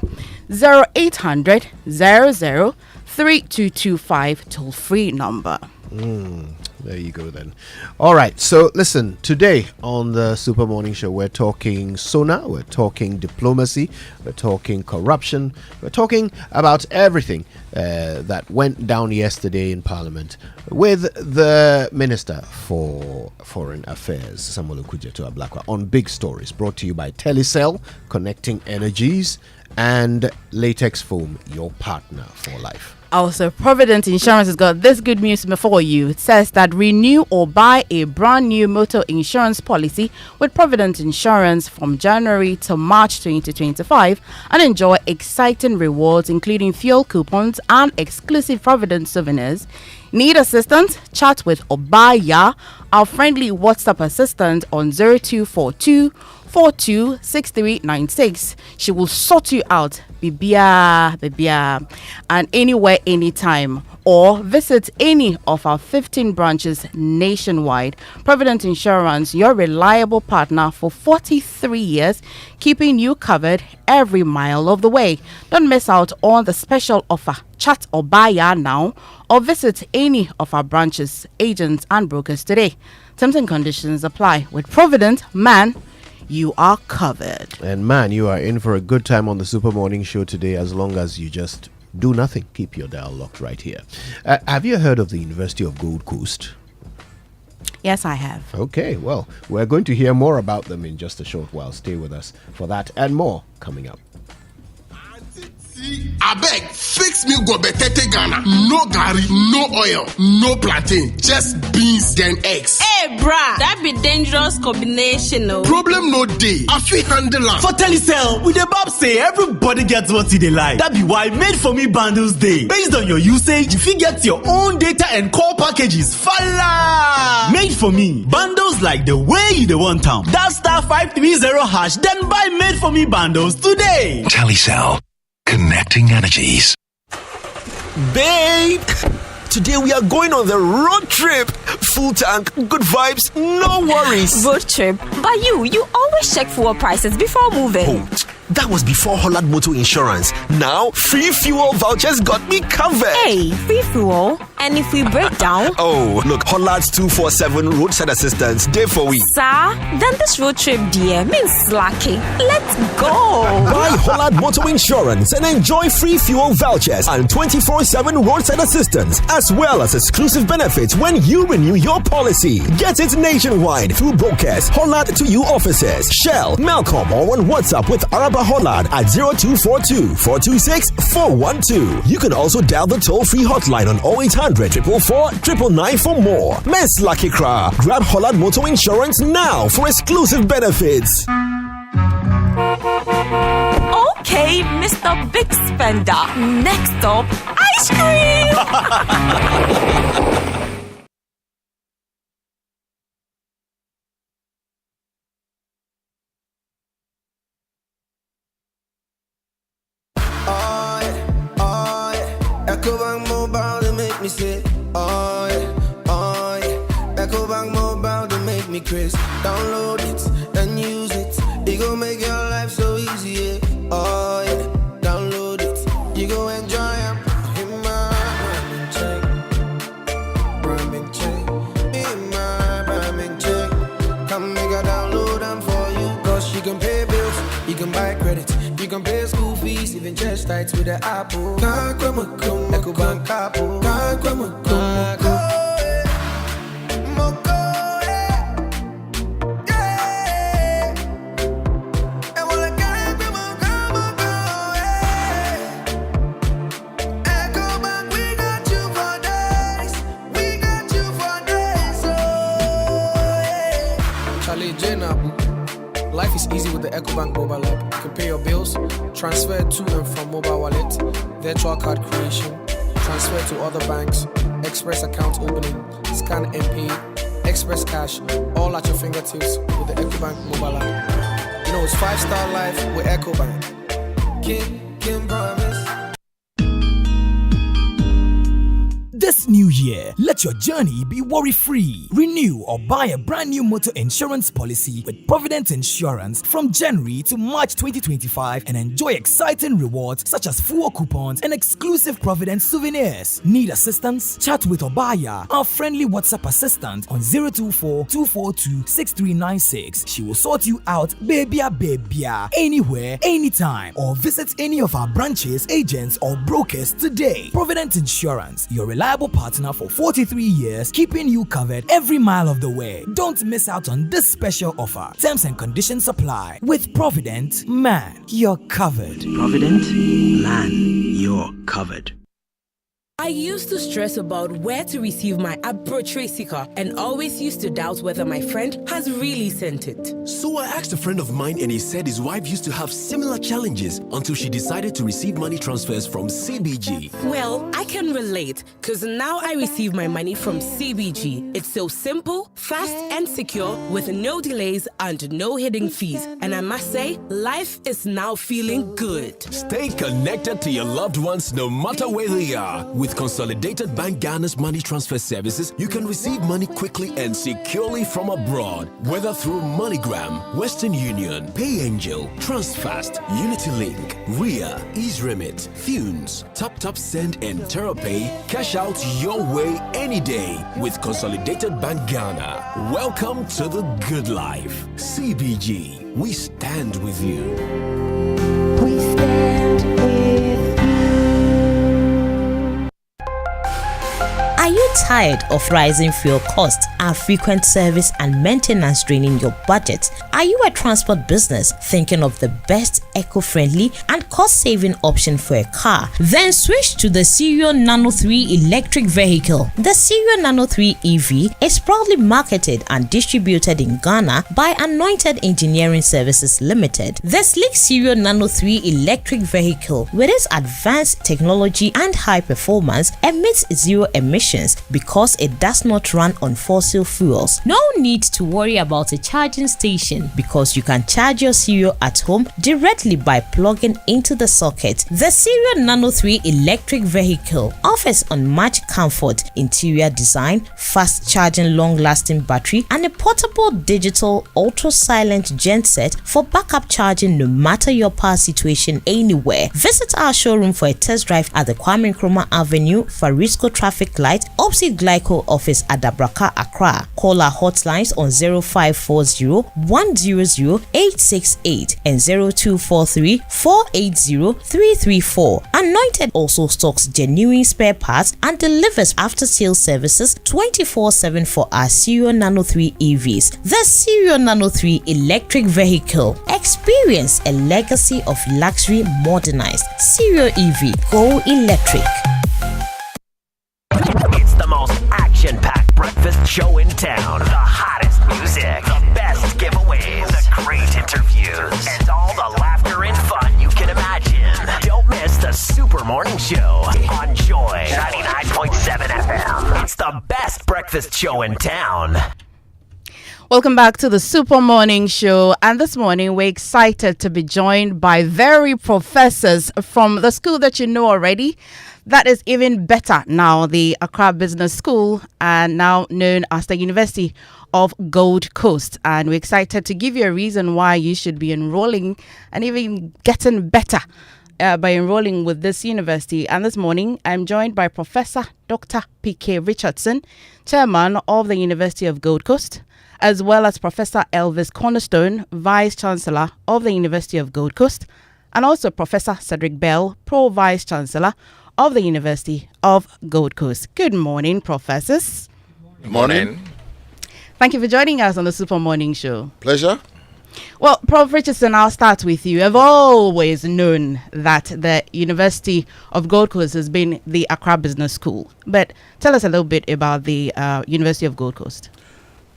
0800 00 3225 toll-free number. There you go then. All right, so listen, today on the Super Morning Show, we're talking SONA, we're talking diplomacy, we're talking corruption, we're talking about everything that went down yesterday in Parliament with the Minister for Foreign Affairs, Samuel Okudzeto Ablakwa, on Big Stories, brought to you by Telecel, Connecting Energies, and Latex Foam, your partner for life. Also, Provident Insurance has got this good news for you. It says that renew or buy a brand new motor insurance policy with Provident Insurance from January to March 2025 and enjoy exciting rewards, including fuel coupons and exclusive Provident souvenirs. Need assistance? Chat with Obaya, our friendly WhatsApp assistant, on 0242 426396. She will sort you out, bibia, and anywhere, anytime. Or visit any of our 15 branches nationwide. Provident Insurance, your reliable partner for 43 years, keeping you covered every mile of the way. Don't miss out on the special offer. Chat or buy now, or visit any of our branches, agents, and brokers today. Terms and conditions apply. With Provident, man, you are covered. And man, you are in for a good time on the Super Morning Show today, as long as you just do nothing. Keep your dial locked right here. Have you heard of the University of Gold Coast? Yes, I have. Okay, well, we're going to hear more about them in just a short while. Stay with us for that and more coming up. I beg, fix me go betete Ghana. No gari, no oil, no plantain, just beans then eggs. Hey, bruh, that be dangerous combination, no? Problem no day. I feel handle am. For Telecel, we the Bob say everybody gets what they like. That be why Made For Me bundles day. Based on your usage, if you get your own data and call packages, falla! Made For Me bundles like the way you the want them. That *530#, then buy Made For Me bundles today. Telecel. Connecting energies. Babe, today we are going on the road trip. Full tank, good vibes, no worries. Road trip? But you always check fuel prices before moving. Oh, that was before Holland Motor Insurance. Now, free fuel vouchers got me covered. Hey, free fuel? And if we break down? Oh, look, Holland's 247 roadside assistance, day for we. Sir, then this road trip, dear, means slacking. Let's go. Buy Holland Motor Insurance and enjoy free fuel vouchers and 24/7 roadside assistance, as well as exclusive benefits when you renew your policy. Get it nationwide through brokers, Holland to you offices, Shell, Melcom, or on WhatsApp with Araba Holland at 0242 426 412. You can also dial the toll-free hotline on 0800 444 999 for more. Miss Lucky Cra, grab Holland Motor Insurance now for exclusive benefits. Okay, Mr. Big Spender. Next up, ice cream. EcoBank Mobile, they make me say, oh yeah. EcoBank Mobile, they make me crazy. Download it and use it. It gon' make your life so easy, yeah. Oh yeah. Download it, you go enjoy them. In my Brahmin chain. In my Brahmin chain. Come make a download them for you. Cause you can pay bills, you can buy credit, you can pay school fees, even chest tights with the Apple. EcoBank Apple. Life is easy with the EcoBank mobile app. You can pay your bills, transfer to and from mobile wallet, virtual card creation, transfer to other banks, express account opening, scan and pay, express cash, all at your fingertips with the EcoBank mobile app. You know, it's 5-star life with EcoBank. Can promise. This new year, let your journey be worry-free. Renew or buy a brand new motor insurance policy with Provident Insurance from January to March 2025 and enjoy exciting rewards such as fuel coupons and exclusive Provident souvenirs. Need assistance? Chat with Obaya, our friendly WhatsApp assistant on 024-242-6396. She will sort you out, babya, anywhere, anytime, or visit any of our branches, agents, or brokers today. Provident Insurance, your reliable partner for 43 years, keeping you covered every mile of the way. Don't miss out on this special offer. Terms and conditions apply. With Provident, man, you're covered. Provident, man, you're covered. I used to stress about where to receive my approach sticker and always used to doubt whether my friend has really sent it. So I asked a friend of mine and he said his wife used to have similar challenges until she decided to receive money transfers from CBG. Well, I can relate because now I receive my money from CBG. It's so simple, fast and secure with no delays and no hidden fees. And I must say, life is now feeling good. Stay connected to your loved ones no matter where they are. With Consolidated Bank Ghana's money transfer services, you can receive money quickly and securely from abroad, whether through MoneyGram, Western Union, PayAngel, Transfast, UnityLink, RIA, EaseRemit, Thunes, TapTap Send, and TerraPay. Cash out your way any day with Consolidated Bank Ghana. Welcome to the good life. CBG, we stand with you. We stand with you. tired of rising fuel costs and frequent service and maintenance draining your budget? Are you a transport business thinking of the best eco-friendly and cost-saving option for a car? Then switch to the Serial Nano 3 electric vehicle. The Serial Nano 3 EV is proudly marketed and distributed in Ghana by Anointed Engineering Services Limited. The sleek Serial Nano 3 electric vehicle, with its advanced technology and high performance, emits zero emissions because it does not run on fossil fuels. No need to worry about a charging station because you can charge your Serial at home directly by plugging into the socket. The Serial Nano 3 electric vehicle offers unmatched comfort, interior design, fast charging, long-lasting battery, and a portable digital ultra-silent genset for backup charging no matter your power situation anywhere. Visit our showroom for a test drive at the Kwame Nkrumah Avenue, Farisco Traffic Light, opposite Glyco Office at Dabraka, Accra. Call our hotlines on 0540 100 868 and 0243 480 334. Anointed also stocks genuine spare parts and delivers after-sales services 24/7 for our Serial Nano 3 EVs. The Serial Nano 3 electric vehicle. Experience a legacy of luxury modernized. Serial EV. Go electric. It's the most action-packed breakfast show in town. The hottest music, the best giveaways, the great interviews, and all the laughter and fun you can imagine. Don't miss the Super Morning Show on Joy 99.7 FM. It's the best breakfast show in town. Welcome back to the Super Morning Show, and this morning we're excited to be joined by very professors from the school that you know already. That is even better now, the Accra Business School, and now known as the University of Gold Coast. And we're excited to give you a reason why you should be enrolling and even getting better by enrolling with this university. And this morning I'm joined by Professor Dr. P.K. Richardson, Chairman of the University of Gold Coast, as well as Professor Elvis Cornerstone, Vice Chancellor of the University of Gold Coast, and also Professor Cedric Bell, Pro Vice Chancellor of the University of Gold Coast. Good morning, professors. Good morning. Thank you for joining us on the Super Morning Show. Pleasure. Well, Prof. Richardson, I'll start with you. I've always known that the University of Gold Coast has been the Accra Business School, but tell us a little bit about the University of Gold Coast.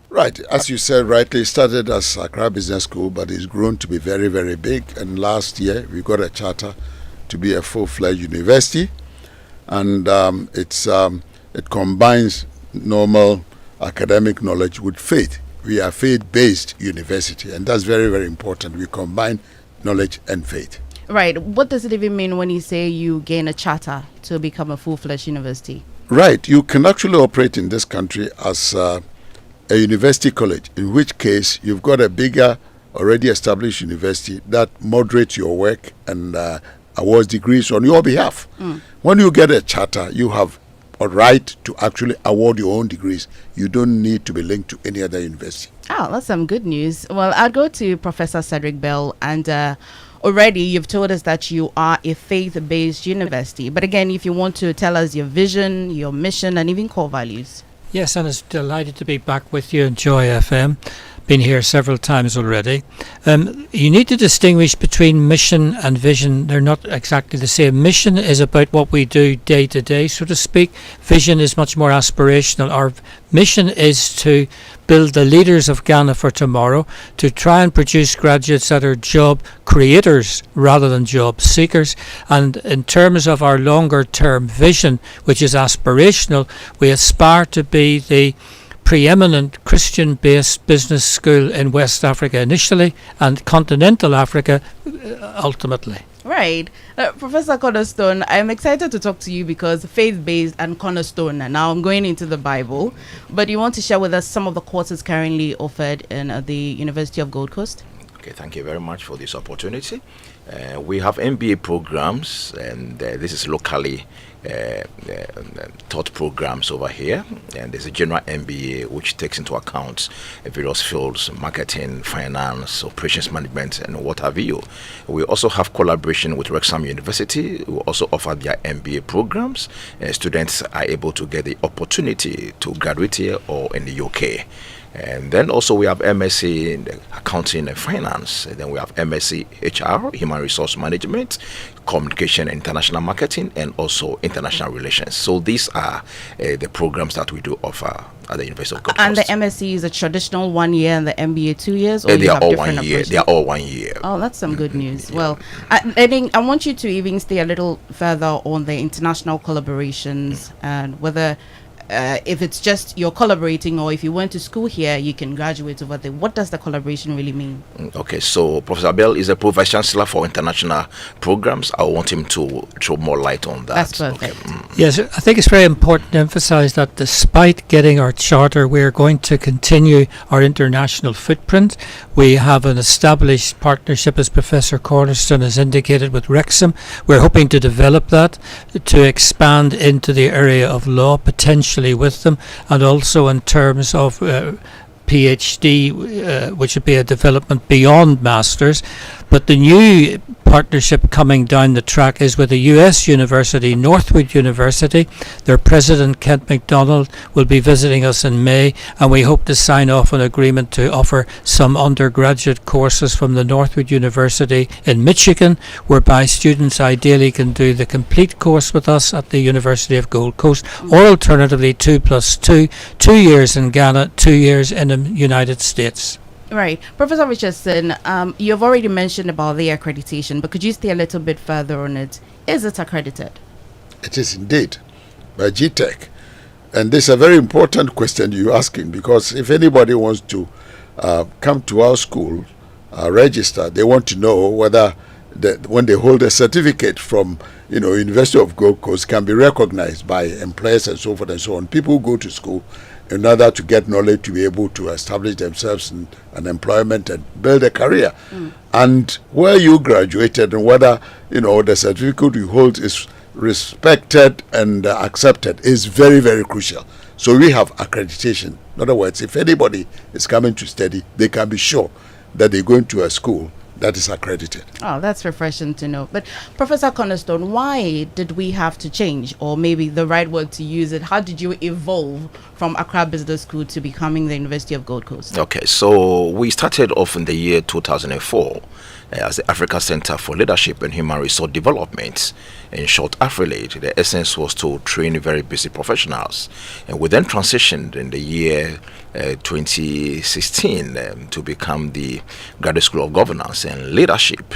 Right. As you said rightly, it started as Accra Business School, but it's grown to be very, very big. And last year, we got a charter to be a full-fledged university. And it combines normal academic knowledge with faith. We are a faith-based university, and that's very, very important. We combine knowledge and faith. Right. What does it even mean when you say you gain a charter to become a full-fledged university? Right. You can actually operate in this country as a university college, in which case you've got a bigger, already established university that moderates your work and awards degrees on your behalf. When you get a charter, you have a right to actually award your own degrees. You don't need to be linked to any other university. Oh, that's some good news. Well, I'll go to Professor Cedric Bell, and already you've told us that you are a faith-based university. But again, if you want to tell us your vision, your mission, and even core values. Yes, and it's delighted to be back with you on Joy FM. Been here several times already. You need to distinguish between mission and vision. They're not exactly the same. Mission is about what we do day to day, so to speak. Vision is much more aspirational. Our mission is to build the leaders of Ghana for tomorrow, to try and produce graduates that are job creators rather than job seekers. And in terms of our longer term vision, which is aspirational, we aspire to be the preeminent Christian-based business school in West Africa initially, and continental Africa ultimately. Right. Professor Cornerstone, I'm excited to talk to you because faith-based and cornerstone. Now I'm going into the Bible, but you want to share with us some of the courses currently offered in the University of Gold Coast? Okay, thank you very much for this opportunity. We have MBA programs, and this is locally taught programs over here. And there's a general MBA which takes into account various fields: marketing, finance, operations management, and what have you. We also have collaboration with Wrexham University, who also offer their MBA programs. Students are able to get the opportunity to graduate here or in the UK. And then also we have MSc in accounting and finance. And then we have MSc HR, human resource management, communication and international marketing, and also international relations. So these are the programs that we do offer at the University of Gold Coast. And the MSc is a traditional 1 year and the MBA 2 years? Or they are all 1 year. They are all 1 year. Oh, that's some good news. Yeah. Well, I think I want you to even stay a little further on the international collaborations and whether if it's just you're collaborating, or if you went to school here, you can graduate over there. What does the collaboration really mean? Okay, so Professor Bell is a Pro Vice Chancellor for international programs. I want him to throw more light on that. That's perfect. Okay. Yes, I think it's very important to emphasize that despite getting our charter, we're going to continue our international footprint. We have an established partnership, as Professor Cornerstone has indicated, with Wrexham. We're hoping to develop that, to expand into the area of law, potentially with them, and also in terms of PhD, which would be a development beyond masters. But the new partnership coming down the track is with a US university, Northwood University. Their president, Kent MacDonald, will be visiting us in May, and we hope to sign off an agreement to offer some undergraduate courses from the Northwood University in Michigan, whereby students ideally can do the complete course with us at the University of Gold Coast, or alternatively 2+2, 2 years in Ghana, 2 years in the United States. Right. Professor Richardson, you've already mentioned about the accreditation, but could you stay a little bit further on it? Is it accredited? It is indeed by GTEC. And this is a very important question you're asking, because if anybody wants to come to our school, register, they want to know whether when they hold a certificate from University of Gold Coast can be recognized by employers and so forth and so on. People who go to school in order to get knowledge to be able to establish themselves in an employment and build a career. And where you graduated and whether the certificate you hold is respected and accepted is very, very crucial. So we have accreditation. In other words, if anybody is coming to study, they can be sure that they're going to a school that is accredited. Oh, that's refreshing to know. But Professor Cornerstone, why did we have to change, or maybe the right word to use it, how did you evolve from Accra Business School to becoming the University of Gold Coast? Okay, so we started off in the year 2004 as the Africa Center for Leadership and Human Resource Development, in short AFRILATE. The essence was to train very busy professionals, and we then transitioned in the year 2016 to become the Graduate School of Governance and Leadership.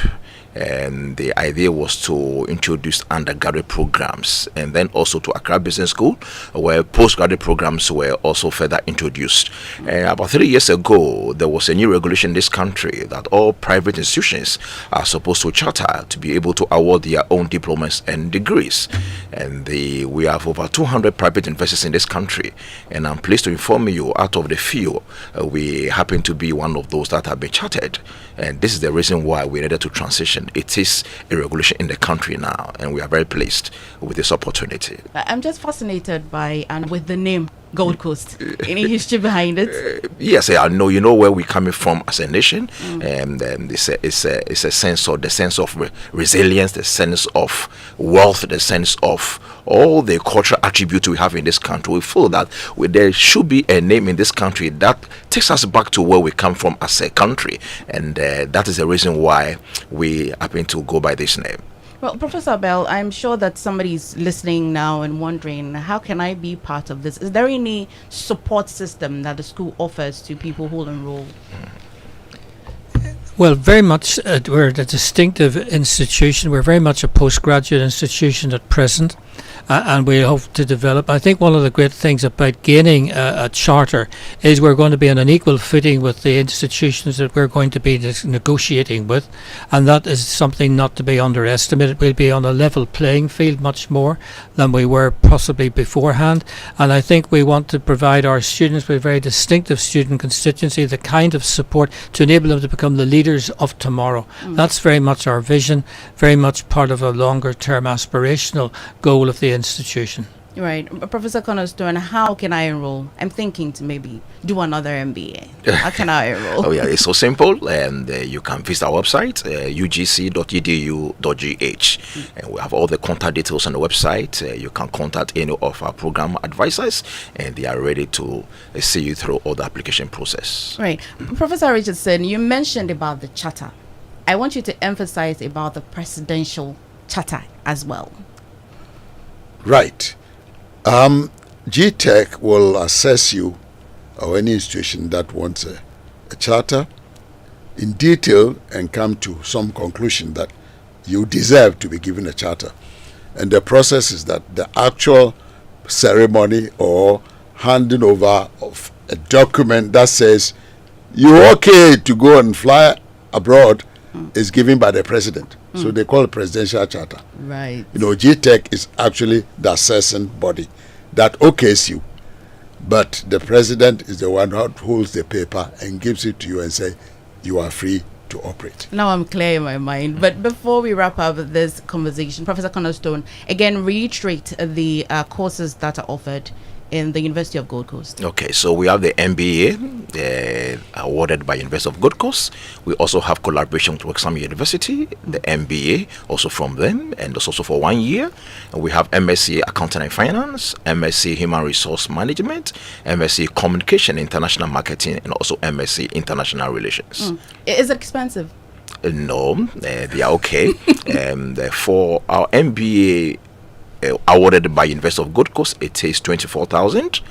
And the idea was to introduce undergraduate programs, and then also to Accra Business School, where postgraduate programs were also further introduced. About 3 years ago, there was a new regulation in this country that all private institutions are supposed to charter to be able to award their own diplomas and degrees. And we have over 200 private universities in this country, and I'm pleased to inform you, out of the few, we happen to be one of those that have been chartered. And this is the reason why we needed to transition. It is a regulation in the country now, and we are very pleased with this opportunity. I'm just fascinated by and with the name Gold Coast. Any history behind it? Yes, I know. You know where we're coming from as a nation, and it's a sense of resilience, the sense of wealth, the sense of all the cultural attributes we have in this country. We feel that there should be a name in this country that takes us back to where we come from as a country, and that is the reason why we happen to go by this name. Well, Professor Bell, I'm sure that somebody's listening now and wondering, how can I be part of this? Is there any support system that the school offers to people who enroll? Well, very much. We're a distinctive institution. We're very much a postgraduate institution at present. and we hope to develop. I think one of the great things about gaining a charter is we're going to be on an equal footing with the institutions that we're going to be negotiating with, and that is something not to be underestimated. We'll be on a level playing field much more than we were possibly beforehand, and I think we want to provide our students with a very distinctive student constituency, the kind of support to enable them to become the leaders of tomorrow. That's very much our vision, very much part of a longer term aspirational goal of the institution. Right. Professor Cornerstone, how can I enroll? I'm thinking to maybe do another MBA. How can I enroll? Oh yeah, it's so simple. And you can visit our website, ugc.edu.gh. And we have all the contact details on the website. You can contact any of our program advisors, and they are ready to see you through all the application process. Right. Professor Richardson, you mentioned about the charter. I want you to emphasize about the presidential charter as well. Right. GTech will assess you or any institution that wants a charter in detail and come to some conclusion that you deserve to be given a charter. And the process is that the actual ceremony or handing over of a document that says you're okay to go and fly abroad is given by the president. So they call it presidential charter. Right. GTech is actually the assessing body that okays you, but the president is the one who holds the paper and gives it to you and say you are free to operate. Now I'm clear in my mind. But before we wrap up this conversation, Professor Cornerstone, again reiterate the courses that are offered in the University of Gold Coast. Okay, so we have the MBA awarded by University of Gold Coast. We also have collaboration with Wexham University, the MBA also from them, and it's also for 1 year. And we have MSc Accounting and Finance, MSc Human Resource Management, MSc Communication, International Marketing, and also MSc International Relations. Is it expensive? No, they are okay. For our MBA awarded by University of Gold Coast, it is $24,000,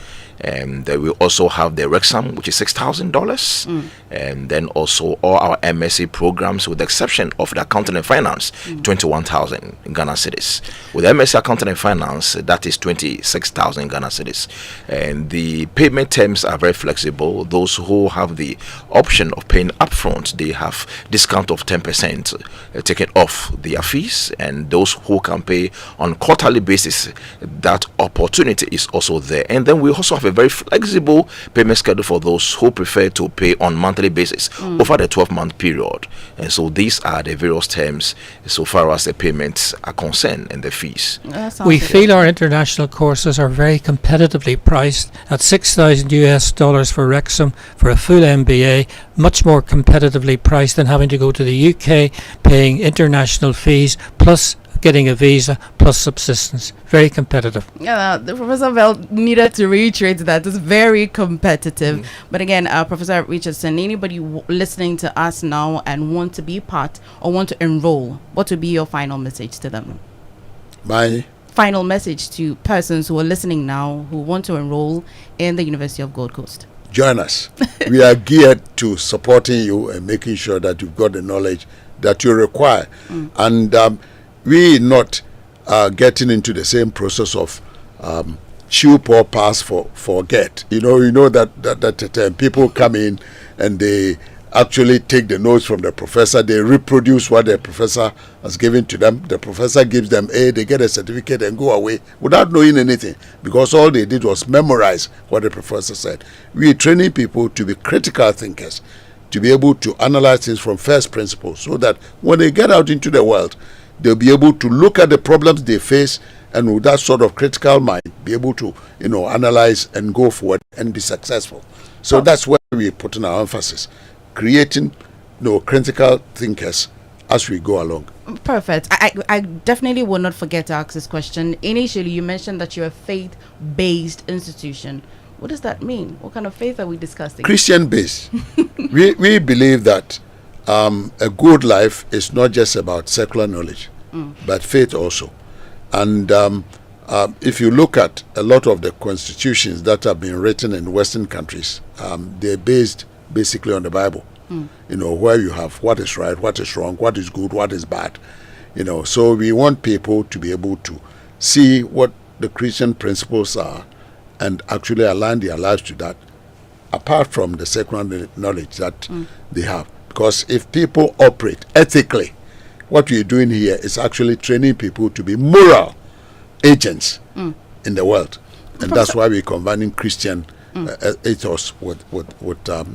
and we also have the Wrexham, which is $6,000, and then also all our MSc programs, with the exception of the Accounting and Finance, 21,000 Ghana cedis. With MSc Accounting and Finance, that is 26,000 Ghana cedis, and the payment terms are very flexible. Those who have the option of paying upfront, they have discount of 10% taken off their fees, and those who can pay on quarterly basis, that opportunity is also there. And then we also have a very flexible payment schedule for those who prefer to pay on monthly basis over the 12-month period. And so these are the various terms so far as the payments are concerned and the fees. We feel our international courses are very competitively priced at $6,000 for Wrexham for a full MBA, much more competitively priced than having to go to the UK, paying international fees plus getting a visa plus subsistence. Very competitive. Yeah, the Professor Bell needed to reiterate that it's very competitive. But again, Professor Richardson, anybody listening to us now and want to be part or want to enroll, what would be your final message to them? My final message to persons who are listening now who want to enroll in the University of Gold Coast. Join us. We are geared to supporting you and making sure that you've got the knowledge that you require. And we not getting into the same process of chew, pour, pass, forget. You know that people come in and they actually take the notes from the professor. They reproduce what the professor has given to them. The professor gives them A, they get a certificate and go away without knowing anything, because all they did was memorize what the professor said. We are training people to be critical thinkers, to be able to analyze things from first principles, so that when they get out into the world, they'll be able to look at the problems they face, and with that sort of critical mind, be able to, analyze and go forward and be successful. So that's where we put in our emphasis, creating, critical thinkers as we go along. Perfect. I definitely will not forget to ask this question. Initially, you mentioned that you're a faith-based institution. What does that mean? What kind of faith are we discussing? Christian-based. we believe that a good life is not just about secular knowledge, but faith also. And if you look at a lot of the constitutions that have been written in Western countries, they're based basically on the Bible. Where you have what is right, what is wrong, what is good, what is bad. So we want people to be able to see what the Christian principles are and actually align their lives to that, apart from the secular knowledge that they have. Because if people operate ethically, what we're doing here is actually training people to be moral agents in the world. And that's why we're combining Christian ethos with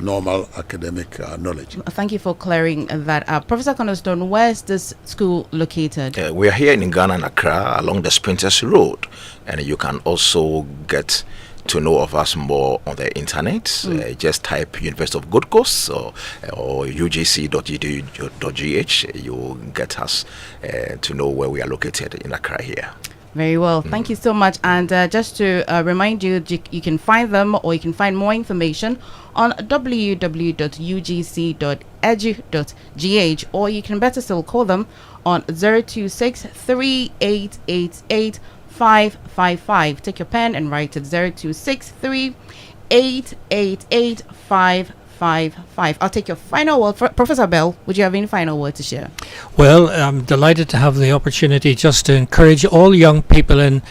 normal academic knowledge. Thank you for clearing that up. Professor Cornerstone, where's this school located? We are here in Ghana and Accra along the Sprinters Road, and you can also get to know of us more on the internet. Just type University of Gold Coast or ugc.edu.gh. You'll get us to know where we are located in Accra here. Very well. Thank you so much. And just to remind you, you can find them, or you can find more information on www.ugc.edu.gh, or you can better still call them on 026 3888 555. Take your pen and write it 026 3888 555. I'll take your final word. Professor Bell, would you have any final word to share? Well, I'm delighted to have the opportunity just to encourage all young people in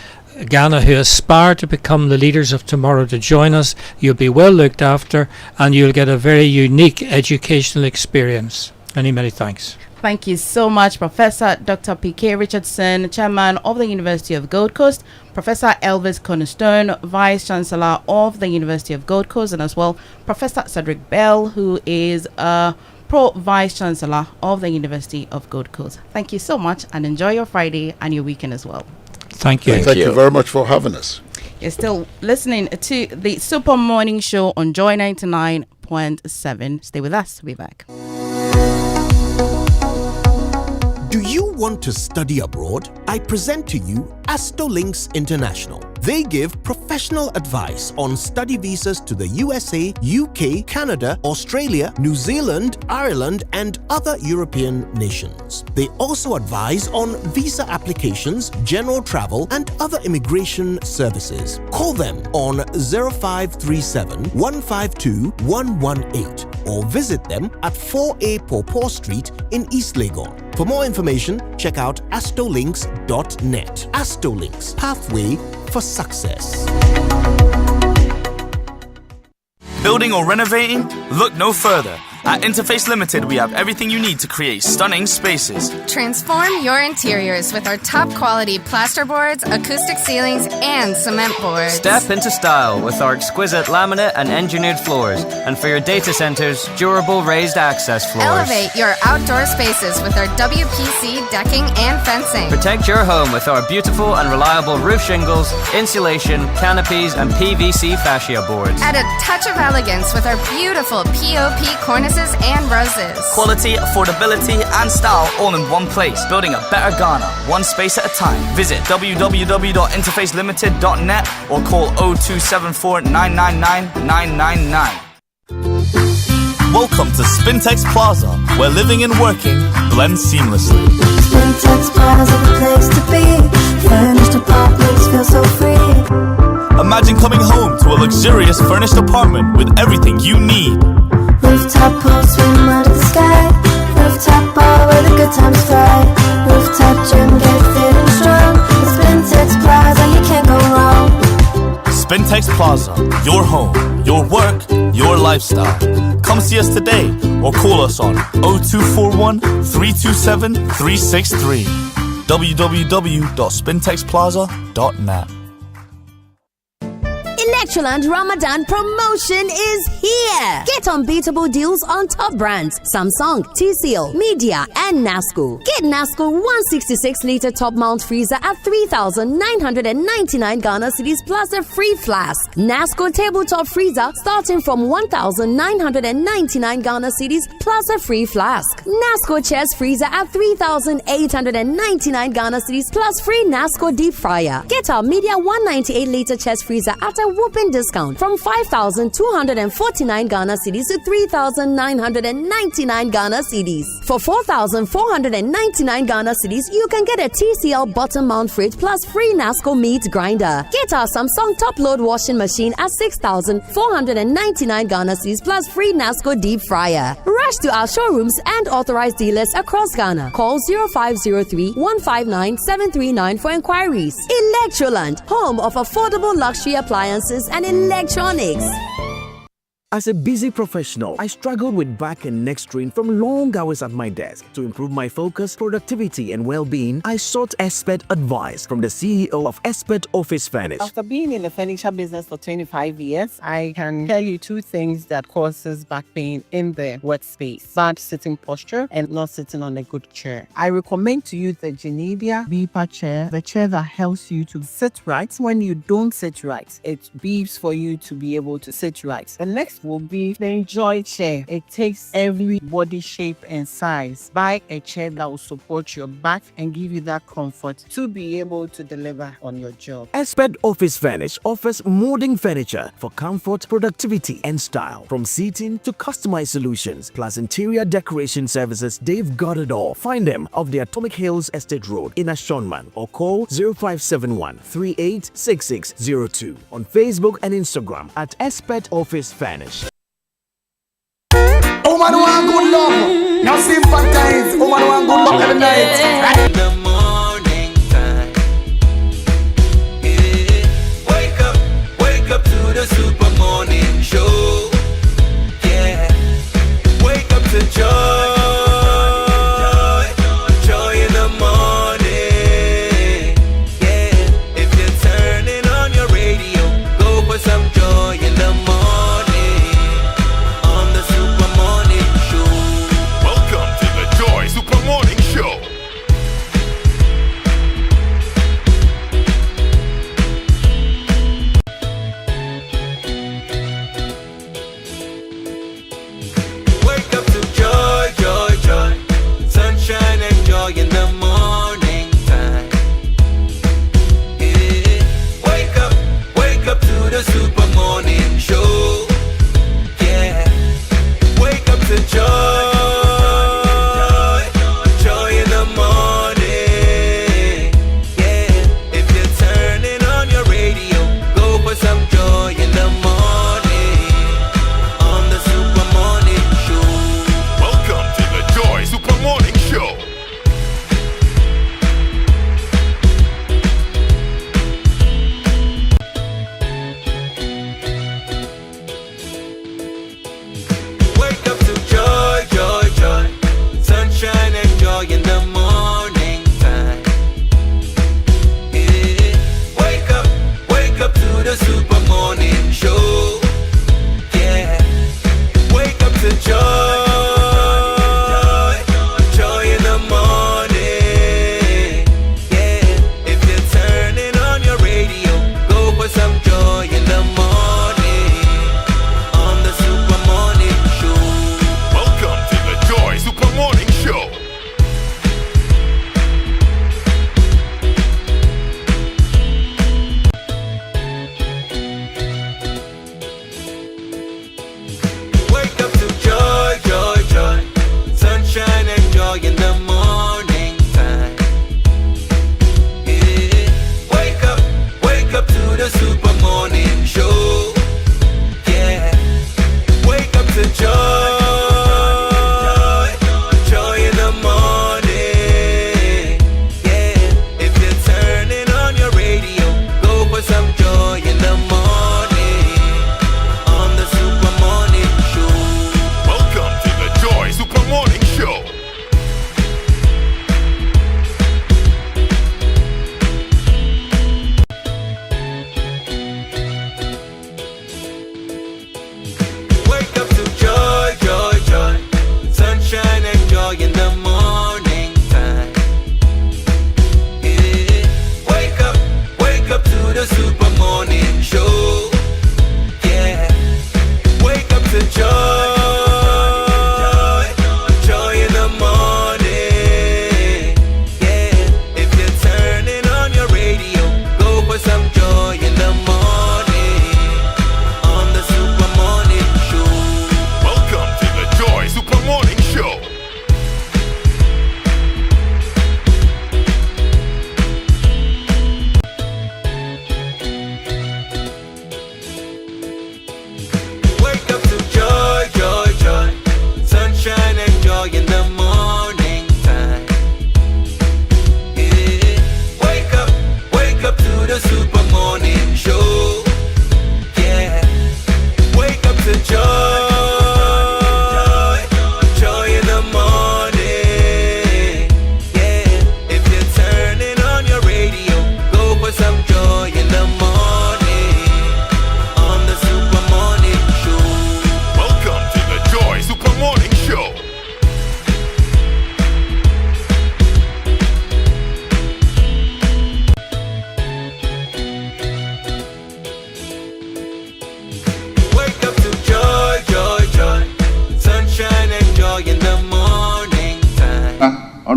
Ghana who aspire to become the leaders of tomorrow to join us. You'll be well looked after and you'll get a very unique educational experience. Many thanks. Thank you so much, Professor Dr. P.K. Richardson, Chairman of the University of Gold Coast, Professor Elvis Cornerstone, Vice Chancellor of the University of Gold Coast, and as well Professor Cedric Bell, who is Pro Vice Chancellor of the University of Gold Coast. Thank you so much, and enjoy your Friday and your weekend as well. Thank you. Thank you very much for having us. You're still listening to the Super Morning Show on Joy 99.7. Stay with us. We'll be back. Do you want to study abroad? I present to you Astolinks International. They give professional advice on study visas to the USA, UK, Canada, Australia, New Zealand, Ireland, and other European nations. They also advise on visa applications, general travel, and other immigration services. Call them on 0537 152 118 or visit them at 4A Pawpaw Street in East Legon. For more information, check out astolinks.net. Astolinks, pathway for success. Building or renovating? Look no further. At Interface Limited, we have everything you need to create stunning spaces. Transform your interiors with our top quality plasterboards, acoustic ceilings, and cement boards. Step into style with our exquisite laminate and engineered floors. And for your data centers, durable raised access floors. Elevate your outdoor spaces with our WPC decking and fencing. Protect your home with our beautiful and reliable roof shingles, insulation, canopies, and PVC fascia boards. Add a touch of elegance with our beautiful POP cornices and roses. Quality, affordability, and style all in one place. Building a better Ghana, one space at a time. Visit www.interfacelimited.net or call 0274 999 999. Welcome to Spintex Plaza, where living and working blend seamlessly. Spintex Plaza, the place to be. Furnished apartments feel so free. Imagine coming home to a luxurious furnished apartment with everything you need. Rooftop pool, swim under the sky. Rooftop bar where the good times fly. Rooftop gym, get fit and strong. The Spintex Plaza, you can't go wrong. Spintex Plaza, your home, your work, your lifestyle. Come see us today or call us on 0241 327 363. www.spintexplaza.net. Electroland Ramadan promotion is here. Get unbeatable deals on top brands Samsung, TCL, Media, and NASCO. Get NASCO 166-liter top mount freezer at 3,999 Ghana cedis plus a free flask. NASCO tabletop freezer starting from 1,999 Ghana cedis plus a free flask. NASCO chest freezer at 3,899 Ghana cedis plus free NASCO deep fryer. Get our Media 198-liter chest freezer at a whooping discount from 5,249 Ghana cedis to 3,999 Ghana cedis. For 4,499 Ghana cedis, you can get a TCL bottom mount fridge plus free NASCO meat grinder. Get our Samsung top load washing machine at 6,499 Ghana cedis plus free NASCO deep fryer. Rush to our showrooms and authorized dealers across Ghana. Call 0503 159 739 for inquiries. Electroland, home of affordable luxury appliances and electronics. As a busy professional, I struggled with back and neck strain from long hours at my desk. To improve my focus, productivity, and well-being, I sought expert advice from the CEO of Expert Office Furnish. After being in the furniture business for 25 years, I can tell you two things that causes back pain in the workspace: bad sitting posture and not sitting on a good chair. I recommend to you the Genevia Beeper chair, the chair that helps you to sit right. When you don't sit right, it beeps for you to be able to sit right. The next will be the Enjoy chair. It takes every body shape and size. Buy a chair that will support your back and give you that comfort to be able to deliver on your job. Expert Office Furnish offers molding furniture for comfort, productivity, and style. From seating to customized solutions, plus interior decoration services, they've got it all. Find them off the Atomic Hills Estate Road in Ashonman or call 0571 386602 on Facebook and Instagram at Expert Office Furnish. Woman want good love, now sympathize. Woman want good love every night. In the morning time, yeah. Wake up to the super morning show. Yeah, wake up to joy in the morning. Yeah, if you're turning on your radio, go for some joy in the morning.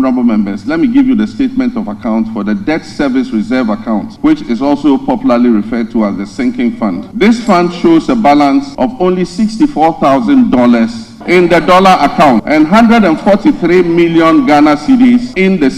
honorable members, let me give you the statement of account for the Debt Service Reserve Account, which is also popularly referred to as the sinking fund. This fund shows a balance of only $64,000 in the dollar account and 143 million Ghana cedis in the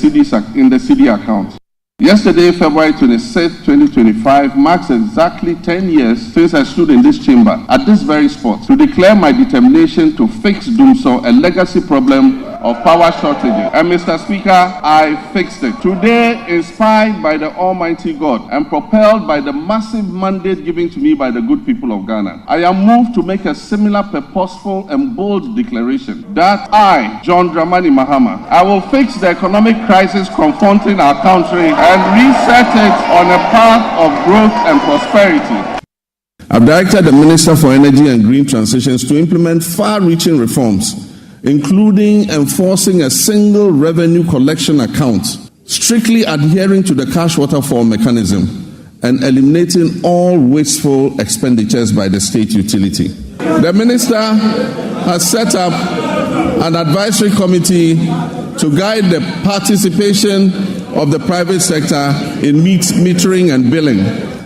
CD account. Yesterday, February 26, 2025, marks exactly 10 years since I stood in this chamber at this very spot to declare my determination to fix Dumso, a legacy problem of power shortages. And Mr. Speaker, I fixed it. Today, inspired by the Almighty God and propelled by the massive mandate given to me by the good people of Ghana, I am moved to make a similar purposeful and bold declaration that I, John Dramani Mahama, I will fix the economic crisis confronting our country and reset it on a path of growth and prosperity. I've directed the Minister for Energy and Green Transitions to implement far-reaching reforms, including enforcing a single revenue collection account, strictly adhering to the cash waterfall mechanism, and eliminating all wasteful expenditures by the state utility. The Minister has set up an advisory committee to guide the participation of the private sector in metering and billing,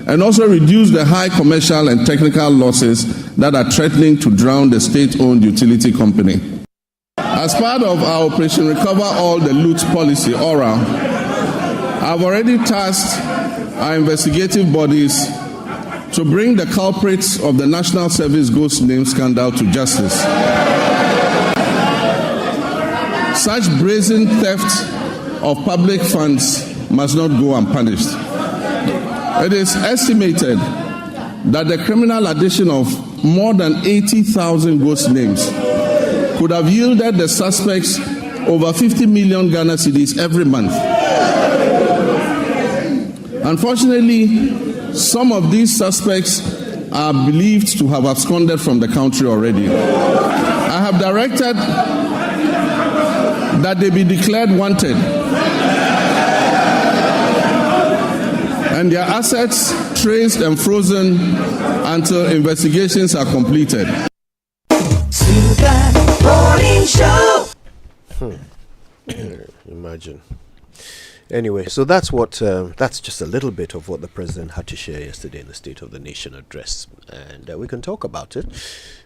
and also reduce the high commercial and technical losses that are threatening to drown the state-owned utility company. As part of our Operation Recover All the Loot policy, ORA, I've already tasked our investigative bodies to bring the culprits of the National Service Ghost Name scandal to justice. Such brazen theft of public funds must not go unpunished. It is estimated that the criminal addition of more than 80,000 ghost names could have yielded the suspects over 50 million Ghana cedis every month. Unfortunately, some of these suspects are believed to have absconded from the country already. I have directed that they be declared wanted and their assets traced and frozen until investigations are completed. Morning show. Imagine. Anyway, so that's just a little bit of what the president had to share yesterday in the State of the Nation address, and we can talk about it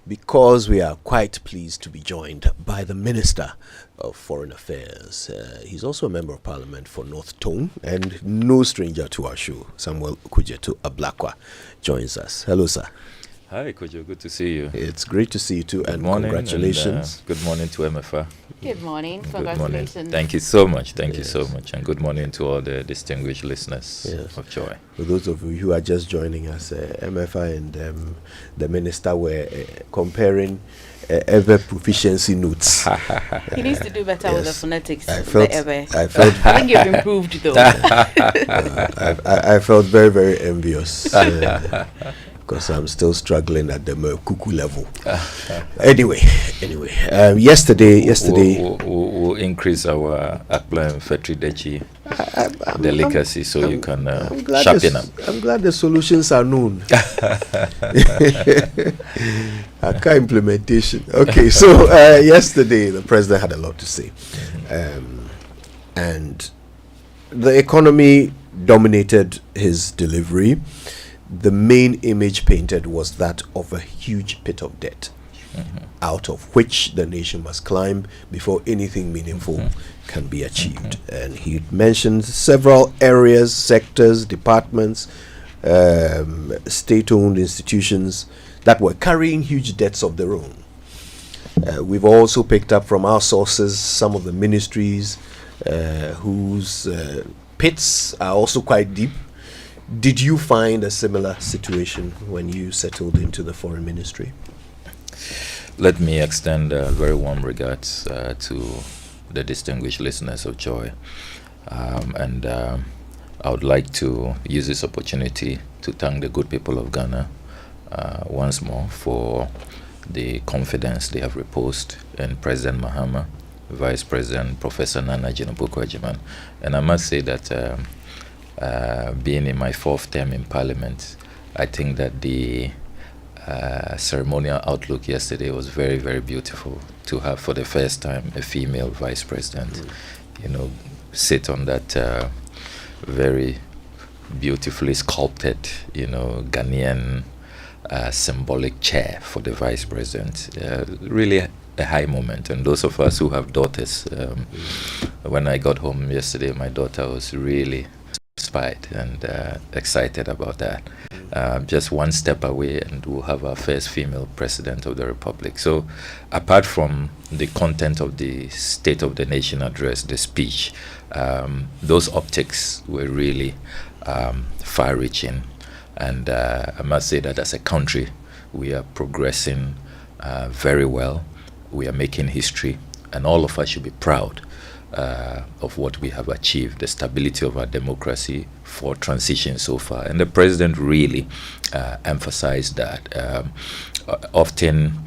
because we are quite pleased to be joined by the Minister of Foreign Affairs. He's also a member of Parliament for North Tone and no stranger to our show. Samuel Kujetu Ablakwa joins us. Hello, sir. Hi, Kojo. Good to see you. It's great to see you too, Good and morning, congratulations. and, good morning to MFA. Good morning. Good Congratulations. morning. Thank you so much. Thank you so much. And good morning to all the distinguished listeners of Joy. For those of you who are just joining us, MFA and the Minister were comparing ever proficiency notes. He needs to do better with the phonetics. I think you've improved though. I felt very, very envious. Because I'm still struggling at the cuckoo level. Anyway, yesterday we'll increase our Akla and Fetri Dechi delicacy so you can sharpen up. I'm glad the solutions are known. Aka implementation. Okay, so yesterday the president had a lot to say, and the economy dominated his delivery. The main image painted was that of a huge pit of debt, out of which the nation must climb before anything meaningful can be achieved. And he mentioned several areas, sectors, departments, state-owned institutions that were carrying huge debts of their own. We've also picked up from our sources some of the ministries whose pits are also quite deep. Did you find a similar situation when you settled into the foreign ministry? Let me extend very warm regards to the distinguished listeners of Joy. And I would like to use this opportunity to thank the good people of Ghana once more for the confidence they have reposed in President Mahama, Vice President Professor Nana Jinobuko-Ajiman. And I must say that being in my fourth term in Parliament, I think that the ceremonial outlook yesterday was very, very beautiful to have for the first time a female Vice President. sit on that very beautifully sculpted, Ghanaian symbolic chair for the vice president. Really a high moment. And those of us who have daughters, when I got home yesterday, my daughter was really inspired and excited about that. Just one step away and we'll have our first female president of the republic. So apart from the content of the State of the Nation address, the speech, those optics were really far-reaching. And I must say that as a country, we are progressing very well. We are making history, and all of us should be proud of what we have achieved, the stability of our democracy for transition so far. And the president really emphasized that. Often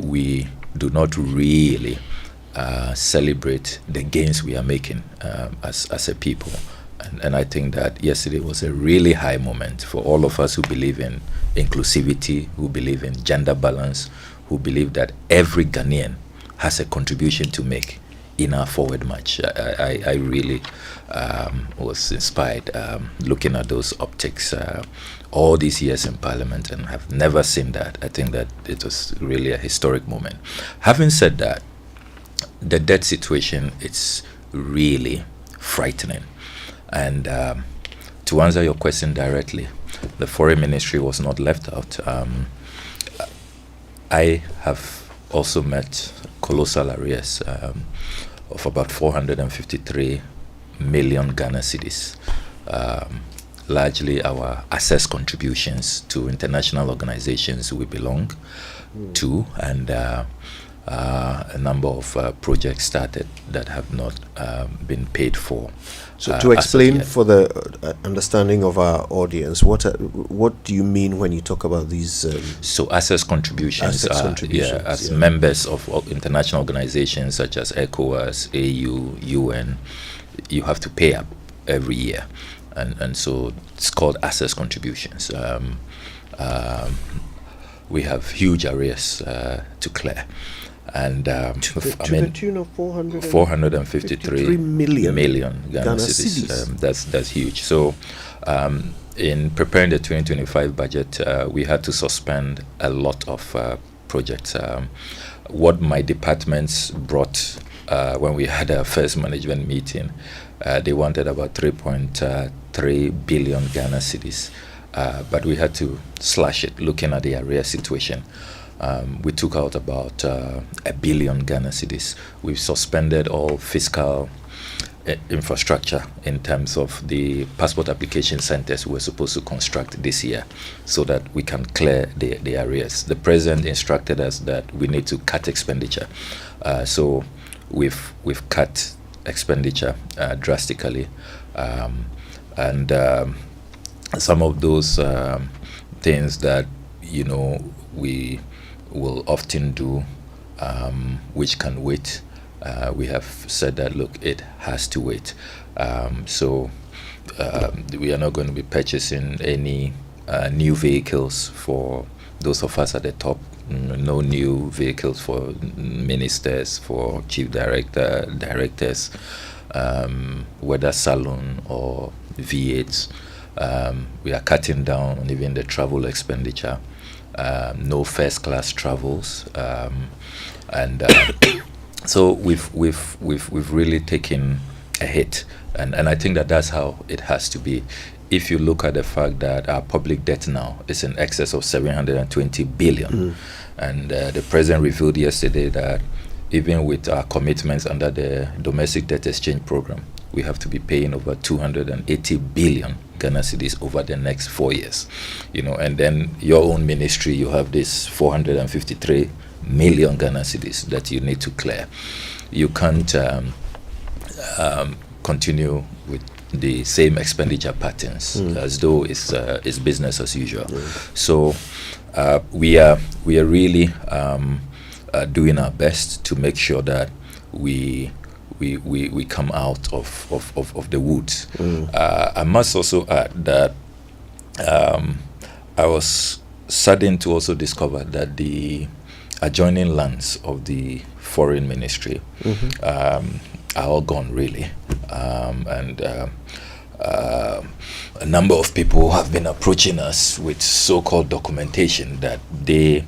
we do not really celebrate the gains we are making as a people. And I think that yesterday was a really high moment for all of us who believe in inclusivity, who believe in gender balance, who believe that every Ghanaian has a contribution to make in our forward march. I really was inspired looking at those optics all these years in Parliament, and have never seen that. I think that it was really a historic moment. Having said that, the debt situation, it's really frightening. And to answer your question directly, the foreign ministry was not left out. I have also met colossal arrears of about 453 million Ghana cedis, largely our assess contributions to international organizations we belong to, and a number of projects started that have not been paid for. So to explain for the understanding of our audience, what do you mean when you talk about these? So assets contributions, as members of international organizations such as ECOWAS, AU, UN, you have to pay up every year, and so it's called assets contributions. We have huge arrears to clear. And to the tune of 453 million Ghana cedis. That's huge. So in preparing the 2025 budget, we had to suspend a lot of projects. What my departments brought when we had our first management meeting, they wanted about 3.3 billion Ghana cedis, but we had to slash it looking at the arrear situation. We took out about 1 billion Ghana cedis. We've suspended all fiscal infrastructure in terms of the passport application centers we're supposed to construct this year, so that we can clear the arrears. The president instructed us that we need to cut expenditure, so we've cut expenditure drastically, and some of those things that we will often do, which can wait. We have said that, look, it has to wait. So we are not going to be purchasing any new vehicles for those of us at the top. No new vehicles for ministers, for chief directors, whether salon or V8s. We are cutting down on even the travel expenditure. No first class travels, and so we've really taken a hit, and I think that's how it has to be. If you look at the fact that our public debt now is in excess of 720 billion, and the president revealed yesterday that even with our commitments under the domestic debt exchange program, we have to be paying over 280 billion Ghana cedis over the next 4 years, and then your own ministry, you have this 453 million Ghana cedis that you need to clear. You can't continue with the same expenditure patterns as though it's business as usual. So we are really doing our best to make sure that we come out of the woods. I must also add that I was saddened to also discover that the adjoining lands of the foreign ministry, are all gone, really. And a number of people have been approaching us with so-called documentation that they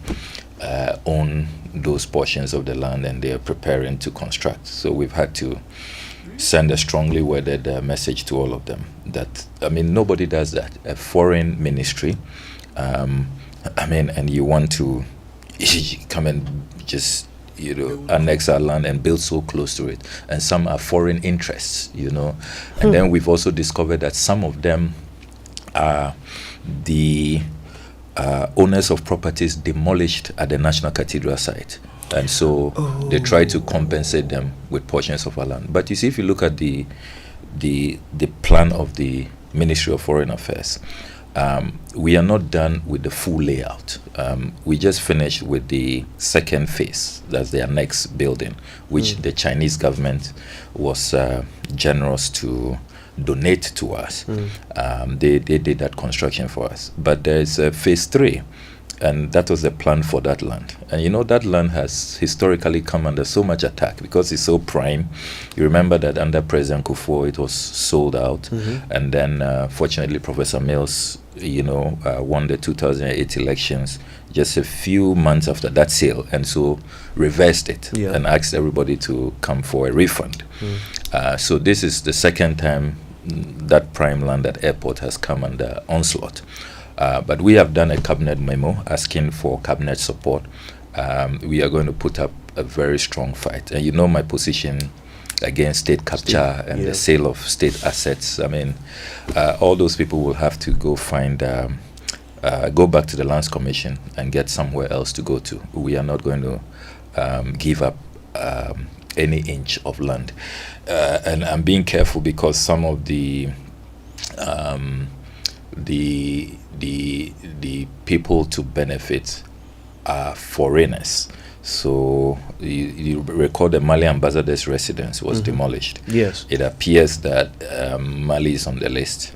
own those portions of the land and they are preparing to construct. So we've had to send a strongly worded message to all of them that, I mean, nobody does that. A foreign ministry, and you want to come and just, annex our land and build so close to it. And some are foreign interests, And then we've also discovered that some of them are the owners of properties demolished at the National Cathedral site. And so they try to compensate them with portions of our land. But you see, if you look at the plan of the Ministry of Foreign Affairs, we are not done with the full layout. We just finished with the second phase. That's the annex building, which the Chinese government was generous to donate to us. They did that construction for us. But there's phase 3. And that was the plan for that land. And that land has historically come under so much attack because it's so prime. You remember that under President Kufuor, it was sold out. And then, fortunately, Professor Mills, won the 2008 elections just a few months after that sale. And so reversed it and asked everybody to come for a refund. So this is the second time that prime land at airport has come under onslaught. But we have done a cabinet memo asking for cabinet support. We are going to put up a very strong fight. And my position against state capture and the sale of state assets. I mean, all those people will have to go go back to the Lands Commission and get somewhere else to go to. We are not going to give up any inch of land. And I'm being careful because some of the people to benefit are foreigners. So you recall the Mali ambassador's residence was demolished. Yes. It appears that Mali is on the list,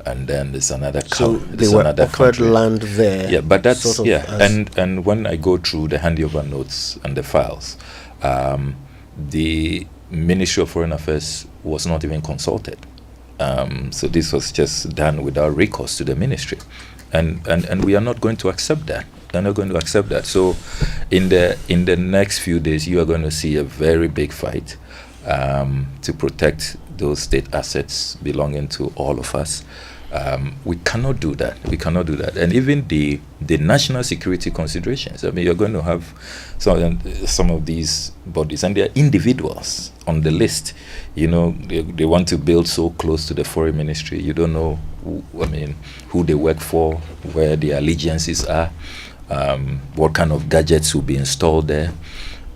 and then there's another. So they were offered country. land there. Yeah, but that's sort of and when I go through the handover notes and the files, the Ministry of Foreign Affairs was not even consulted. So this was just done without recourse to the ministry, and we are not going to accept that. They're not going to accept that. So, in the next few days, you are going to see a very big fight to protect those state assets belonging to all of us. We cannot do that. We cannot do that. And even the national security considerations. I mean, you're going to have some of these bodies, and they're individuals on the list. They want to build so close to the foreign ministry. You don't know who they work for, where their allegiances are, what kind of gadgets will be installed there.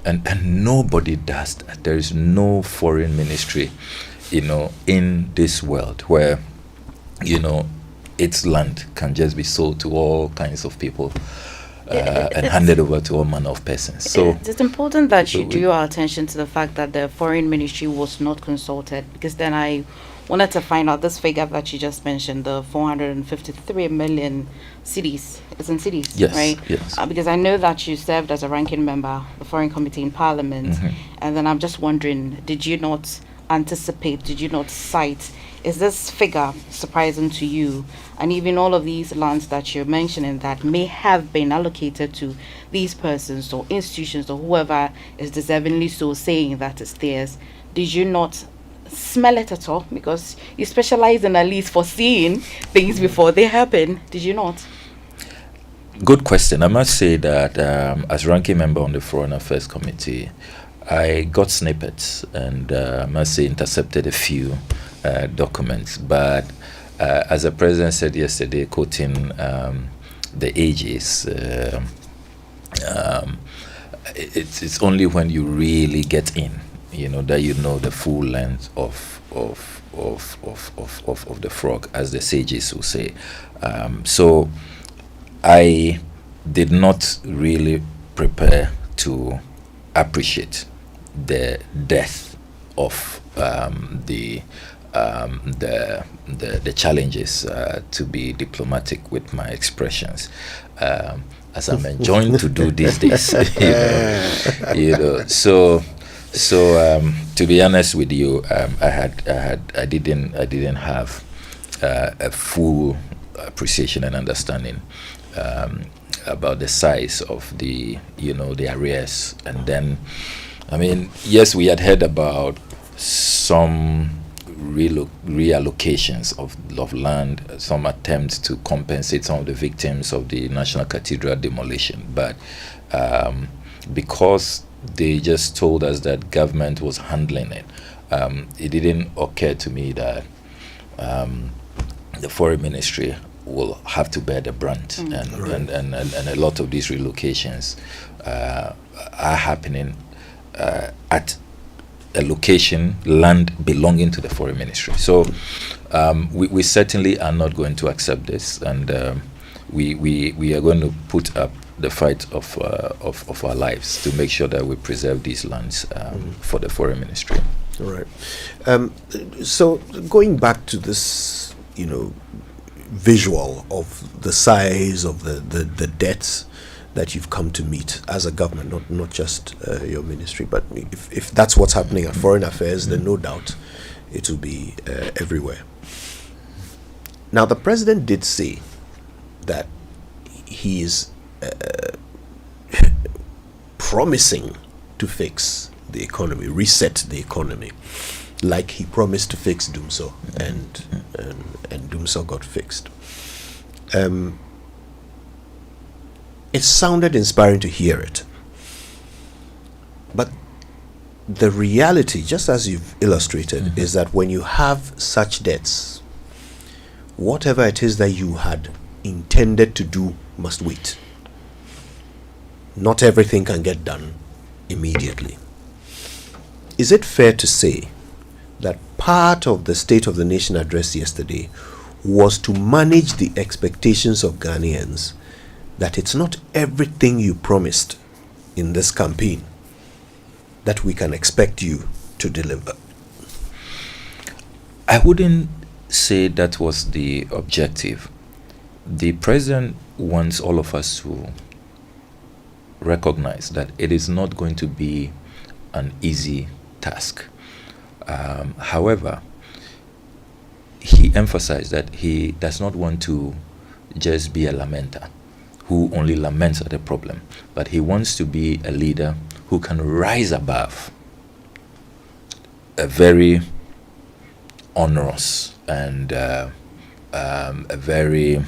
And nobody does that. There is no foreign ministry, in this world where its land can just be sold to all kinds of people and handed over to all manner of persons. So it's important that you draw our attention to the fact that the foreign ministry was not consulted, because then I wanted to find out this figure that you just mentioned, the 453 million cities. It's in cities, yes, right? Yes. Because I know that you served as a ranking member of the Foreign Committee in Parliament, and then I'm just wondering, did you not anticipate, did you not cite, is this figure surprising to you? And even all of these lands that you're mentioning that may have been allocated to these persons or institutions or whoever is deservingly so saying that it's theirs, did you not smell it at all? Because you specialize in at least foreseeing things before they happen. Did you not? Good question. I must say that as ranking member on the Foreign Affairs Committee, I got snippets and I must say intercepted a few documents. But as the president said yesterday, quoting the ages, it's only when you really get in, that the full length of the frog, as the sages will say. So I did not really prepare to appreciate the depth of the challenges, to be diplomatic with my expressions, as I'm enjoying to do these days. So So to be honest with you, I didn't have a full appreciation and understanding about the size of the arrears. And then, I mean, yes, we had heard about some reallocations of land, some attempts to compensate some of the victims of the National Cathedral demolition, but because they just told us that government was handling it, it didn't occur to me that the foreign ministry will have to bear the brunt, and a lot of these relocations are happening at a location, land belonging to the foreign ministry. So we certainly are not going to accept this, and we are going to put up the fight of our lives to make sure that we preserve these lands for the foreign ministry. All right. So going back to this, visual of the size of the debts that you've come to meet as a government, not just your ministry, but if that's what's happening at Foreign Affairs, then no doubt it will be everywhere. Now, the president did say that he is promising to fix the economy, reset the economy, like he promised to fix Dumso, and Dumso got fixed. It sounded inspiring to hear it, but the reality, just as you've illustrated, is that when you have such debts, whatever it is that you had intended to do must wait. Not everything can get done immediately. Is it fair to say that part of the State of the Nation address yesterday was to manage the expectations of Ghanaians that it's not everything you promised in this campaign that we can expect you to deliver? I wouldn't say that was the objective. The president wants all of us to recognize that it is not going to be an easy task. However, he emphasized that he does not want to just be a lamenter who only laments at the problem, but he wants to be a leader who can rise above a very onerous and a very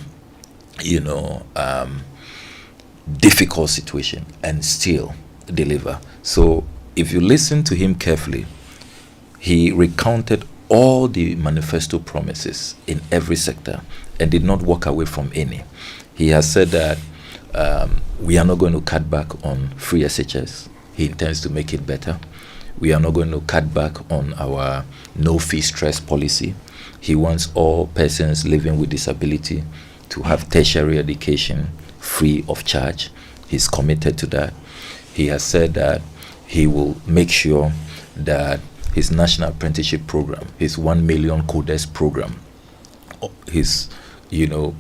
difficult situation and still deliver. So if you listen to him carefully, he recounted all the manifesto promises in every sector and did not walk away from any. He has said that we are not going to cut back on free SHS. He intends to make it better. We are not going to cut back on our no-fee stress policy. He wants all persons living with disability to have tertiary education free of charge. He's committed to that. He has said that he will make sure that his national apprenticeship program, his 1 million coders program, his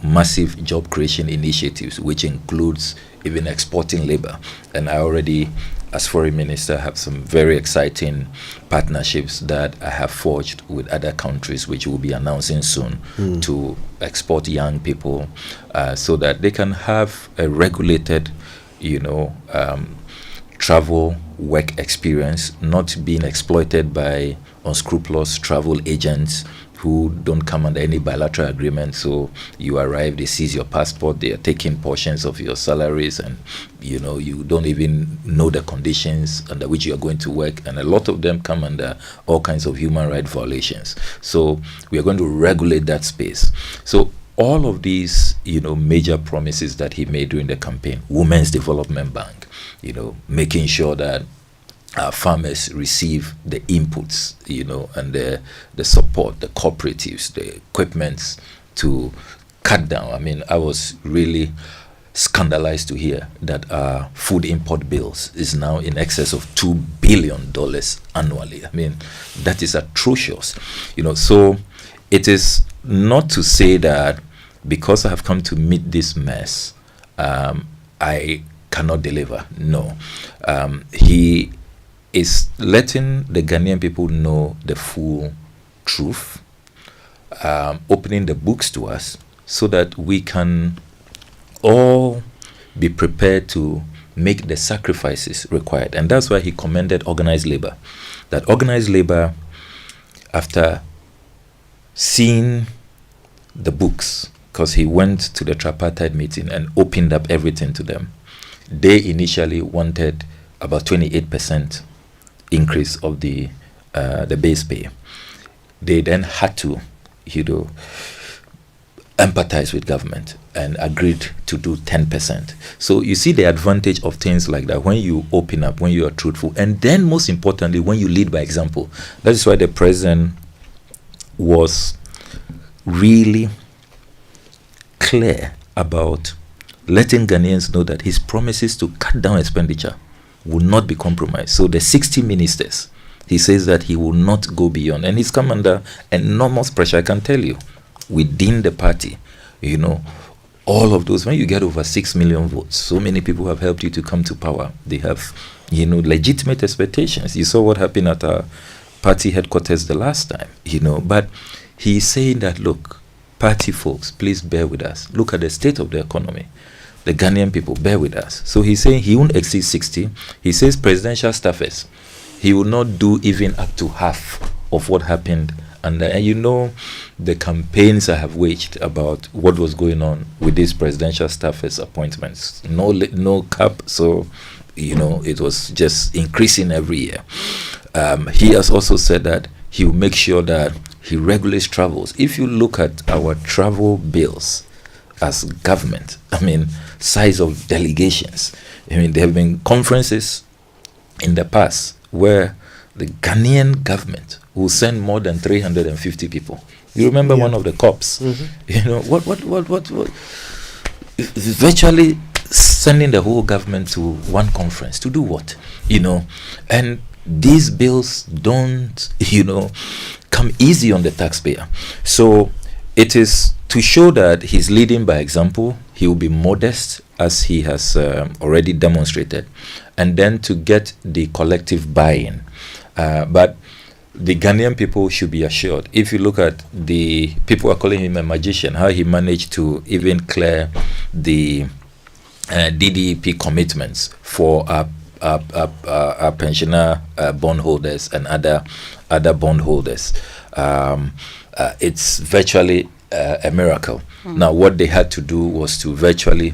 massive job creation initiatives, which includes even exporting labor. And I already, as foreign minister, have some very exciting partnerships that I have forged with other countries, which we'll be announcing soon, to export young people so that they can have a regulated, travel work experience, not being exploited by unscrupulous travel agents who don't come under any bilateral agreement. So you arrive, they seize your passport, they are taking portions of your salaries, and you don't even know the conditions under which you are going to work, and a lot of them come under all kinds of human rights violations. So we are going to regulate that space. So all of these major promises that he made during the campaign, Women's Development Bank, making sure that farmers receive the inputs, and the support, the cooperatives, the equipments to cut down. I mean, I was really scandalized to hear that our food import bills is now in excess of $2 billion annually. I mean, that is atrocious. So it is not to say that because I have come to meet this mess, I cannot deliver. No. He is letting the Ghanaian people know the full truth, opening the books to us so that we can all be prepared to make the sacrifices required. And that's why he commended organized labor. That organized labor, after seeing the books, because he went to the tripartite meeting and opened up everything to them, they initially wanted about 28% increase of the base pay. They then had to, empathize with government and agreed to do 10%. So you see the advantage of things like that when you open up, when you are truthful, and then most importantly, when you lead by example. That is why the president was really clear about letting Ghanaians know that his promises to cut down expenditure will not be compromised. So the 60 ministers, he says that he will not go beyond. And he's come under enormous pressure, I can tell you, within the party. All of those, when you get over 6 million votes, so many people have helped you to come to power. They have, legitimate expectations. You saw what happened at our party headquarters the last time, But he's saying that, look, party folks, please bear with us. Look at the state of the economy. The Ghanaian people, bear with us. So he's saying he won't exceed 60. He says presidential staffers, he will not do even up to half of what happened. And the campaigns I have waged about what was going on with these presidential staffers appointments. No cap, so it was just increasing every year. He has also said that he will make sure that he regulates travels. If you look at our travel bills as government, size of delegations, there have been conferences in the past where the Ghanaian government will send more than 350 people. You remember one of the COPs? What? Virtually sending the whole government to one conference to do what? And these bills don't, come easy on the taxpayer. So it is to show that he's leading by example. He will be modest, as he has already demonstrated, and then to get the collective buy-in. But the Ghanaian people should be assured. If you look at the people are calling him a magician, how he managed to even clear the DDEP commitments for our pensioner bondholders and other bondholders. It's virtually a miracle. Now, what they had to do was to virtually,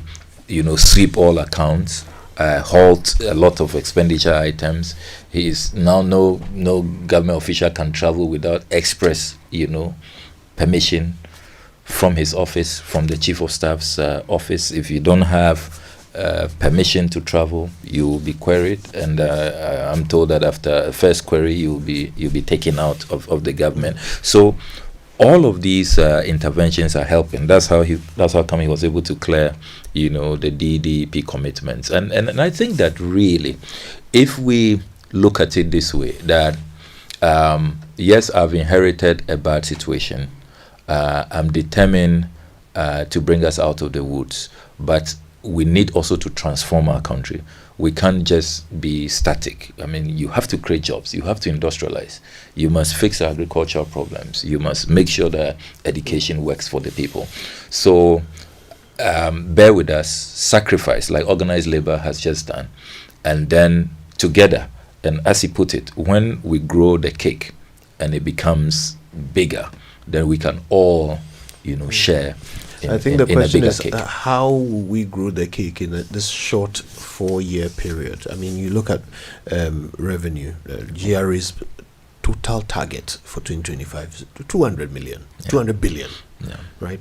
sweep all accounts, halt a lot of expenditure items. He is now no government official can travel without express, permission from his office, from the chief of staff's office. If you don't have permission to travel, you will be queried, and I'm told that after first query, you'll be taken out of the government. So all of these interventions are helping. That's how come he was able to clear, the DDP commitments. And I think that really, if we look at it this way, that yes, I've inherited a bad situation. I'm determined to bring us out of the woods, but we need also to transform our country. We can't just be static. You have to create jobs. You have to industrialize. You must fix agricultural problems. You must make sure that education works for the people. So bear with us, sacrifice like organized labor has just done, and then together, and as he put it, when we grow the cake and it becomes bigger, then we can all, share. I think the question is how we grow the cake in this short 4-year period. You look at revenue, GRA's total target for 2025 is 200 million, 200 billion, right?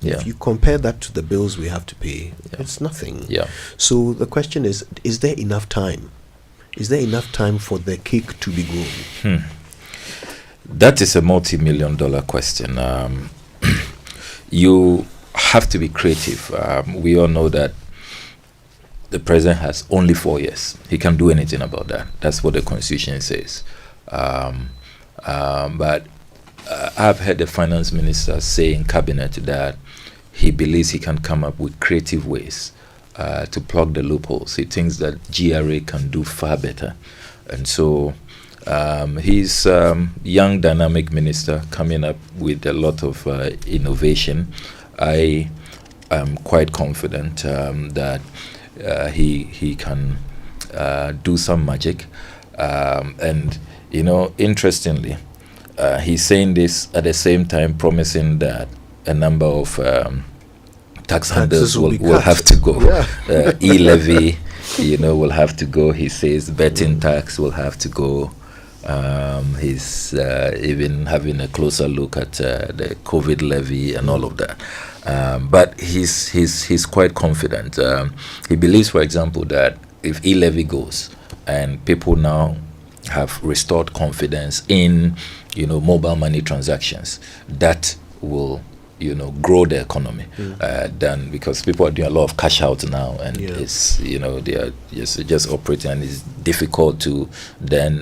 Yeah. If you compare that to the bills we have to pay, it's nothing. Yeah. So the question is there enough time? Is there enough time for the cake to be grown? That is a multi-million-dollar question. You have to be creative. We all know that the president has only 4 years. He can't do anything about that. That's what the Constitution says. But I've heard the finance minister say in cabinet that he believes he can come up with creative ways to plug the loopholes. He thinks that GRA can do far better And so he's young, dynamic minister coming up with a lot of innovation. I am quite confident that he can do some magic. And, interestingly, he's saying this at the same time promising that a number of tax handles will have to go. Yeah. E-levy, will have to go. He says betting tax will have to go. He's even having a closer look at the COVID levy and all of that. But he's quite confident. He believes, for example, that if e-levy goes and people now have restored confidence in, mobile money transactions, that will grow the economy than, because people are doing a lot of cash out now, and it's they are just operating, and it's difficult to then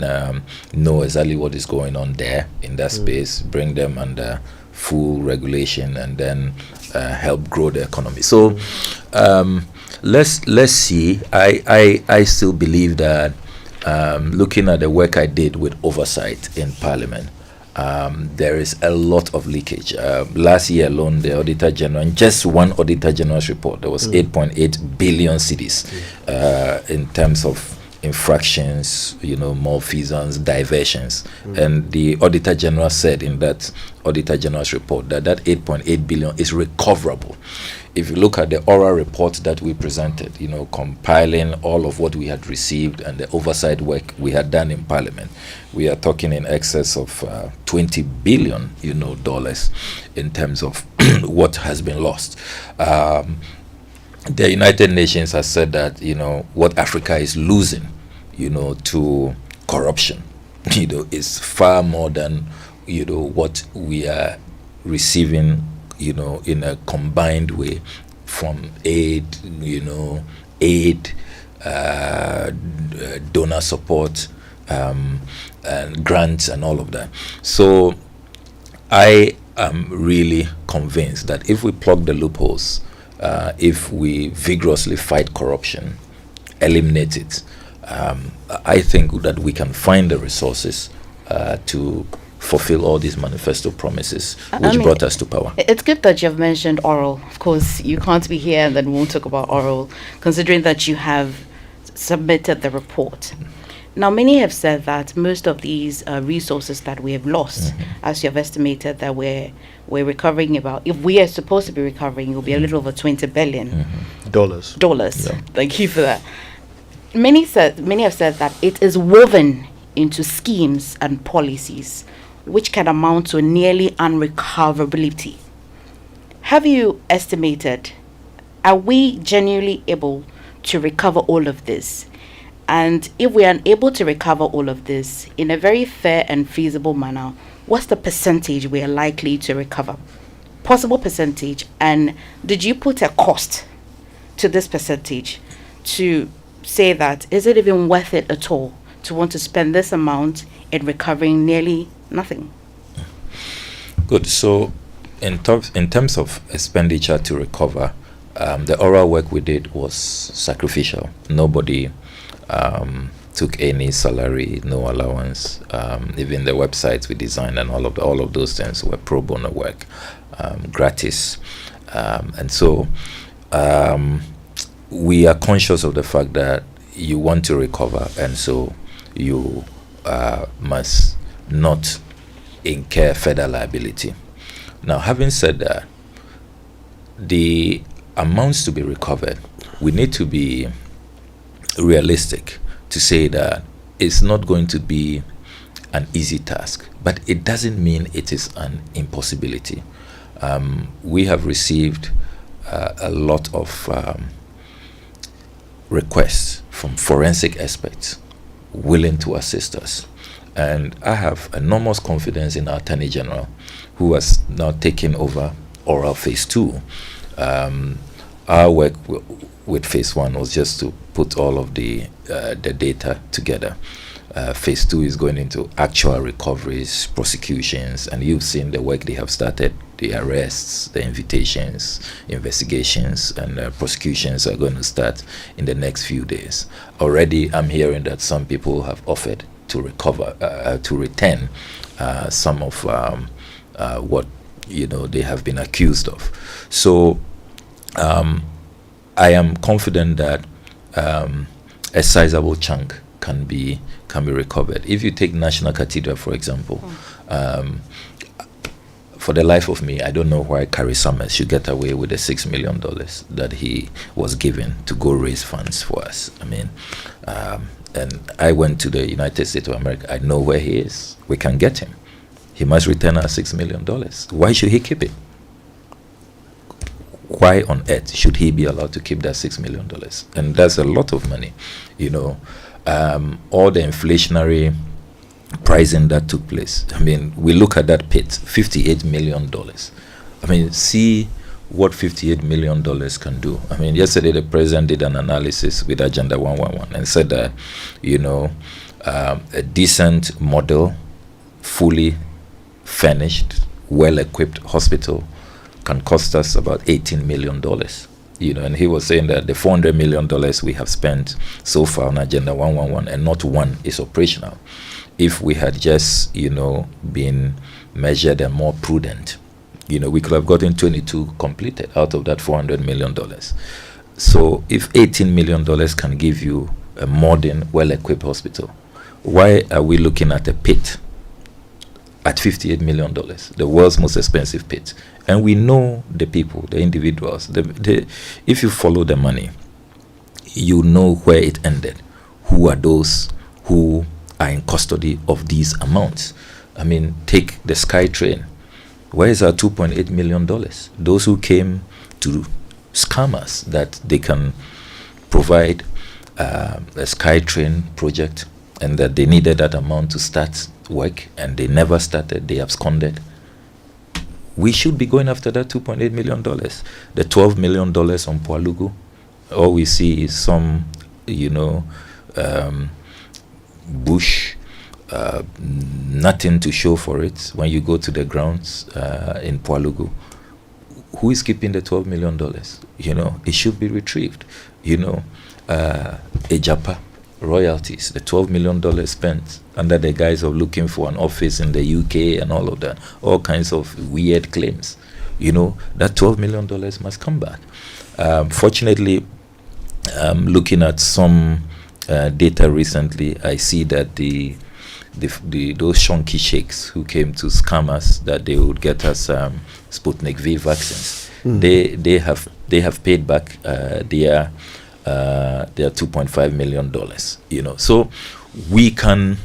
know exactly what is going on there in that space, bring them under full regulation, and then help grow the economy. So let's see. I still believe that looking at the work I did with oversight in Parliament, there is a lot of leakage. Last year alone, the Auditor General, in just one Auditor General's report, there was 8.8 billion cedis in terms of infractions, malfeasance, diversions. And the Auditor General said in that Auditor General's report that 8.8 billion is recoverable. If you look at the oral report that we presented, compiling all of what we had received and the oversight work we had done in Parliament, we are talking in excess of 20 billion, dollars in terms of what has been lost. The United Nations has said that, what Africa is losing, to corruption, is far more than, what we are receiving, in a combined way from aid, donor support, and grants and all of that. So I am really convinced that if we plug the loopholes, if we vigorously fight corruption, eliminate it, I think that we can find the resources to fulfill all these manifesto promises which brought us to power. It's good that you've mentioned oral. Of course, you can't be here and then we won't talk about oral, considering that you have submitted the report. Now, many have said that most of these resources that we have lost, as you have estimated that we're recovering about, if we are supposed to be recovering, it will be a little over $20 billion. Dollars. Yeah. Thank you for that. Many have said that it is woven into schemes and policies which can amount to nearly unrecoverability. Have you estimated, are we genuinely able to recover all of this? And if we are unable to recover all of this in a very fair and feasible manner, what's the percentage we are likely to recover? Possible percentage. And did you put a cost to this percentage to say that, is it even worth it at all to want to spend this amount in recovering nearly nothing? Good. So in terms of expenditure to recover, the oral work we did was sacrificial. Nobody took any salary, no allowance. Even the websites we designed and all of those things were pro bono work, gratis. And so we are conscious of the fact that you want to recover, and so you must not incur further liability. Now, having said that, the amounts to be recovered, we need to be realistic to say that it's not going to be an easy task, but it doesn't mean it is an impossibility. We have received a lot of requests from forensic experts willing to assist us. And I have enormous confidence in our Attorney General, who has now taken over oral phase 2. Our work with phase 1 was just to put all of the data together. Phase 2 is going into actual recoveries, prosecutions, and you've seen the work they have started. the arrests, the invitations, investigations, and prosecutions are going to start in the next few days. Already, I'm hearing that some people have offered to return some of what they have been accused of. So I am confident that a sizable chunk can be recovered. If you take National Cathedral, for example, for the life of me, I don't know why Carrie Summers should get away with the $6 million that he was given to go raise funds for us. I mean, and I went to the United States of America. I know where he is. We can get him. He must return our $6 million. Why should he keep it? Why on earth should he be allowed to keep that $6 million? And that's a lot of money, all the inflationary pricing that took place. I mean, we look at that pit, $58 million. I mean, see what $58 million can do. I mean, yesterday the president did an analysis with Agenda 111 and said that, a decent model, fully furnished, well-equipped hospital can cost us about $18 million. And he was saying that the $400 million we have spent so far on Agenda 111 and not one is operational. If we had just, been measured and more prudent, we could have gotten 22 completed out of that $400 million. So if $18 million can give you a modern, well-equipped hospital, why are we looking at a pit at $58 million, the world's most expensive pit? And we know the people, the individuals. If you follow the money, you know where it ended. Who are those who are in custody of these amounts? I mean, take the SkyTrain. Where is our $2.8 million? Those who came to scam us that they can provide a SkyTrain project and that they needed that amount to start work and they never started, they absconded. We should be going after that $2.8 million. The $12 million on Pualugu, all we see is some, bush, nothing to show for it. When you go to the grounds in Pualugu, who is keeping the $12 million? It should be retrieved. Ejapa, royalties, the $12 million spent under the guise of looking for an office in the UK and all of that, all kinds of weird claims. That $12 million must come back. Fortunately, looking at some data recently, I see that those shonky sheikhs who came to scam us that they would get us Sputnik V vaccines, they have paid back their $2.5 million. So we can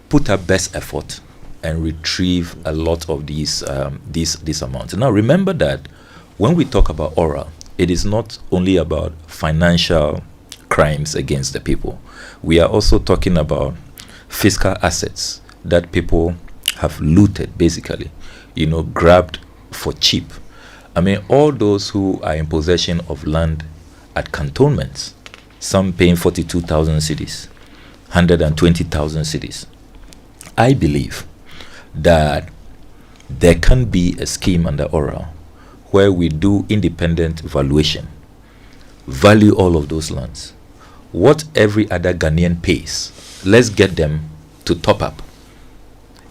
put our best effort and retrieve a lot of these amounts. Now remember that when we talk about oral, it is not only about financial crimes against the people. We are also talking about fiscal assets that people have looted, basically, grabbed for cheap. I mean, all those who are in possession of land at cantonments, some paying 42,000 cedis, 120,000 cedis. I believe that there can be a scheme under oral where we do independent valuation, value all of those lands. What every other Ghanaian pays, let's get them to top up.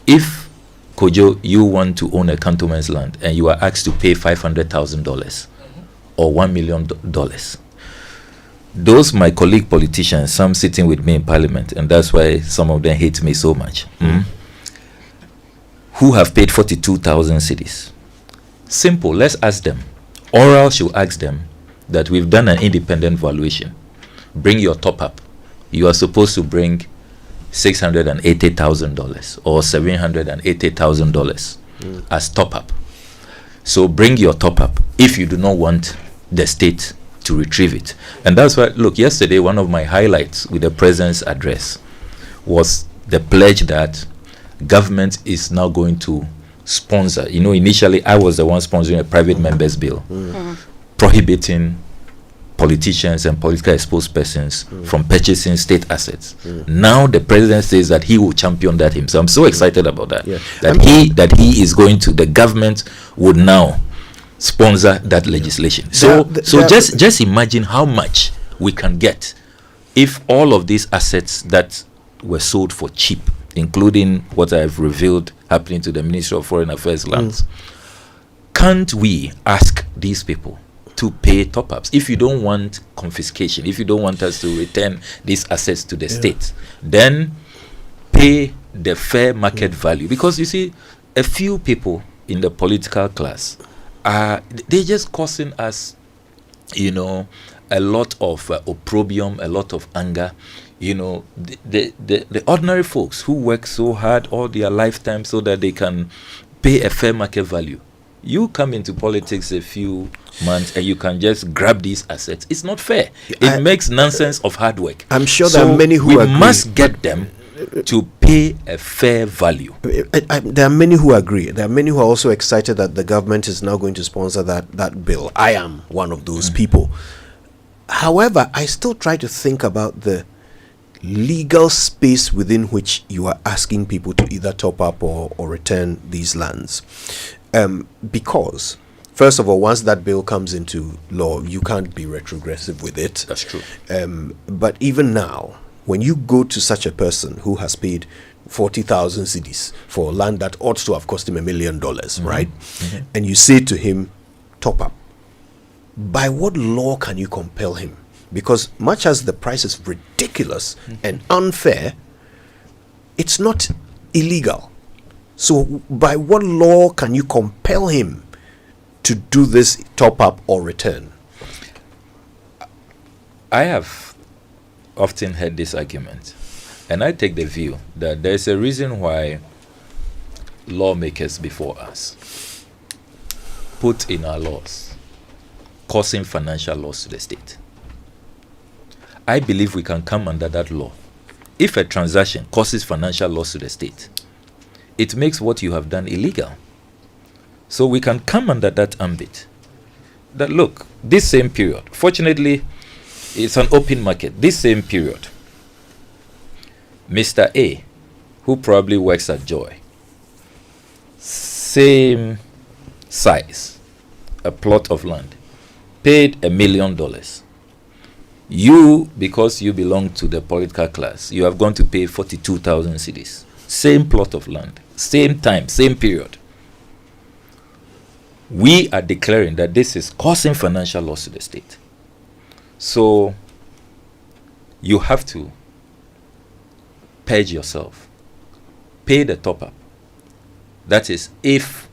If Kojo, you want to own a cantonment's land and you are asked to pay $500,000 or $1 million, those my colleague politicians, some sitting with me in parliament, and that's why some of them hate me so much, who have paid 42,000 cedis. Simple, let's ask them. Oral should ask them that we've done an independent valuation. Bring your top up. You are supposed to bring $680,000 or $780,000 as top up. So bring your top up if you do not want the state to retrieve it. And that's why, look, yesterday one of my highlights with the president's address was the pledge that government is now going to sponsor. Initially I was the one sponsoring a private members bill prohibiting politicians and politically exposed persons from purchasing state assets. Now the president says that he will champion that himself. I'm so excited about that. That he is going to, the government would now sponsor that legislation. So just imagine how much we can get if all of these assets that were sold for cheap, including what I've revealed happening to the Ministry of Foreign Affairs lands, can't we ask these people to pay top-ups? If you don't want confiscation, if you don't want us to return these assets to the state, then pay the fair market value. Because you see, a few people in the political class they're just causing us, a lot of opprobrium, a lot of anger. The ordinary folks who work so hard all their lifetime so that they can pay a fair market value. You come into politics a few months and you can just grab these assets. It's not fair. It makes nonsense of hard work. I'm sure there are many who we agree, must get them to pay a fair value. There are many who agree. There are many who are also excited that the government is now going to sponsor that bill. I am one of those people. However, I still try to think about the legal space within which you are asking people to either top up or return these lands. Because, first of all, once that bill comes into law, you can't be retrogressive with it. That's true. But even now, when you go to such a person who has paid 40,000 cedis for land that ought to have cost him $1 million, right? And you say to him, top up. By what law can you compel him? Because much as the price is ridiculous and unfair, it's not illegal. So by what law can you compel him to do this top up or return? I have often heard this argument, and I take the view that there's a reason why lawmakers before us put in our laws causing financial loss to the state. I believe we can come under that law. If a transaction causes financial loss to the state, it makes what you have done illegal. So we can come under that ambit. That look, this same period, fortunately, it's an open market. This same period, Mr. A, who probably works at Joy, same size, a plot of land, paid $1 million. You, because you belong to the political class, you have gone to pay 42,000 cedis. Same plot of land, same time, same period. We are declaring that this is causing financial loss to the state. So you have to purge yourself, pay the top up. That is if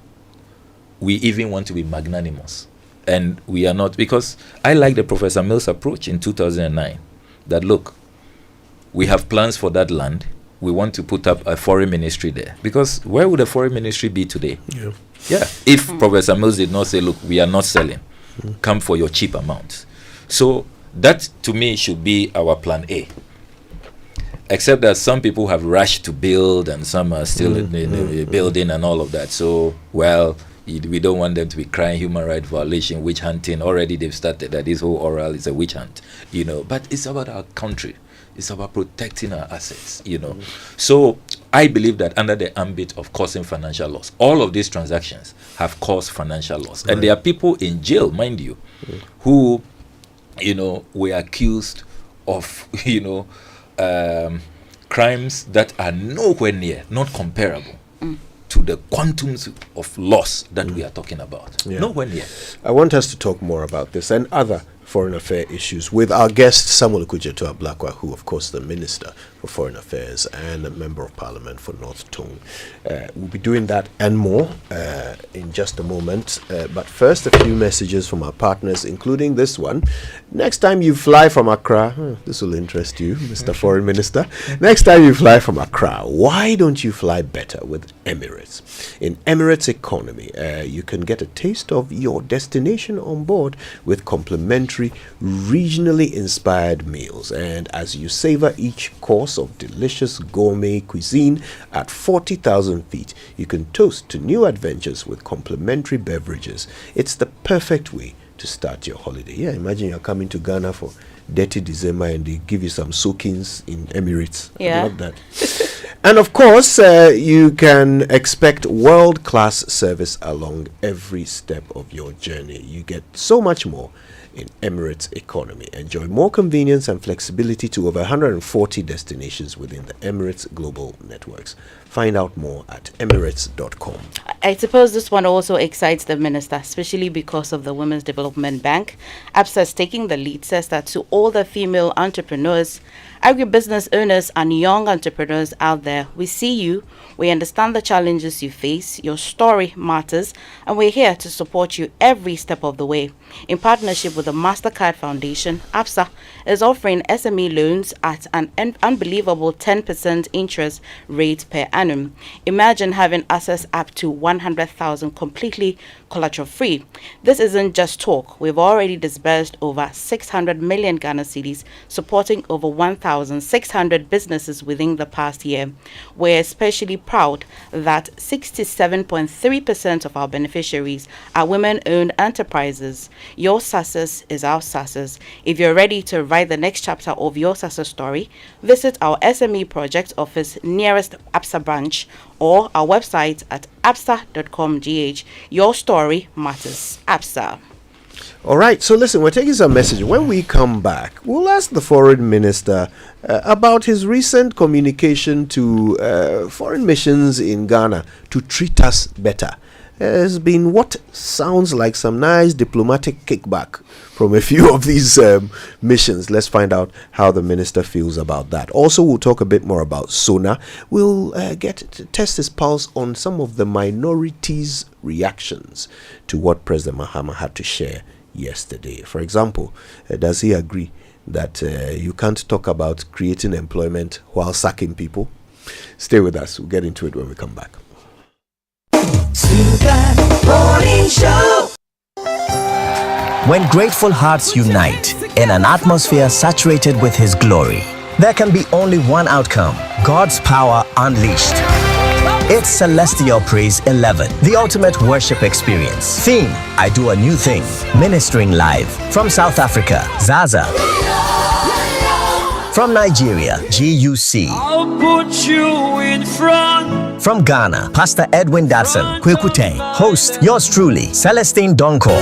we even want to be magnanimous. And we are not, because I like the Professor Mills approach in 2009 that look, we have plans for that land. We want to put up a foreign ministry there. Because where would a foreign ministry be today? Yeah. If Professor Mills did not say, look, we are not selling, come for your cheap amount. So that to me should be our plan A. Except that some people have rushed to build and some are still building and all of that. So, well, we don't want them to be crying human rights violation, witch hunting. Already they've started that this whole oral is a witch hunt, But it's about our country. It's about protecting our assets, So I believe that under the ambit of causing financial loss, all of these transactions have caused financial loss. Right. And there are people in jail, mind you, who, were accused of, crimes that are nowhere near, not comparable to the quantums of loss that we are talking about. Nowhere near. I want us to talk more about this and other foreign affairs issues with our guest Samuel Kujeto Ablakwa, who of course the Minister for Foreign Affairs and a Member of Parliament for North Tongue. We'll be doing that and more in just a moment. But first, a few messages from our partners, including this one. Next time you fly from Accra, this will interest you, Mr. Foreign Minister. Next time you fly from Accra, why don't you fly better with Emirates? In Emirates economy, you can get a taste of your destination on board with complimentary, regionally inspired meals. And as you savor each course of delicious gourmet cuisine at 40,000 feet, you can toast to new adventures with complimentary beverages. It's the perfect way to start your holiday. Yeah, imagine you're coming to Ghana for dirty December and they give you some soakings in Emirates. Yeah. I love that. And of course, you can expect world-class service along every step of your journey. You get so much more in Emirates economy. Enjoy more convenience and flexibility to over 140 destinations within the Emirates Global Networks. Find out more at emirates.com. I suppose this one also excites the minister, especially because of the Women's Development Bank. ABSA is taking the lead, says that to all the female entrepreneurs, agribusiness owners and young entrepreneurs out there, we see you, we understand the challenges you face, your story matters, and we're here to support you every step of the way. In partnership with the MasterCard Foundation, ABSA is offering SME loans at an unbelievable 10% interest rate per annum. Imagine having access up to 100,000 completely collateral free. This isn't just talk. We've already disbursed over 600 million Ghana cedis, supporting over 1,600 businesses within the past year. We're especially proud that 67.3% of our beneficiaries are women-owned enterprises. Your success is our success. If you're ready to write the next chapter of your success story, visit our SME project office nearest ABSA branch or our website at absa.com.gh. Your story matters. ABSA. All right, so listen, we're taking some message. When we come back, we'll ask the foreign minister about his recent communication to foreign missions in Ghana to treat us better. There's been what sounds like some nice diplomatic kickback from a few of these missions. Let's find out how the minister feels about that. Also, we'll talk a bit more about SONA. We'll get to test his pulse on some of the minorities' reactions to what President Mahama had to share yesterday. For example, does he agree that you can't talk about creating employment while sacking people? Stay with us. We'll get into it when we come back. Morning Show. When grateful hearts unite in an atmosphere saturated with His glory, there can be only one outcome: God's power unleashed. It's Celestial Praise 11, the ultimate worship experience. Theme: I do a new thing. Ministering live from South Africa, Zaza. From Nigeria, GUC. I'll put you in front. From Ghana, Pastor Edwin Datson, Kwekute. Host, yours truly, Celestine Donko.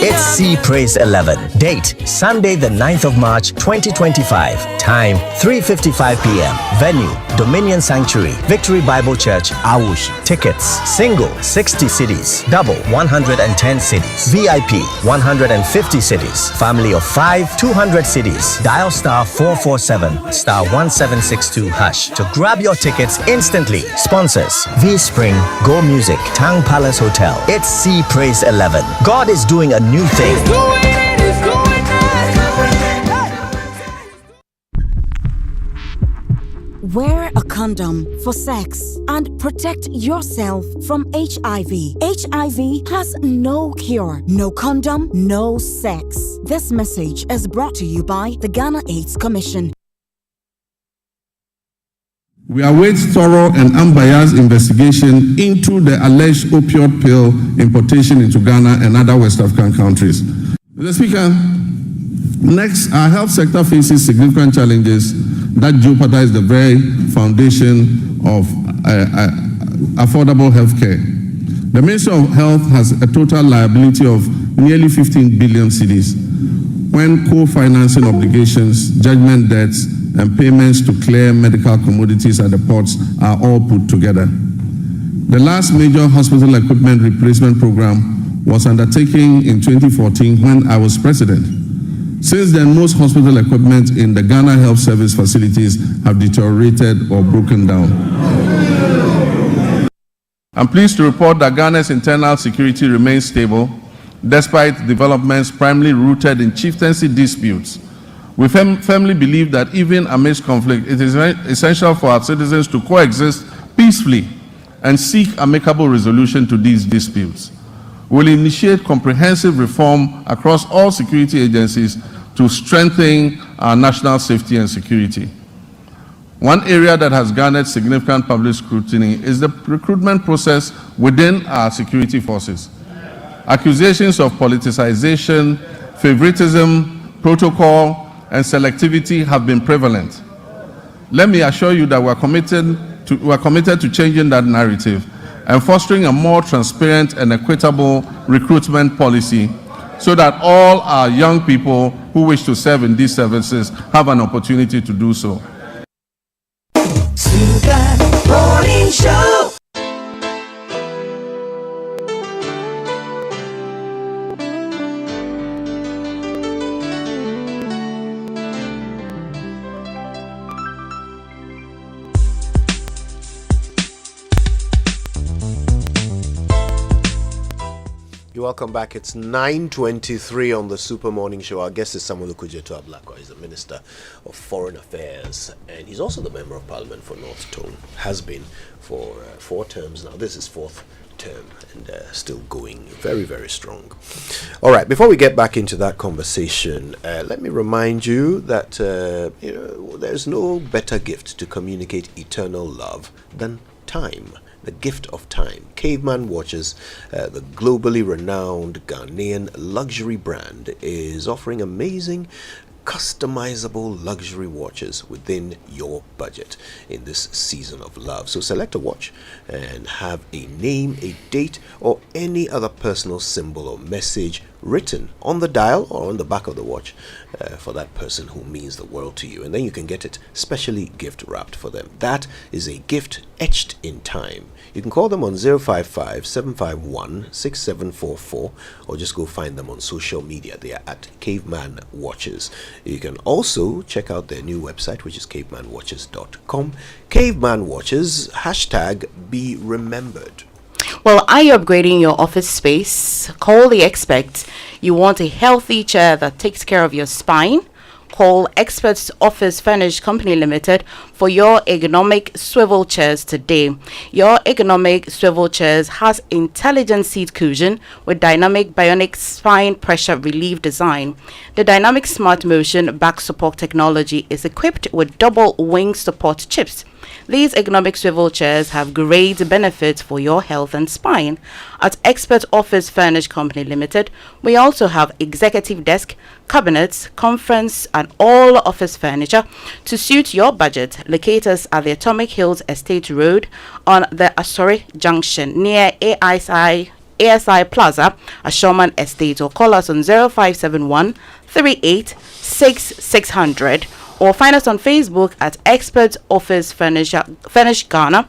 It's C Praise 11. Date, Sunday the 9th of March 2025. Time, 3:55 p.m. Venue, Dominion Sanctuary, Victory Bible Church, Awush. Tickets, single, 60 cedis. Double, 110 cedis. VIP, 150 cedis. Family of 5, 200 cedis. Dial star 447, star 1762 hash to grab your tickets instantly. Sponsors, V Spring, Go Music, Tang Palace Hotel. It's C Praise 11. God is doing a new thing. Wear a condom for sex and protect yourself from HIV. HIV has no cure, no condom, no sex. This message is brought to you by the Ghana AIDS Commission. We await thorough and unbiased investigation into the alleged opioid pill importation into Ghana and other West African countries. Mr. Speaker, next, our health sector faces significant challenges that jeopardize the very foundation of affordable health care. The Ministry of Health has a total liability of nearly 15 billion cedis when co-financing obligations, judgment debts, and payments to clear medical commodities at the ports are all put together. The last major hospital equipment replacement program was undertaken in 2014 when I was president. Since then, most hospital equipment in the Ghana Health Service facilities have deteriorated or broken down. I'm pleased to report that Ghana's internal security remains stable despite developments primarily rooted in chieftaincy disputes. We firmly believe that even amidst conflict, it is essential for our citizens to coexist peacefully and seek amicable resolution to these disputes. We'll initiate comprehensive reform across all security agencies to strengthen our national safety and security. One area that has garnered significant public scrutiny is the recruitment process within our security forces. Accusations of politicization, favoritism, protocol, and selectivity have been prevalent. Let me assure you that we're committed to changing that narrative and fostering a more transparent and equitable recruitment policy so that all our young people who wish to serve in these services have an opportunity to do so. Morning Show. Welcome back. It's 9:23 on the Super Morning Show. Our guest is Samuel Kujeto Ablakwa. He's the Minister of Foreign Affairs, and he's also the Member of Parliament for North Tone. Has been for 4 terms now. This is 4th term, and still going very, very strong. All right. Before we get back into that conversation, let me remind you that there's no better gift to communicate eternal love than time. The gift of time. Caveman Watches, the globally renowned Ghanaian luxury brand, is offering amazing customizable luxury watches within your budget in this season of love. So select a watch and have a name, a date, or any other personal symbol or message written on the dial or on the back of the watch for that person who means the world to you, and then you can get it specially gift wrapped for them. That is a gift etched in time. You can call them on 055-751-6744 or just go find them on social media. They are at Caveman Watches. You can also check out their new website, which is cavemanwatches.com. Caveman Watches, hashtag be remembered. Well, are you upgrading your office space? Call the expert. You want a healthy chair that takes care of your spine? Call Experts Office Furnish Company Limited for your ergonomic swivel chairs today. Your ergonomic swivel chairs has intelligent seat cushion with dynamic bionic spine pressure relief design. The dynamic smart motion back support technology is equipped with double wing support chips. These ergonomic swivel chairs have great benefits for your health and spine. At Expert Office Furnish Company Limited, we also have executive desk, cabinets, conference, and all office furniture to suit your budget. Locate us at the Atomic Hills Estate Road on the Asori Junction near ASI Plaza, Ashoman Estate, or call us on 0571 386600. Or find us on Facebook at Expert Office Furnish Ghana,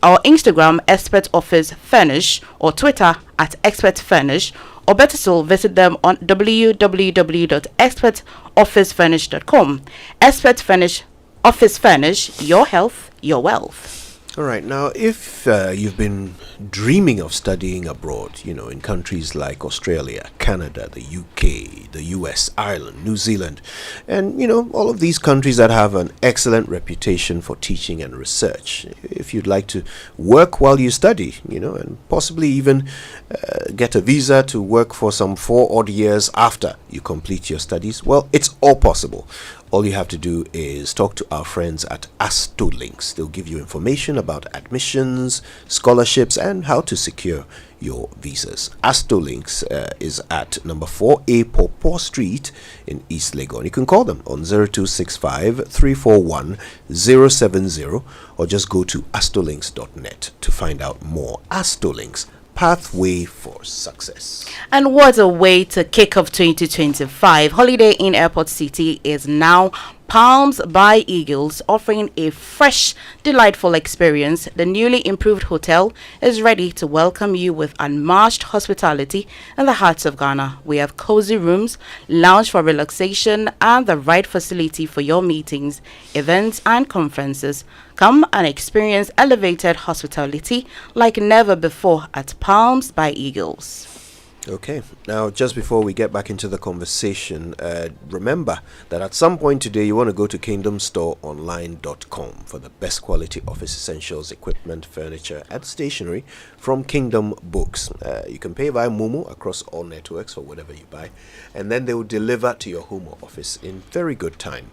or Instagram Expert Office Furnish, or Twitter at Expert Furnish, or better still, visit them on www.expertofficefurnish.com. Expert Furnish Office Furnish, your health, your wealth. All right. Now, if you've been dreaming of studying abroad, in countries like Australia, Canada, the UK, the US, Ireland, New Zealand, and, all of these countries that have an excellent reputation for teaching and research, if you'd like to work while you study, and possibly even get a visa to work for some 4 odd years after you complete your studies, well, it's all possible. All you have to do is talk to our friends at Astolinks. They'll give you information about admissions, scholarships, and how to secure your visas. Astolinks is at number 4A Pawpaw Street in East Legon. You can call them on 0265 341 070 or just go to astolinks.net to find out more. Astolinks, pathway for success. And what a way to kick off 2025. Holiday Inn Airport City is now Palms by Eagles, offering a fresh, delightful experience. The newly improved hotel is ready to welcome you with unmatched hospitality in the hearts of Ghana. We have cozy rooms, lounge for relaxation, and the right facility for your meetings, events, and conferences. Come and experience elevated hospitality like never before at Palms by Eagles. Okay, now just before we get back into the conversation, remember that at some point today you want to go to kingdomstoreonline.com for the best quality office essentials, equipment, furniture, and stationery from Kingdom Books. You can pay via Momo across all networks for whatever you buy, and then they will deliver to your home or office in very good time.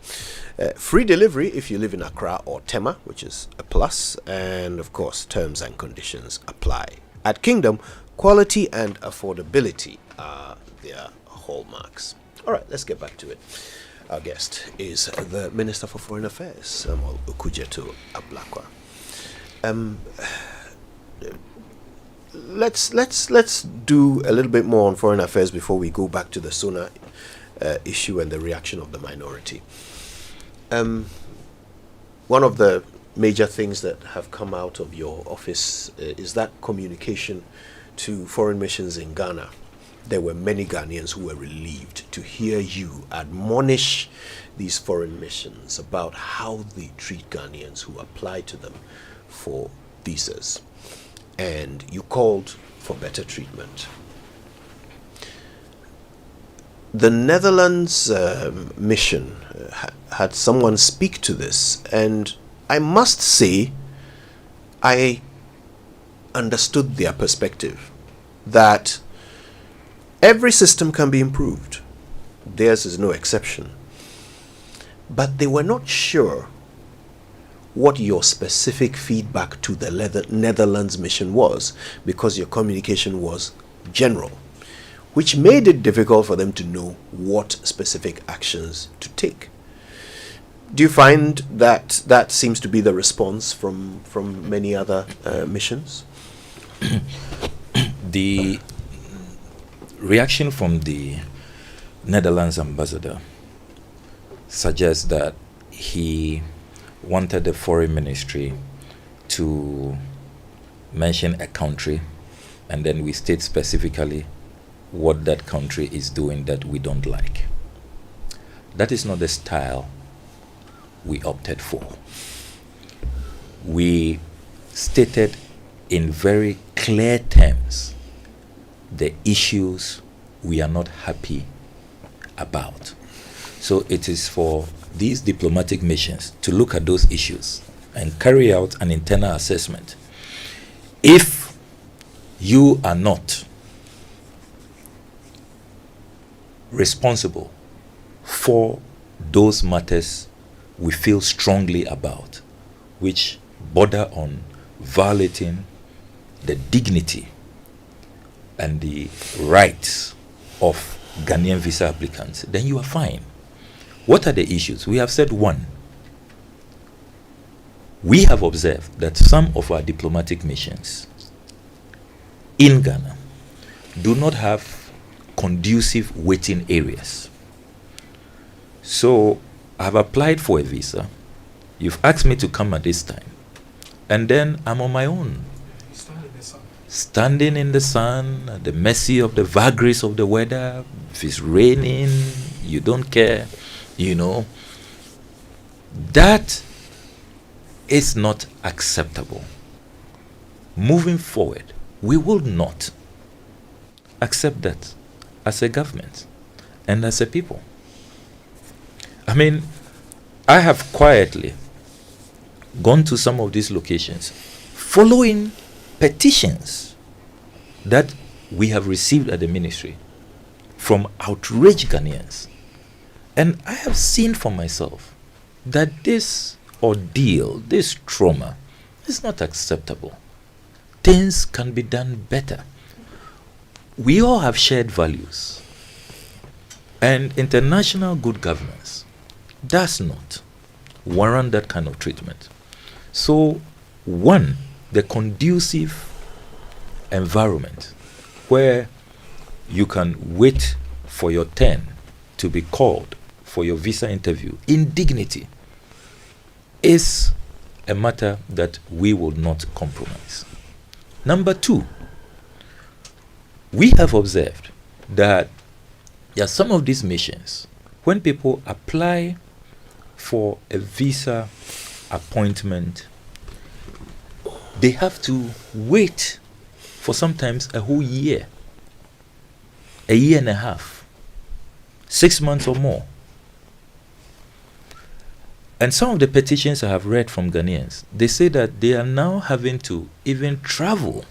Free delivery if you live in Accra or Tema, which is a plus, and of course terms and conditions apply. At Kingdom, Quality and affordability are their hallmarks. All right, let's get back to it. Our guest is the Minister for Foreign Affairs, Samuel Okujeto Ablakwa. Let's do a little bit more on foreign affairs before we go back to the SONA issue and the reaction of the minority. One of the major things that have come out of your office is that communication to foreign missions in Ghana. There were many Ghanaians who were relieved to hear you admonish these foreign missions about how they treat Ghanaians who apply to them for visas. And you called for better treatment. The Netherlands mission had someone speak to this, and I must say I understood their perspective, that every system can be improved. Theirs is no exception. But they were not sure what your specific feedback to the Netherlands mission was, because your communication was general, which made it difficult for them to know what specific actions to take. Do you find that that seems to be the response from many other missions? The reaction from the Netherlands ambassador suggests that he wanted the foreign ministry to mention a country, and then we state specifically what that country is doing that we don't like. That is not the style we opted for. We stated in very clear terms the issues we are not happy about. So it is for these diplomatic missions to look at those issues and carry out an internal assessment. If you are not responsible for those matters we feel strongly about, which border on violating the dignity and the rights of Ghanaian visa applicants, then you are fine. What are the issues? We have said one. We have observed that some of our diplomatic missions in Ghana do not have conducive waiting areas. So I have applied for a visa. You've asked me to come at this time, and then I'm on my own. Standing in the sun, at the mercy of the vagaries of the weather. If it's raining, you don't care, you know. That is not acceptable. Moving forward, we will not accept that as a government and as a people. I mean, I have quietly gone to some of these locations following petitions that we have received at the ministry from outraged Ghanaians. And I have seen for myself that this ordeal, this trauma, is not acceptable. Things can be done better. We all have shared values. And international good governance does not warrant that kind of treatment. So, one, the conducive environment where you can wait for your turn to be called for your visa interview in dignity is a matter that we will not compromise. Number two, we have observed that there are some of these missions, when people apply for a visa appointment, they have to wait for sometimes a whole year, a year and a half, 6 months or more. And some of the petitions I have read from Ghanaians, they say that they are now having to even travel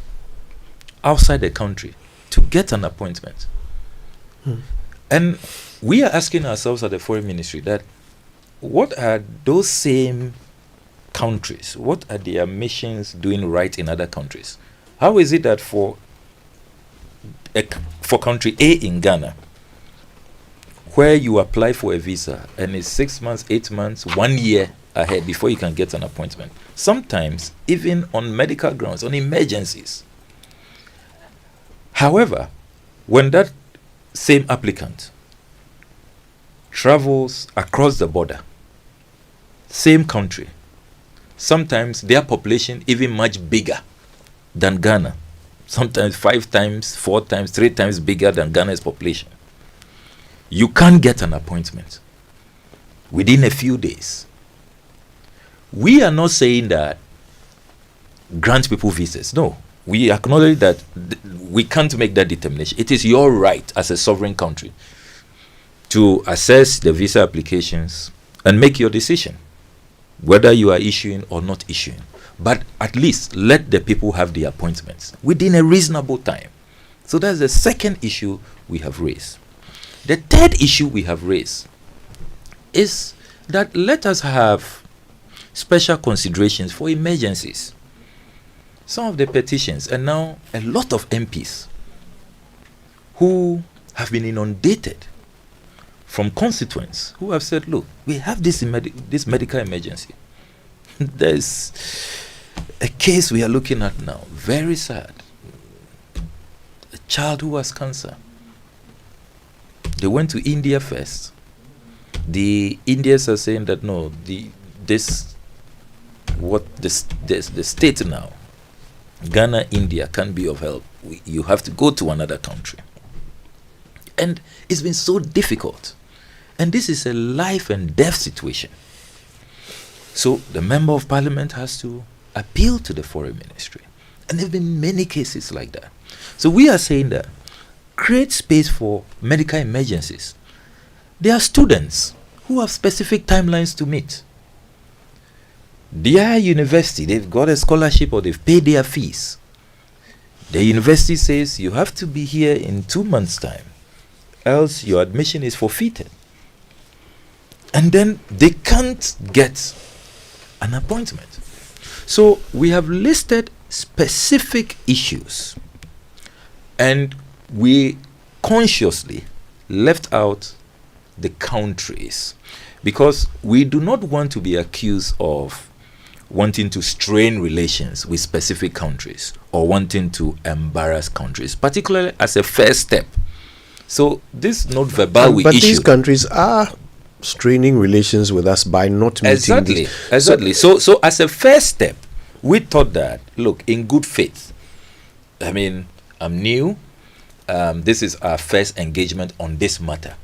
outside the country to get an appointment. And we are asking ourselves at the Foreign Ministry that what are those same countries, what are their missions doing right in other countries? How is it that for for country A in Ghana, where you apply for a visa and it's 6 months, 8 months, 1 year ahead before you can get an appointment. Sometimes even on medical grounds, on emergencies. However, when that same applicant travels across the border, same country, sometimes their population even much bigger than Ghana, sometimes 5 times, 4 times, 3 times bigger than Ghana's population. You can't get an appointment within a few days. We are not saying that grant people visas. No, we acknowledge that we can't make that determination. It is your right as a sovereign country to assess the visa applications and make your decision whether you are issuing or not issuing. But at least let the people have the appointments within a reasonable time. So that's the second issue we have raised. The third issue we have raised is that let us have special considerations for emergencies. Some of the petitions, and now a lot of MPs who have been inundated from constituents who have said, look, we have this medical emergency. There's a case we are looking at now, very sad. A child who has cancer. They went to India first. The Indians are saying that no, the state now, Ghana, India, can't be of help. You have to go to another country. And it's been so difficult. And this is a life and death situation. So the member of parliament has to appeal to the foreign ministry. And there have been many cases like that. So we are saying that create space for medical emergencies. There are students who have specific timelines to meet. Their university, they've got a scholarship or they've paid their fees. The university says you have to be here in 2 months' time, else your admission is forfeited. And then they can't get an appointment. So we have listed specific issues and we consciously left out the countries because we do not want to be accused of wanting to strain relations with specific countries or wanting to embarrass countries, particularly as a first step. So this not verbal we but issue. These countries are straining relations with us by not meeting Exactly. So as a first step, we thought that, look, in good faith, I mean, I'm new. This is our first engagement on this matter.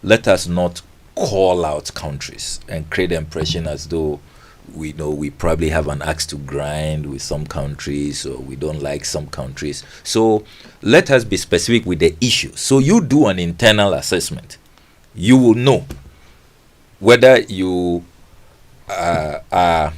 Let us not call out countries and create the impression as though we know we probably have an axe to grind with some countries or we don't like some countries. So let us be specific with the issue. So you do an internal assessment. You will know whether you are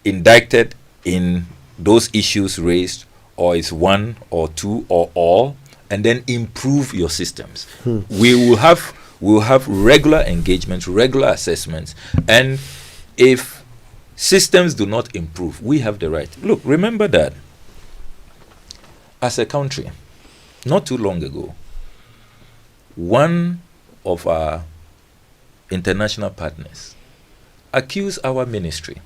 indicted in those issues raised, or it's one or two or all, and then improve your systems. We will have regular engagements, regular assessments, and if systems do not improve, we have the right. Look, remember that as a country, not too long ago, one of our international partners accused our ministry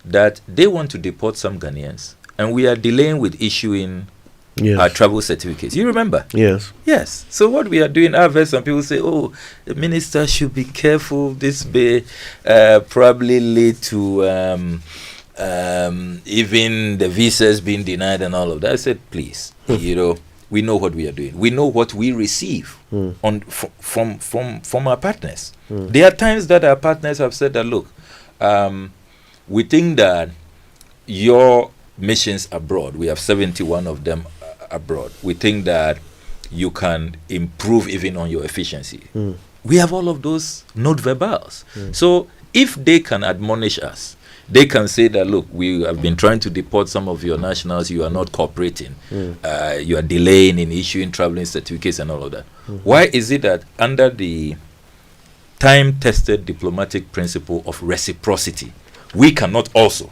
that they want to deport some Ghanaians and we are delaying with issuing our travel certificates. You remember? Yes. Yes. So what we are doing, I've heard some people say, oh, the minister should be careful. This may probably lead to even the visas being denied and all of that. I said, please, we know what we are doing. We know what we receive from our partners. There are times that our partners have said that, look, we think that your missions abroad, we have 71 of them abroad, we think that you can improve even on your efficiency. We have all of those note verbals. So if they can admonish us, they can say that, look, we have been trying to deport some of your nationals, you are not cooperating, you are delaying in issuing traveling certificates and all of that. Why is it that under the time-tested diplomatic principle of reciprocity, we cannot also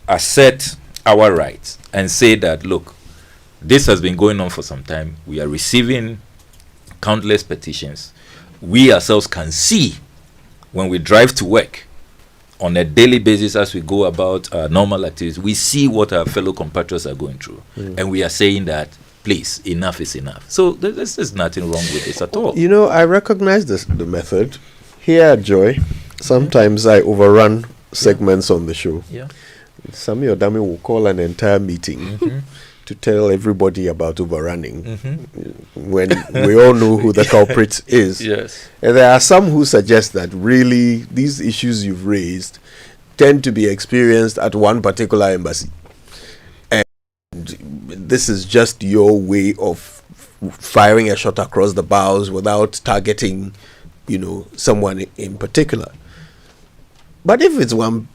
assert our rights and say that, look, this has been going on for some time. We are receiving countless petitions. We ourselves can see when we drive to work on a daily basis as we go about our normal activities, we see what our fellow compatriots are going through. And we are saying that, please, enough is enough. So there's nothing wrong with this at all. You know, I recognize the method. Here at Joy, sometimes I overrun segments on the show. Yeah. Sami Odami will call an entire meeting to tell everybody about overrunning when we all know who the culprit is. Yes. And there are some who suggest that really these issues you've raised tend to be experienced at one particular embassy. And this is just your way of firing a shot across the bows without targeting, someone in particular. But if it's one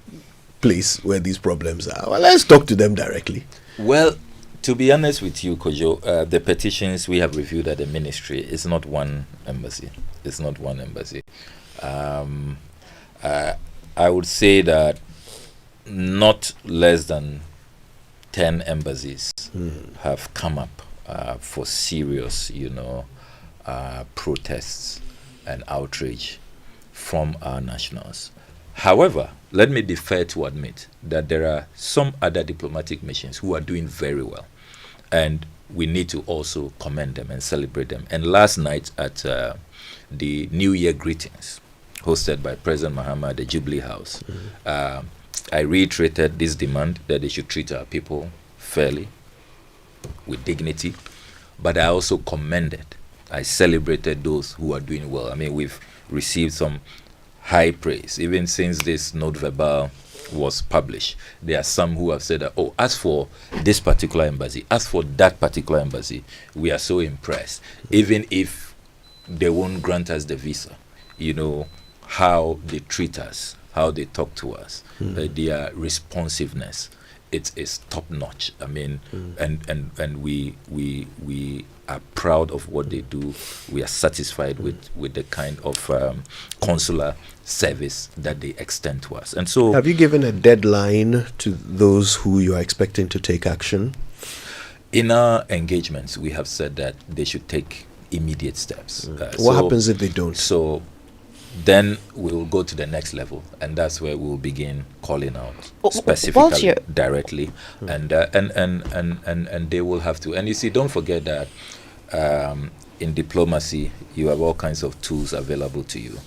place where these problems are, well, let's talk to them directly. Well, to be honest with you, Kojo, the petitions we have reviewed at the ministry is not one embassy. It's not one embassy. I would say that not less than 10 embassies have come up for serious, protests and outrage from our nationals. However, let me be fair to admit that there are some other diplomatic missions who are doing very well, and we need to also commend them and celebrate them. And last night at the New Year greetings hosted by President Mahama at the Jubilee House, I reiterated this demand that they should treat our people fairly, with dignity, but I also commended, I celebrated those who are doing well. I mean, we've received some high praise. Even since this note verbal was published, there are some who have said that, as for this particular embassy, as for that particular embassy, we are so impressed. Even if they won't grant us the visa, how they treat us, how they talk to us, their responsiveness, it is top notch. I mean, and we are proud of what they do. We are satisfied with the kind of consular service that they extend to us. And so, have you given a deadline to those who you are expecting to take action? In our engagements, we have said that they should take immediate steps. What happens if they don't? So then we will go to the next level, and that's where we will begin calling out specifically, directly, and they will have to. And you see, don't forget that in diplomacy, you have all kinds of tools available to you,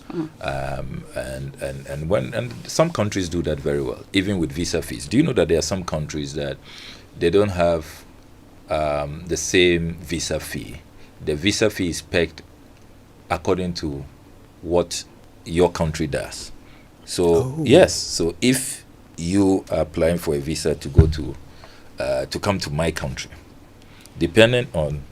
and some countries do that very well, even with visa fees. Do you know that there are some countries that they don't have the same visa fee? The visa fee is pegged according to what your country does. So yes, so if you are applying for a visa to go to come to my country, depending on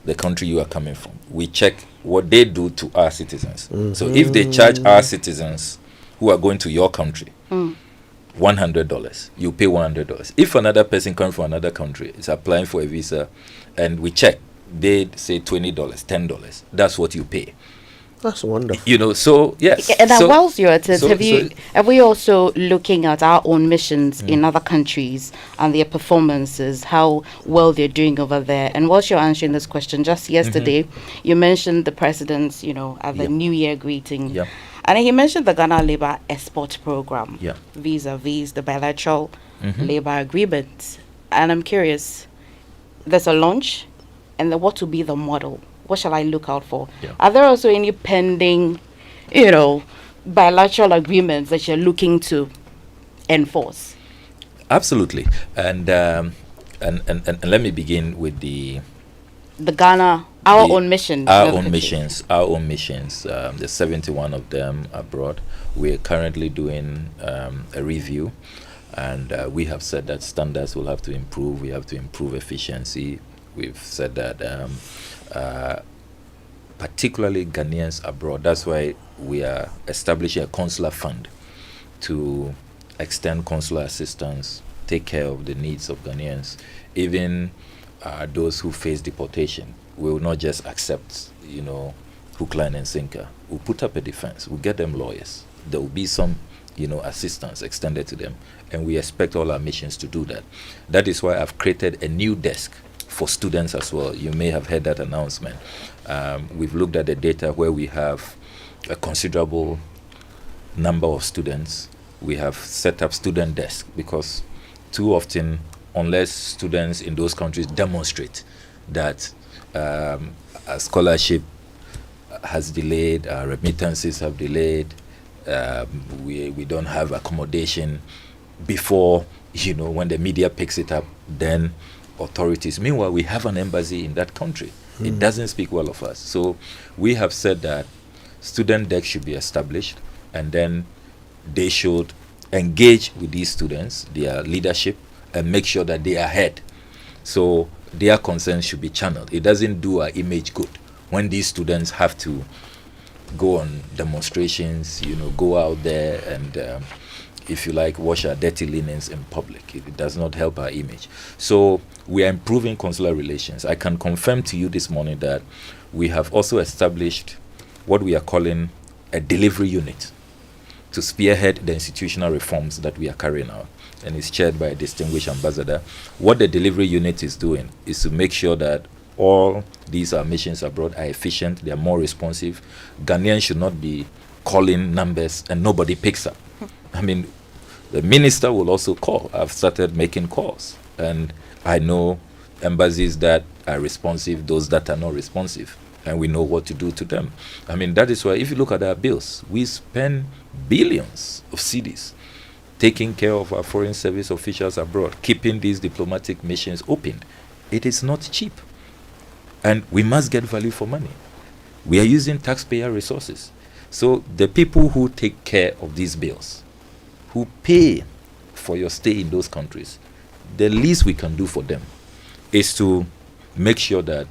the country you are coming from, we check what they do to our citizens. So if they charge our citizens who are going to your country $100, you pay $100. If another person coming from another country is applying for a visa and we check, they say $20, $10, that's what you pay. That's wonderful. So yes. And whilst you're at it, are we also looking at our own missions in other countries and their performances, how well they're doing over there? And whilst you're answering this question, just yesterday, you mentioned the president's, at the New Year greeting. Yeah. And he mentioned the Ghana Labour Export Program, yeah, vis-a-vis the bilateral labour agreement. And I'm curious, there's a launch, and then what will be the model? What shall I look out for? Yeah. Are there also any pending, bilateral agreements that you're looking to enforce? Absolutely. And let me begin with the Ghana, our own mission. Our own missions. There's 71 of them abroad. We're currently doing a review, and we have said that standards will have to improve. We have to improve efficiency. We've said that particularly Ghanaians abroad. That's why we are establishing a consular fund to extend consular assistance, take care of the needs of Ghanaians, even those who face deportation. We will not just accept, hook, line, and sinker. We'll put up a defense. We'll get them lawyers. There will be some assistance extended to them, and we expect all our missions to do that. That is why I've created a new desk for students as well. You may have heard that announcement. We've looked at the data where we have a considerable number of students. We have set up student desk because too often, unless students in those countries demonstrate that a scholarship has delayed, remittances have delayed, we don't have accommodation before, when the media picks it up, then authorities. Meanwhile, we have an embassy in that country. It doesn't speak well of us. So we have said that student desk should be established, and then they should engage with these students, their leadership, and make sure that they are ahead. So their concerns should be channeled. It doesn't do our image good when these students have to go on demonstrations, go out there and, if you like, wash our dirty linens in public. It does not help our image. So we are improving consular relations. I can confirm to you this morning that we have also established what we are calling a delivery unit to spearhead the institutional reforms that we are carrying out, and it's chaired by a distinguished ambassador. What the delivery unit is doing is to make sure that all these missions abroad are efficient, they are more responsive. Ghanaians should not be calling numbers and nobody picks up. I mean, the minister will also call. I've started making calls, and I know embassies that are responsive, those that are not responsive, and we know what to do to them. I mean, that is why if you look at our bills, we spend billions of cedis taking care of our foreign service officials abroad, keeping these diplomatic missions open. It is not cheap, and we must get value for money. We are using taxpayer resources. So the people who take care of these bills, who pay for your stay in those countries, the least we can do for them is to make sure that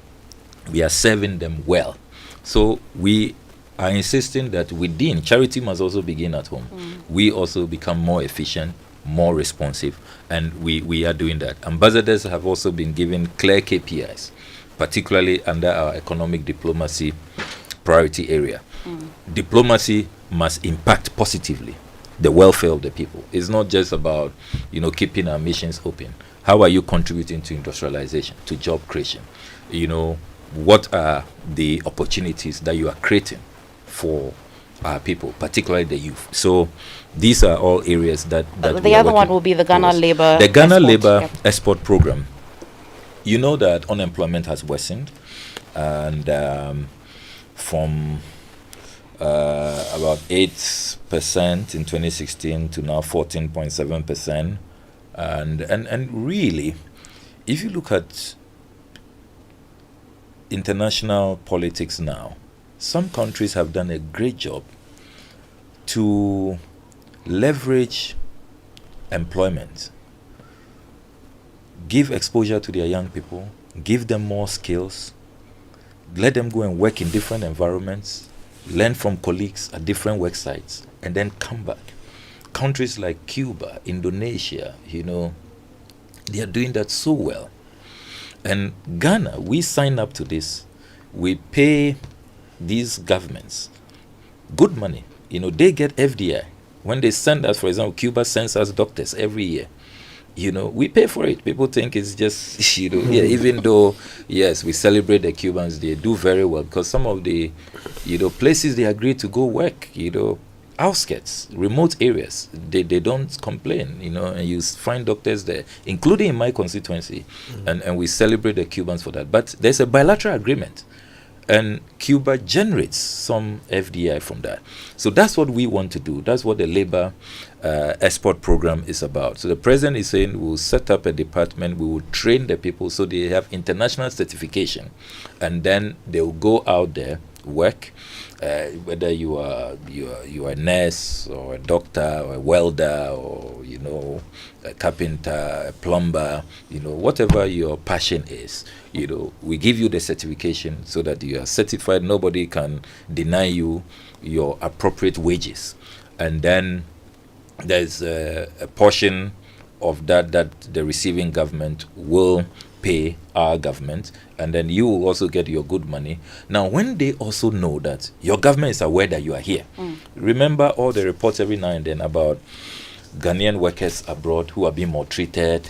we are serving them well. So we are insisting that within, charity must also begin at home. We also become more efficient, more responsive, and we are doing that. Ambassadors have also been given clear KPIs, particularly under our economic diplomacy priority area. Diplomacy must impact positively the welfare of the people. It's not just about, keeping our missions open. How are you contributing to industrialization, to job creation? What are the opportunities that you are creating for our people, particularly the youth? So these are all areas that the other one will be the Ghana Labor the Ghana Labor Export Program. You know that unemployment has worsened, and from about 8% in 2016 to now 14.7%, and really, if you look at international politics now, some countries have done a great job to leverage employment, give exposure to their young people, give them more skills, let them go and work in different environments, learn from colleagues at different work sites, and then come back. Countries like Cuba, Indonesia, they are doing that so well. And Ghana, we sign up to this. We pay these governments good money. They get FDI. When they send us, for example, Cuba sends us doctors every year. We pay for it. People think it's just, even though, yes, we celebrate the Cubans, they do very well because some of the, places they agree to go work, outskirts, remote areas, they don't complain, and you find doctors there, including in my constituency, and we celebrate the Cubans for that. But there's a bilateral agreement, and Cuba generates some FDI from that. So that's what we want to do. That's what the labor export program is about. So the president is saying we'll set up a department, we will train the people so they have international certification, and then they'll go out there, work, whether you are a nurse or a doctor or a welder or a carpenter, a plumber, whatever your passion is, we give you the certification so that you are certified. Nobody can deny you your appropriate wages, and then there's a portion of that the receiving government will pay our government, and then you will also get your good money. Now, when they also know that your government is aware that you are here, remember all the reports every now and then about Ghanaian workers abroad who are being maltreated,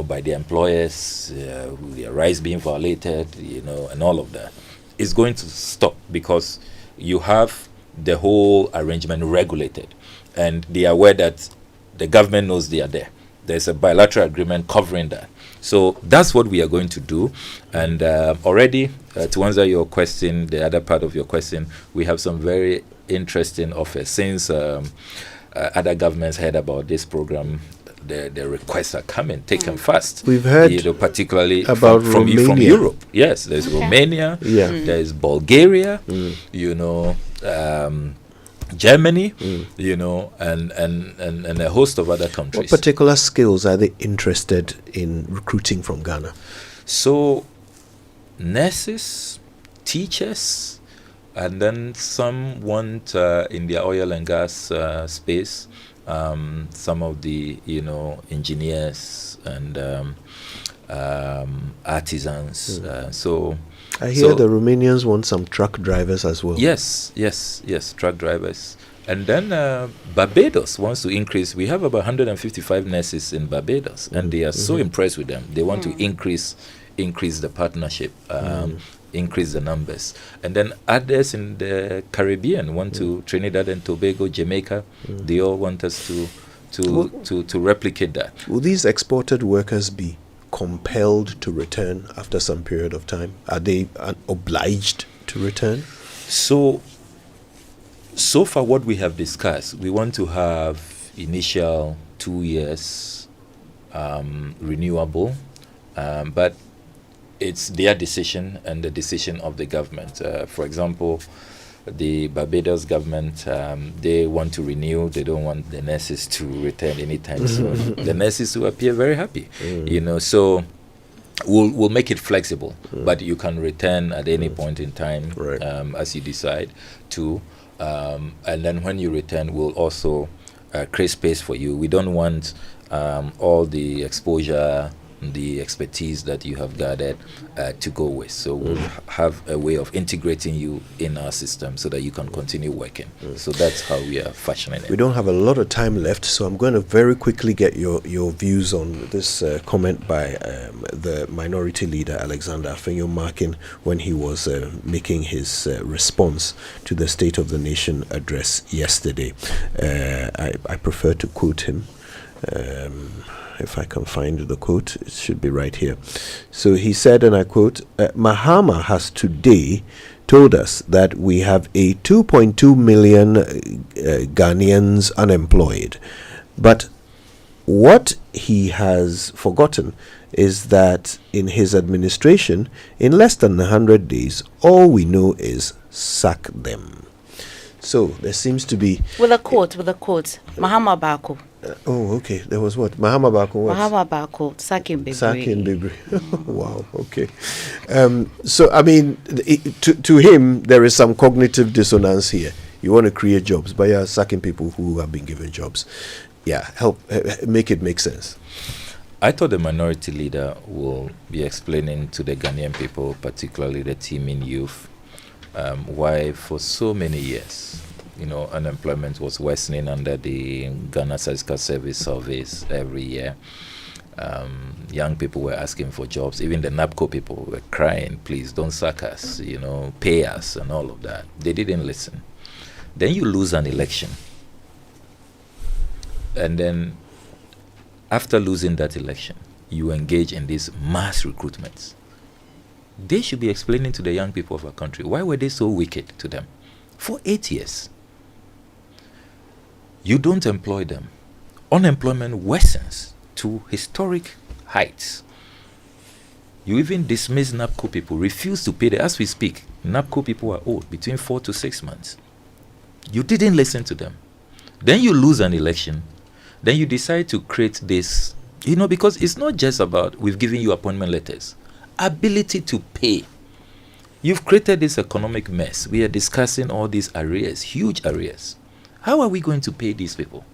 by their employers, their rights being violated, and all of that. It's going to stop because you have the whole arrangement regulated, and they are aware that the government knows they are there. There's a bilateral agreement covering that. So that's what we are going to do. And already, to answer your question, the other part of your question, we have some very interesting offers. Since other governments heard about this program, the requests are coming, taken fast. We've heard particularly about from Europe. Yes, there's Romania, there's Bulgaria, Germany, and a host of other countries. What particular skills are they interested in recruiting from Ghana? So, nurses, teachers, and then some want in the oil and gas space, some of the engineers and artisans. So I hear the Romanians want some truck drivers as well. Yes, truck drivers. And then Barbados wants to increase. We have about 155 nurses in Barbados, and they are so impressed with them. They want to increase the partnership, increase the numbers. And then others in the Caribbean want to, Trinidad and Tobago, Jamaica, they all want us to replicate that. Will these exported workers be compelled to return after some period of time? Are they obliged to return? So far what we have discussed, we want to have initial 2 years renewable, but it's their decision and the decision of the government. For example, the Barbados government, they want to renew. They don't want the nurses to return anytime soon. The nurses will appear very happy, so we'll make it flexible, but you can return at any point in time, as you decide to. And then when you return, we'll also create space for you. We don't want all the exposure, the expertise that you have gathered to go with. So we'll have a way of integrating you in our system so that you can continue working. So that's how we are fashioning it. We don't have a lot of time left, so I'm going to very quickly get your views on this comment by the minority leader, Alexander Afenyo-Markin, when he was making his response to the State of the Nation address yesterday. I prefer to quote him. If I can find the quote, it should be right here. So he said, and I quote, Mahama has today told us that we have a 2.2 million Ghanaians unemployed. But what he has forgotten is that in his administration, in less than 100 days, all we know is sack them. So there seems to be... With a quote, Mahama Bako. Okay. There was what? Mahama Bako. Mahama Bako, Sakin Bibri. Wow. Okay. So I mean, to him, there is some cognitive dissonance here. You want to create jobs, but you're sacking people who have been given jobs. Yeah, help make it make sense. I thought the minority leader will be explaining to the Ghanaian people, particularly the teeming youth, why for so many years, unemployment was worsening under the Ghana Statistical Service surveys every year. Young people were asking for jobs. Even the NABCO people were crying, please don't sack us, pay us and all of that. They didn't listen. Then you lose an election. And then after losing that election, you engage in these mass recruitments. They should be explaining to the young people of our country, why were they so wicked to them? For 8 years. You don't employ them. Unemployment worsens to historic heights. You even dismiss NABCO people, refuse to pay them. As we speak, NABCO people are owed between 4 to 6 months. You didn't listen to them. Then you lose an election. Then you decide to create this, because it's not just about we've given you appointment letters. Ability to pay. You've created this economic mess. We are discussing all these arrears, huge arrears. How are we going to pay these people?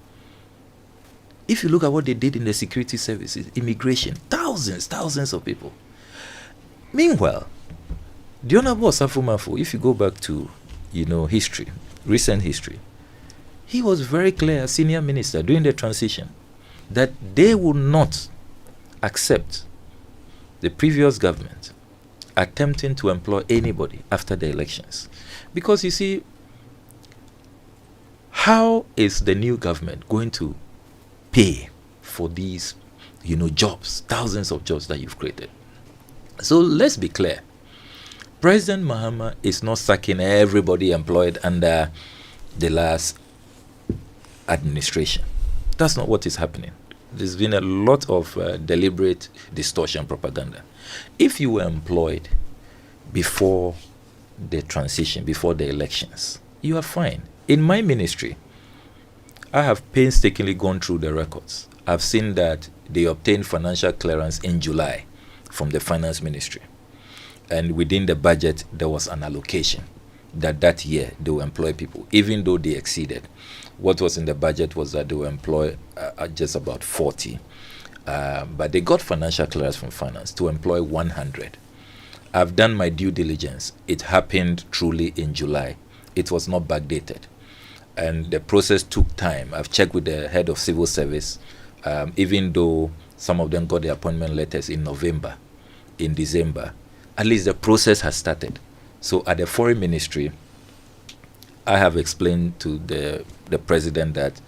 If you look at what they did in the security services, immigration, thousands thousands of people. Meanwhile, the Honorable Osafo Mafu, if you go back to, history, recent history, he was very clear as senior minister during the transition that they would not accept the previous government attempting to employ anybody after the elections. Because you see, how is the new government going to pay for these, jobs, thousands of jobs that you've created? So let's be clear. President Mahama is not sacking everybody employed under the last administration. That's not what is happening. There's been a lot of deliberate distortion propaganda. If you were employed before the transition, before the elections, you are fine. In my ministry, I have painstakingly gone through the records. I've seen that they obtained financial clearance in July from the finance ministry. And within the budget, there was an allocation that year they will employ people, even though they exceeded. What was in the budget was that they will employ just about 40. But they got financial clearance from finance to employ 100. I've done my due diligence. It happened truly in July. It was not backdated. And the process took time. I've checked with the head of civil service, even though some of them got their appointment letters in November, in December. At least the process has started. So at the foreign ministry, I have explained to the president that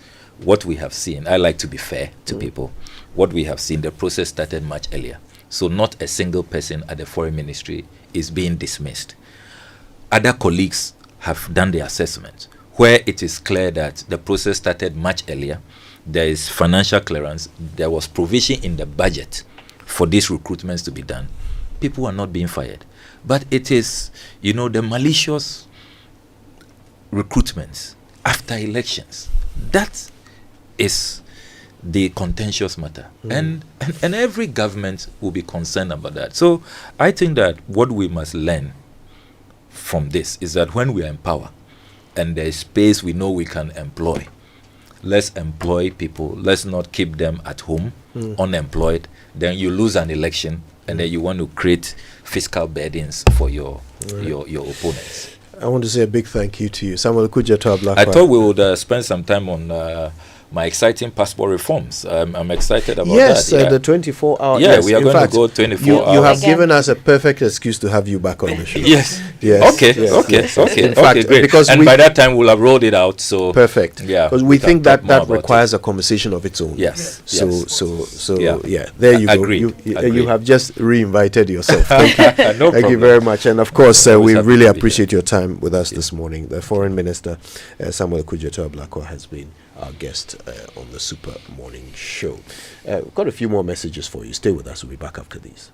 what we have seen, I like to be fair to people, what we have seen, the process started much earlier. So not a single person at the foreign ministry is being dismissed. Other colleagues have done the assessment where it is clear that the process started much earlier. There is financial clearance. There was provision in the budget for these recruitments to be done. People are not being fired. But it is, the malicious recruitments after elections. That is the contentious matter. And every government will be concerned about that. So I think that what we must learn from this is that when we are in power and there is space we know we can employ, let's employ people. Let's not keep them at home unemployed. Then you lose an election and then you want to create fiscal burdens for your opponents. I want to say a big thank you to you. Samuel Kudjata Black. I thought we would spend some time on my exciting passport reforms. I'm excited about that. Yes, the 24-hour. Yeah, we are going to go 24 hours. You have given us a perfect excuse to have you back on the show. Yes. Okay. In fact, great. Because by that time we'll have rolled it out. So perfect. Yeah. Because we think that requires a conversation of its own. Yes. So yeah. There you go. Agreed. You have just reinvited yourself. Thank you. No Thank you very much. And of course, we really appreciate your time with us this morning. The Foreign Minister Samuel Kudjata Blakwa has been our guest on the Super Morning Show. We've got a few more messages for you. Stay with us. We'll be back after these.